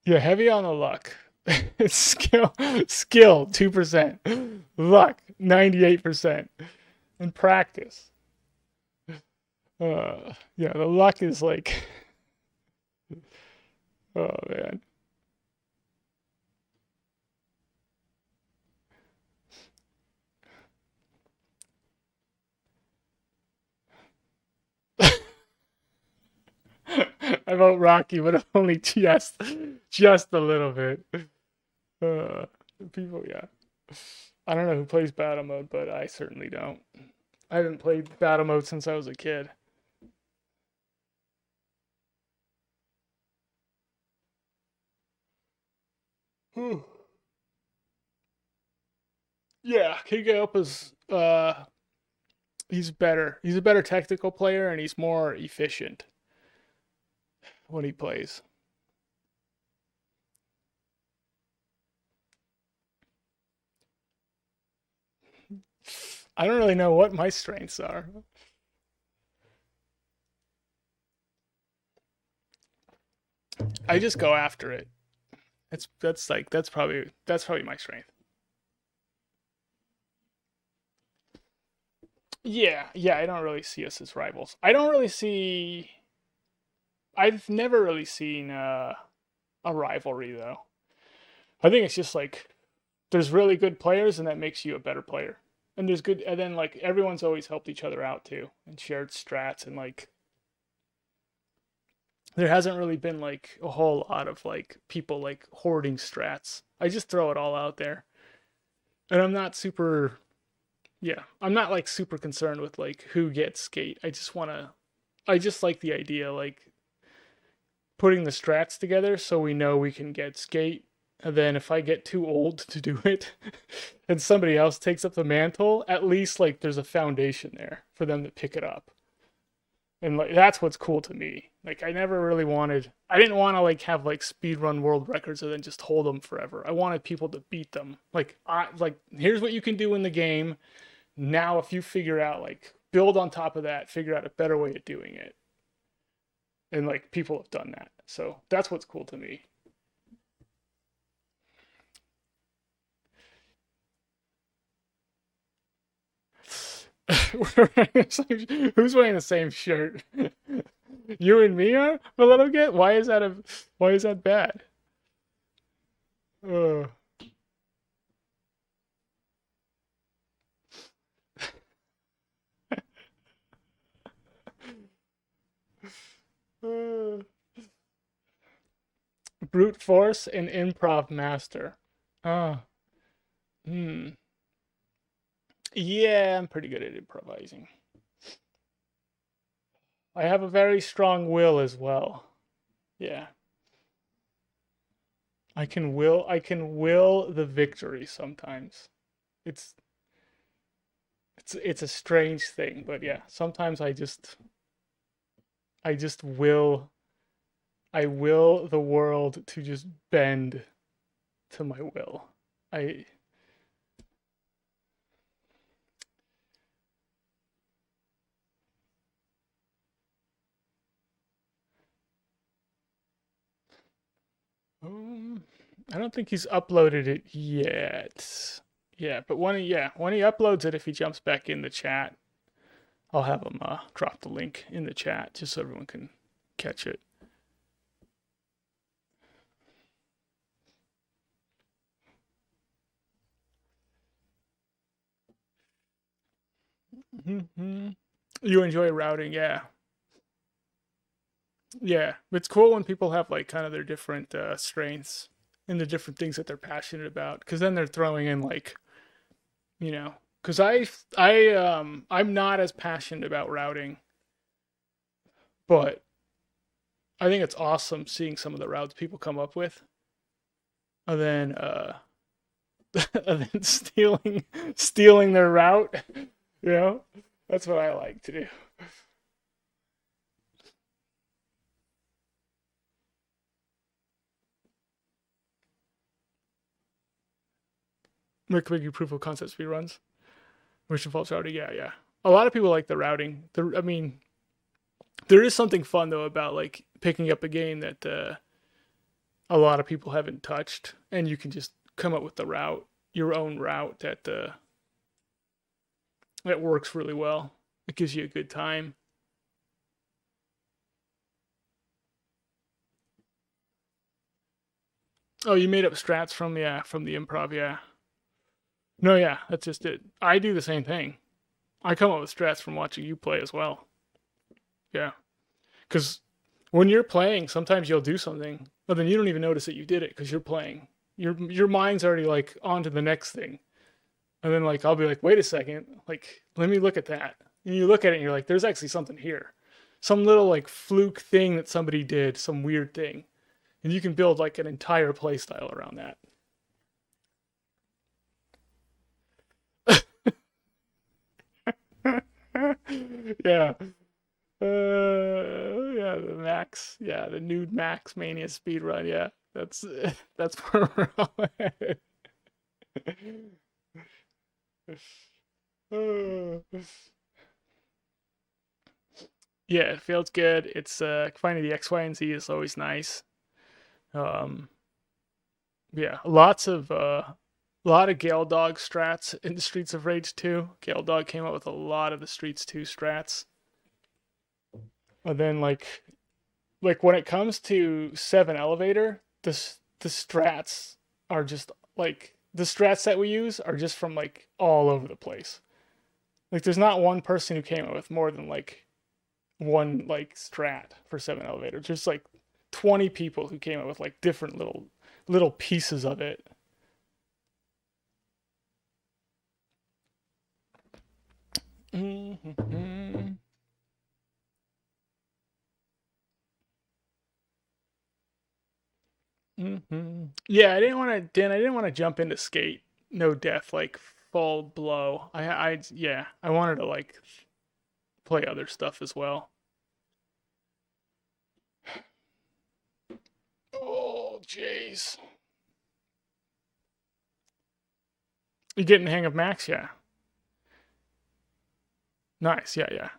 Yeah, heavy on the luck. Skill 2%, luck 98%, and practice. Yeah, the luck is like, oh man. I vote Rocky, but only just a little bit. Uh, people, yeah. I don't know who plays battle mode, but I certainly don't. I haven't played battle mode since I was a kid. Yeah, Kige is he's better. He's a better technical player and he's more efficient when he plays. I don't really know what my strengths are. I just go after it. That's probably my strength. Yeah, yeah, I don't really see us as rivals. I've never really seen a rivalry though. I think it's just like there's really good players and that makes you a better player. And then like everyone's always helped each other out too and shared strats and like there hasn't really been like a whole lot of like people like hoarding strats. I just throw it all out there. And I'm not like super concerned with like who gets skate. I just like the idea like putting the strats together so we know we can get skate. And then if I get too old to do it and somebody else takes up the mantle, at least like there's a foundation there for them to pick it up. And like that's what's cool to me. Like I didn't want to like have like speed run world records and then just hold them forever. I wanted people to beat them. Like here's what you can do in the game. Now if you figure out like build on top of that, figure out a better way of doing it. And like people have done that. So that's what's cool to me. Who's wearing the same shirt? You and me are a little bit. Why is that bad? Uh, uh, brute force and improv master. Oh, hmm. Yeah, I'm pretty good at improvising. I have a very strong will as well. Yeah. I can will the victory sometimes. It's it's a strange thing, but yeah, sometimes I just I will the world to just bend to my will. I um I don't think he's uploaded it yet. Yeah, but when he uploads it, if he jumps back in the chat, I'll have him drop the link in the chat just so everyone can catch it. Mm-hmm. You enjoy routing, yeah, yeah. It's cool when people have like kind of their different strengths and the different things that they're passionate about, because then they're throwing in like because I'm not as passionate about routing, but I think it's awesome seeing some of the routes people come up with, and then and then stealing their route. You know, that's what I like to do. Making proof of concept speed runs, which involves routing. Yeah, yeah. A lot of people like the routing. I mean, there is something fun though about like picking up a game that a lot of people haven't touched, and you can just come up with the route, your own route that works really well. It gives you a good time. Oh, you made up strats from the improv, yeah. No, yeah, that's just it. I do the same thing. I come up with strats from watching you play as well. Yeah, because when you're playing, sometimes you'll do something, but then you don't even notice that you did it because you're playing. Your mind's already like on to the next thing, and then like I'll be like, wait a second, like let me look at that. And you look at it and you're like, there's actually something here, some little like fluke thing that somebody did, some weird thing, and you can build like an entire play style around that. Yeah. Yeah, the Max. Yeah, the nude Max Mania speed run. Yeah, that's where we're all at. Uh, yeah, it feels good. It's finding the X, Y, and Z is always nice. Um, yeah, a lot of Gale Dog strats in the Streets of Rage 2. Gale Dog came out with a lot of the Streets 2 strats. And then like when it comes to 7 elevator, the strats are just like the strats that we use are just from like all over the place. Like there's not one person who came up with more than like one like strat for 7 elevator. Just like 20 people who came up with like different little pieces of it. Mm-hmm. Mm-hmm. Yeah, I didn't want to jump into skate no death like full blow. Yeah, I wanted to like play other stuff as well. Oh, jeez. You getting the hang of Max? Yeah. Nice. Yeah, yeah.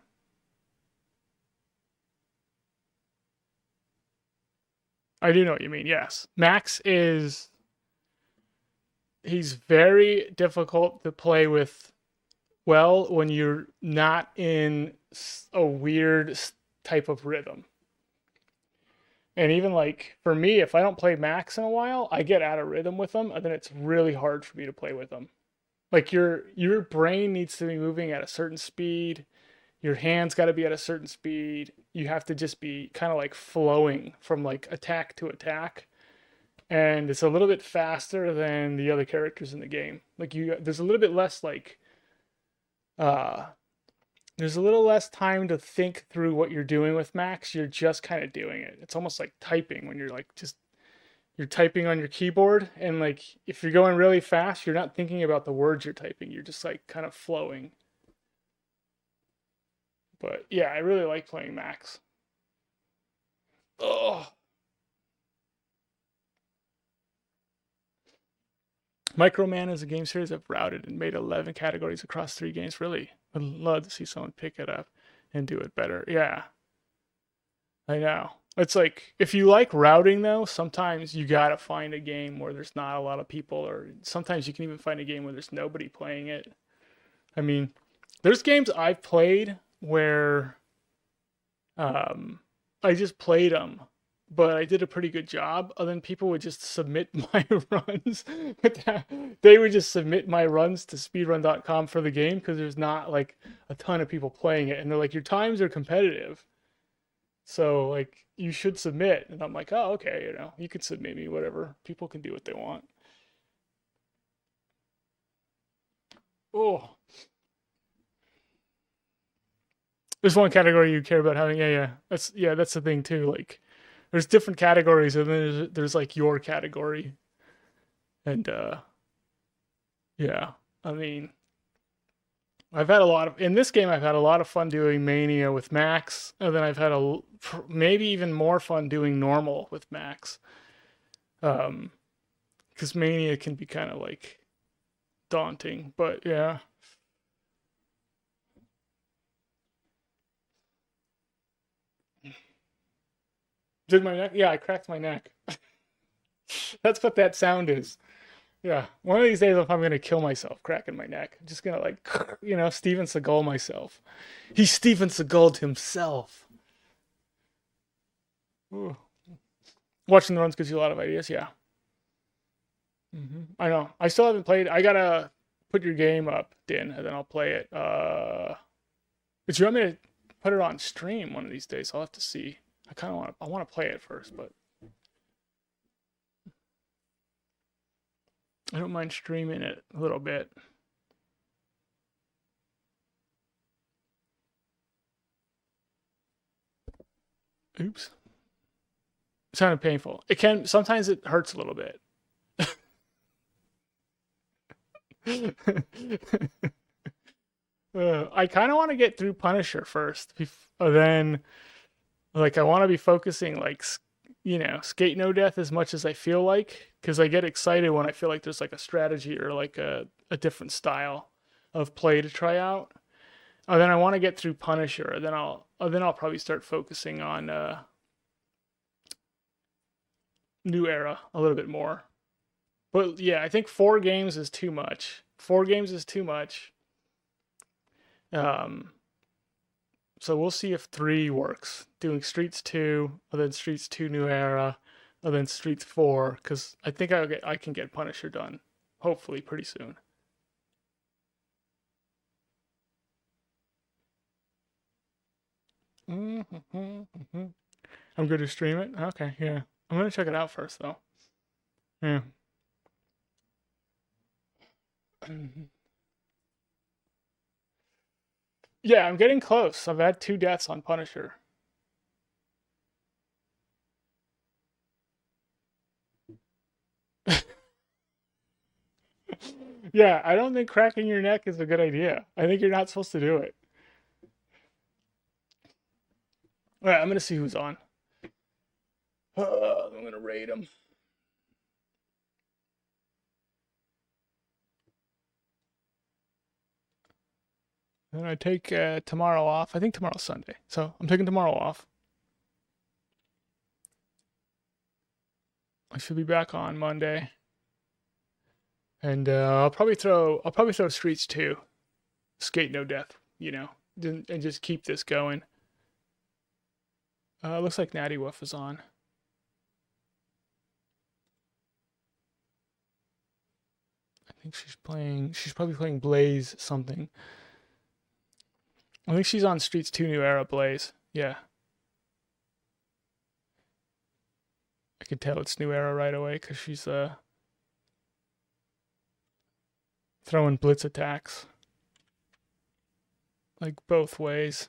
I do know what you mean. Yes. Max is he's very difficult to play with well when you're not in a weird type of rhythm. And even like for me, if I don't play Max in a while, I get out of rhythm with them, and then it's really hard for me to play with them. Like your brain needs to be moving at a certain speed. Your hands got to be at a certain speed. You have to just be kind of like flowing from like attack to attack, and it's a little bit faster than the other characters in the game. Like there's a little bit less like uh there's a little less time to think through what you're doing with Max. You're just kind of doing it. It's almost like typing when you're like just you're typing on your keyboard, and like if you're going really fast, you're not thinking about the words you're typing. You're just like kind of flowing. But yeah, I really like playing Max. Oh, Microman is a game series I've routed and made 11 categories across 3 games. Really, I'd love to see someone pick it up and do it better. Yeah, I know. It's like if you like routing though, sometimes you gotta find a game where there's not a lot of people, or sometimes you can even find a game where there's nobody playing it. I mean, there's games I've played where um, I just played them, but I did a pretty good job. And then people would just submit my runs. They would just submit my runs to speedrun.com for the game because there's not like a ton of people playing it. And they're like, your times are competitive. So like you should submit. And I'm like, oh, okay, you can submit me, whatever. People can do what they want. Oh, there's one category you care about having. That's the thing too. Like there's different categories, and then there's like your category, and yeah, I mean, I've had a lot of in this game. I've had a lot of fun doing Mania with Max, and then I've had maybe even more fun doing normal with Max. Um, because Mania can be kind of like daunting, but yeah. Did my neck? Yeah, I cracked my neck. That's what that sound is. Yeah, one of these days, if I'm gonna kill myself, cracking my neck, I'm just gonna like, Steven Seagal myself. He Steven Seagaled himself. Ooh. Watching the runs gives you a lot of ideas. Yeah, I know. I still haven't played. I gotta put your game up, Din, and then I'll play it. But you want me to put it on stream one of these days? I'll have to see. I kind of want. I want to play it first, but I don't mind streaming it a little bit. Oops. It sounded painful. It can sometimes it hurts a little bit. I kind of want to get through Punisher first, then like I want to be focusing like Skate No Death as much as I feel like, because I get excited when I feel like there's like a strategy or like a different style of play to try out. Then I want to get through Punisher, and then I'll probably start focusing on New Era a little bit more. But yeah, I think 4 games is too much. 4 games is too much. Um, so we'll see if 3 works. Doing Streets 2, and then Streets 2 New Era, and then Streets 4, because I think I can get Punisher done, hopefully pretty soon. I'm good to stream it. Okay, yeah. I'm gonna check it out first though. Yeah. Yeah, I'm getting close. I've had 2 deaths on Punisher. Yeah, I don't think cracking your neck is a good idea. I think you're not supposed to do it. All right, I'm gonna see who's on. I'm gonna raid him. And I take tomorrow off. I think tomorrow's Sunday, so I'm taking tomorrow off. I should be back on Monday, and I'll probably throw Streets 2, Skate No Death, and just keep this going. Looks like Natty Wolf is on. I think she's playing. She's probably playing Blaze something. I think she's on Streets 2 New Era Blaze. Yeah, I could tell it's New Era right away because she's throwing blitz attacks like both ways.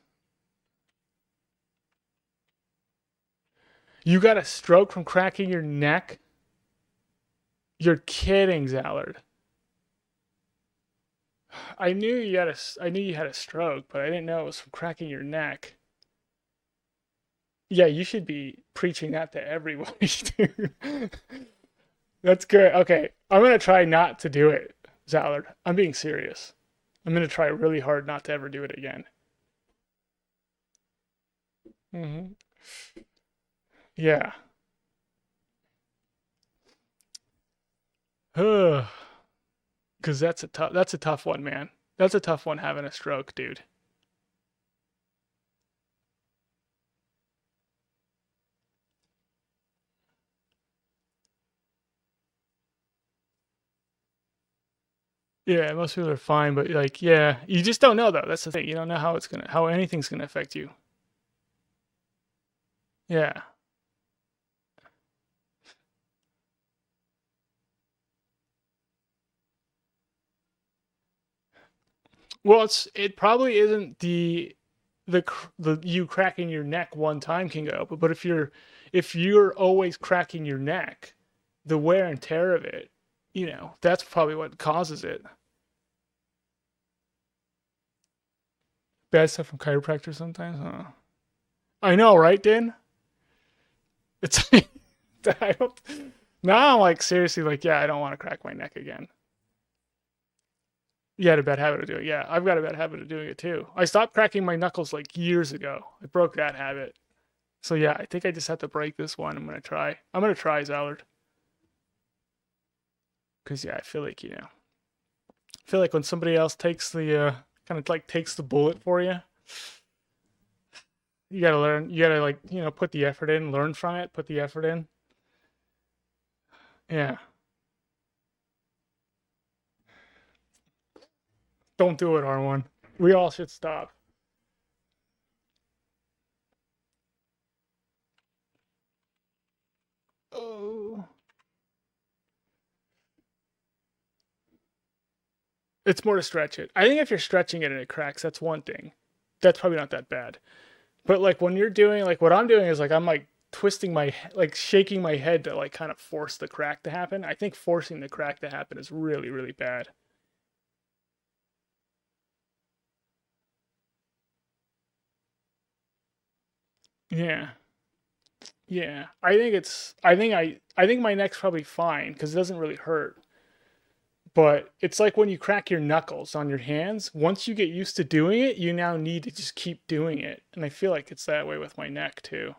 You got a stroke from cracking your neck? You're kidding, Zallard. I knew you had a stroke, but I didn't know it was from cracking your neck. Yeah, you should be preaching that to everybody, dude. That's good. Okay, I'm gonna try not to do it, Zallard. I'm being serious. I'm gonna try really hard not to ever do it again. Hmm. Yeah. Because that's a tough one, man. That's a tough one having a stroke, dude. Yeah, most people are fine, but like, yeah, you just don't know though. That's the thing. You don't know how anything's gonna affect you. Yeah. Well, it probably isn't the you cracking your neck one time can go, but if you're always cracking your neck, the wear and tear of it, that's probably what causes it. Bad stuff from chiropractors sometimes. Huh? I know, right, Dan? It's I don't. Now I'm like seriously like, yeah, I don't want to crack my neck again. You had a bad habit of doing it. Yeah, I've got a bad habit of doing it too. I stopped cracking my knuckles like years ago. I broke that habit. So yeah, I think I just have to break this one. I'm gonna try Zallard. Cause yeah, I feel like when somebody else takes the kind of like takes the bullet for you, you gotta learn. You gotta like put the effort in, learn from it, put the effort in. Yeah, don't do it, R1. We all should stop. Oh, it's more to stretch it. I think if you're stretching it and it cracks, that's one thing. That's probably not that bad. But like when you're doing like what I'm doing is like I'm like twisting like shaking my head to like kind of force the crack to happen. I think forcing the crack to happen is really really bad. Yeah. Yeah. I think my neck's probably fine because it doesn't really hurt. But it's like when you crack your knuckles on your hands, once you get used to doing it, you now need to just keep doing it. And I feel like it's that way with my neck too.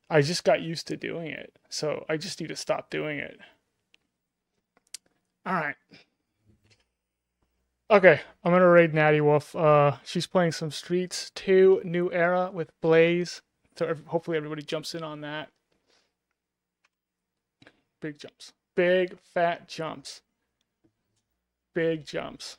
I just got used to doing it. So I just need to stop doing it. All right. Okay, I'm gonna raid Natty Wolf. She's playing some Streets 2 New Era with Blaze. So hopefully everybody jumps in on that. Big jumps. Big fat jumps. Big jumps.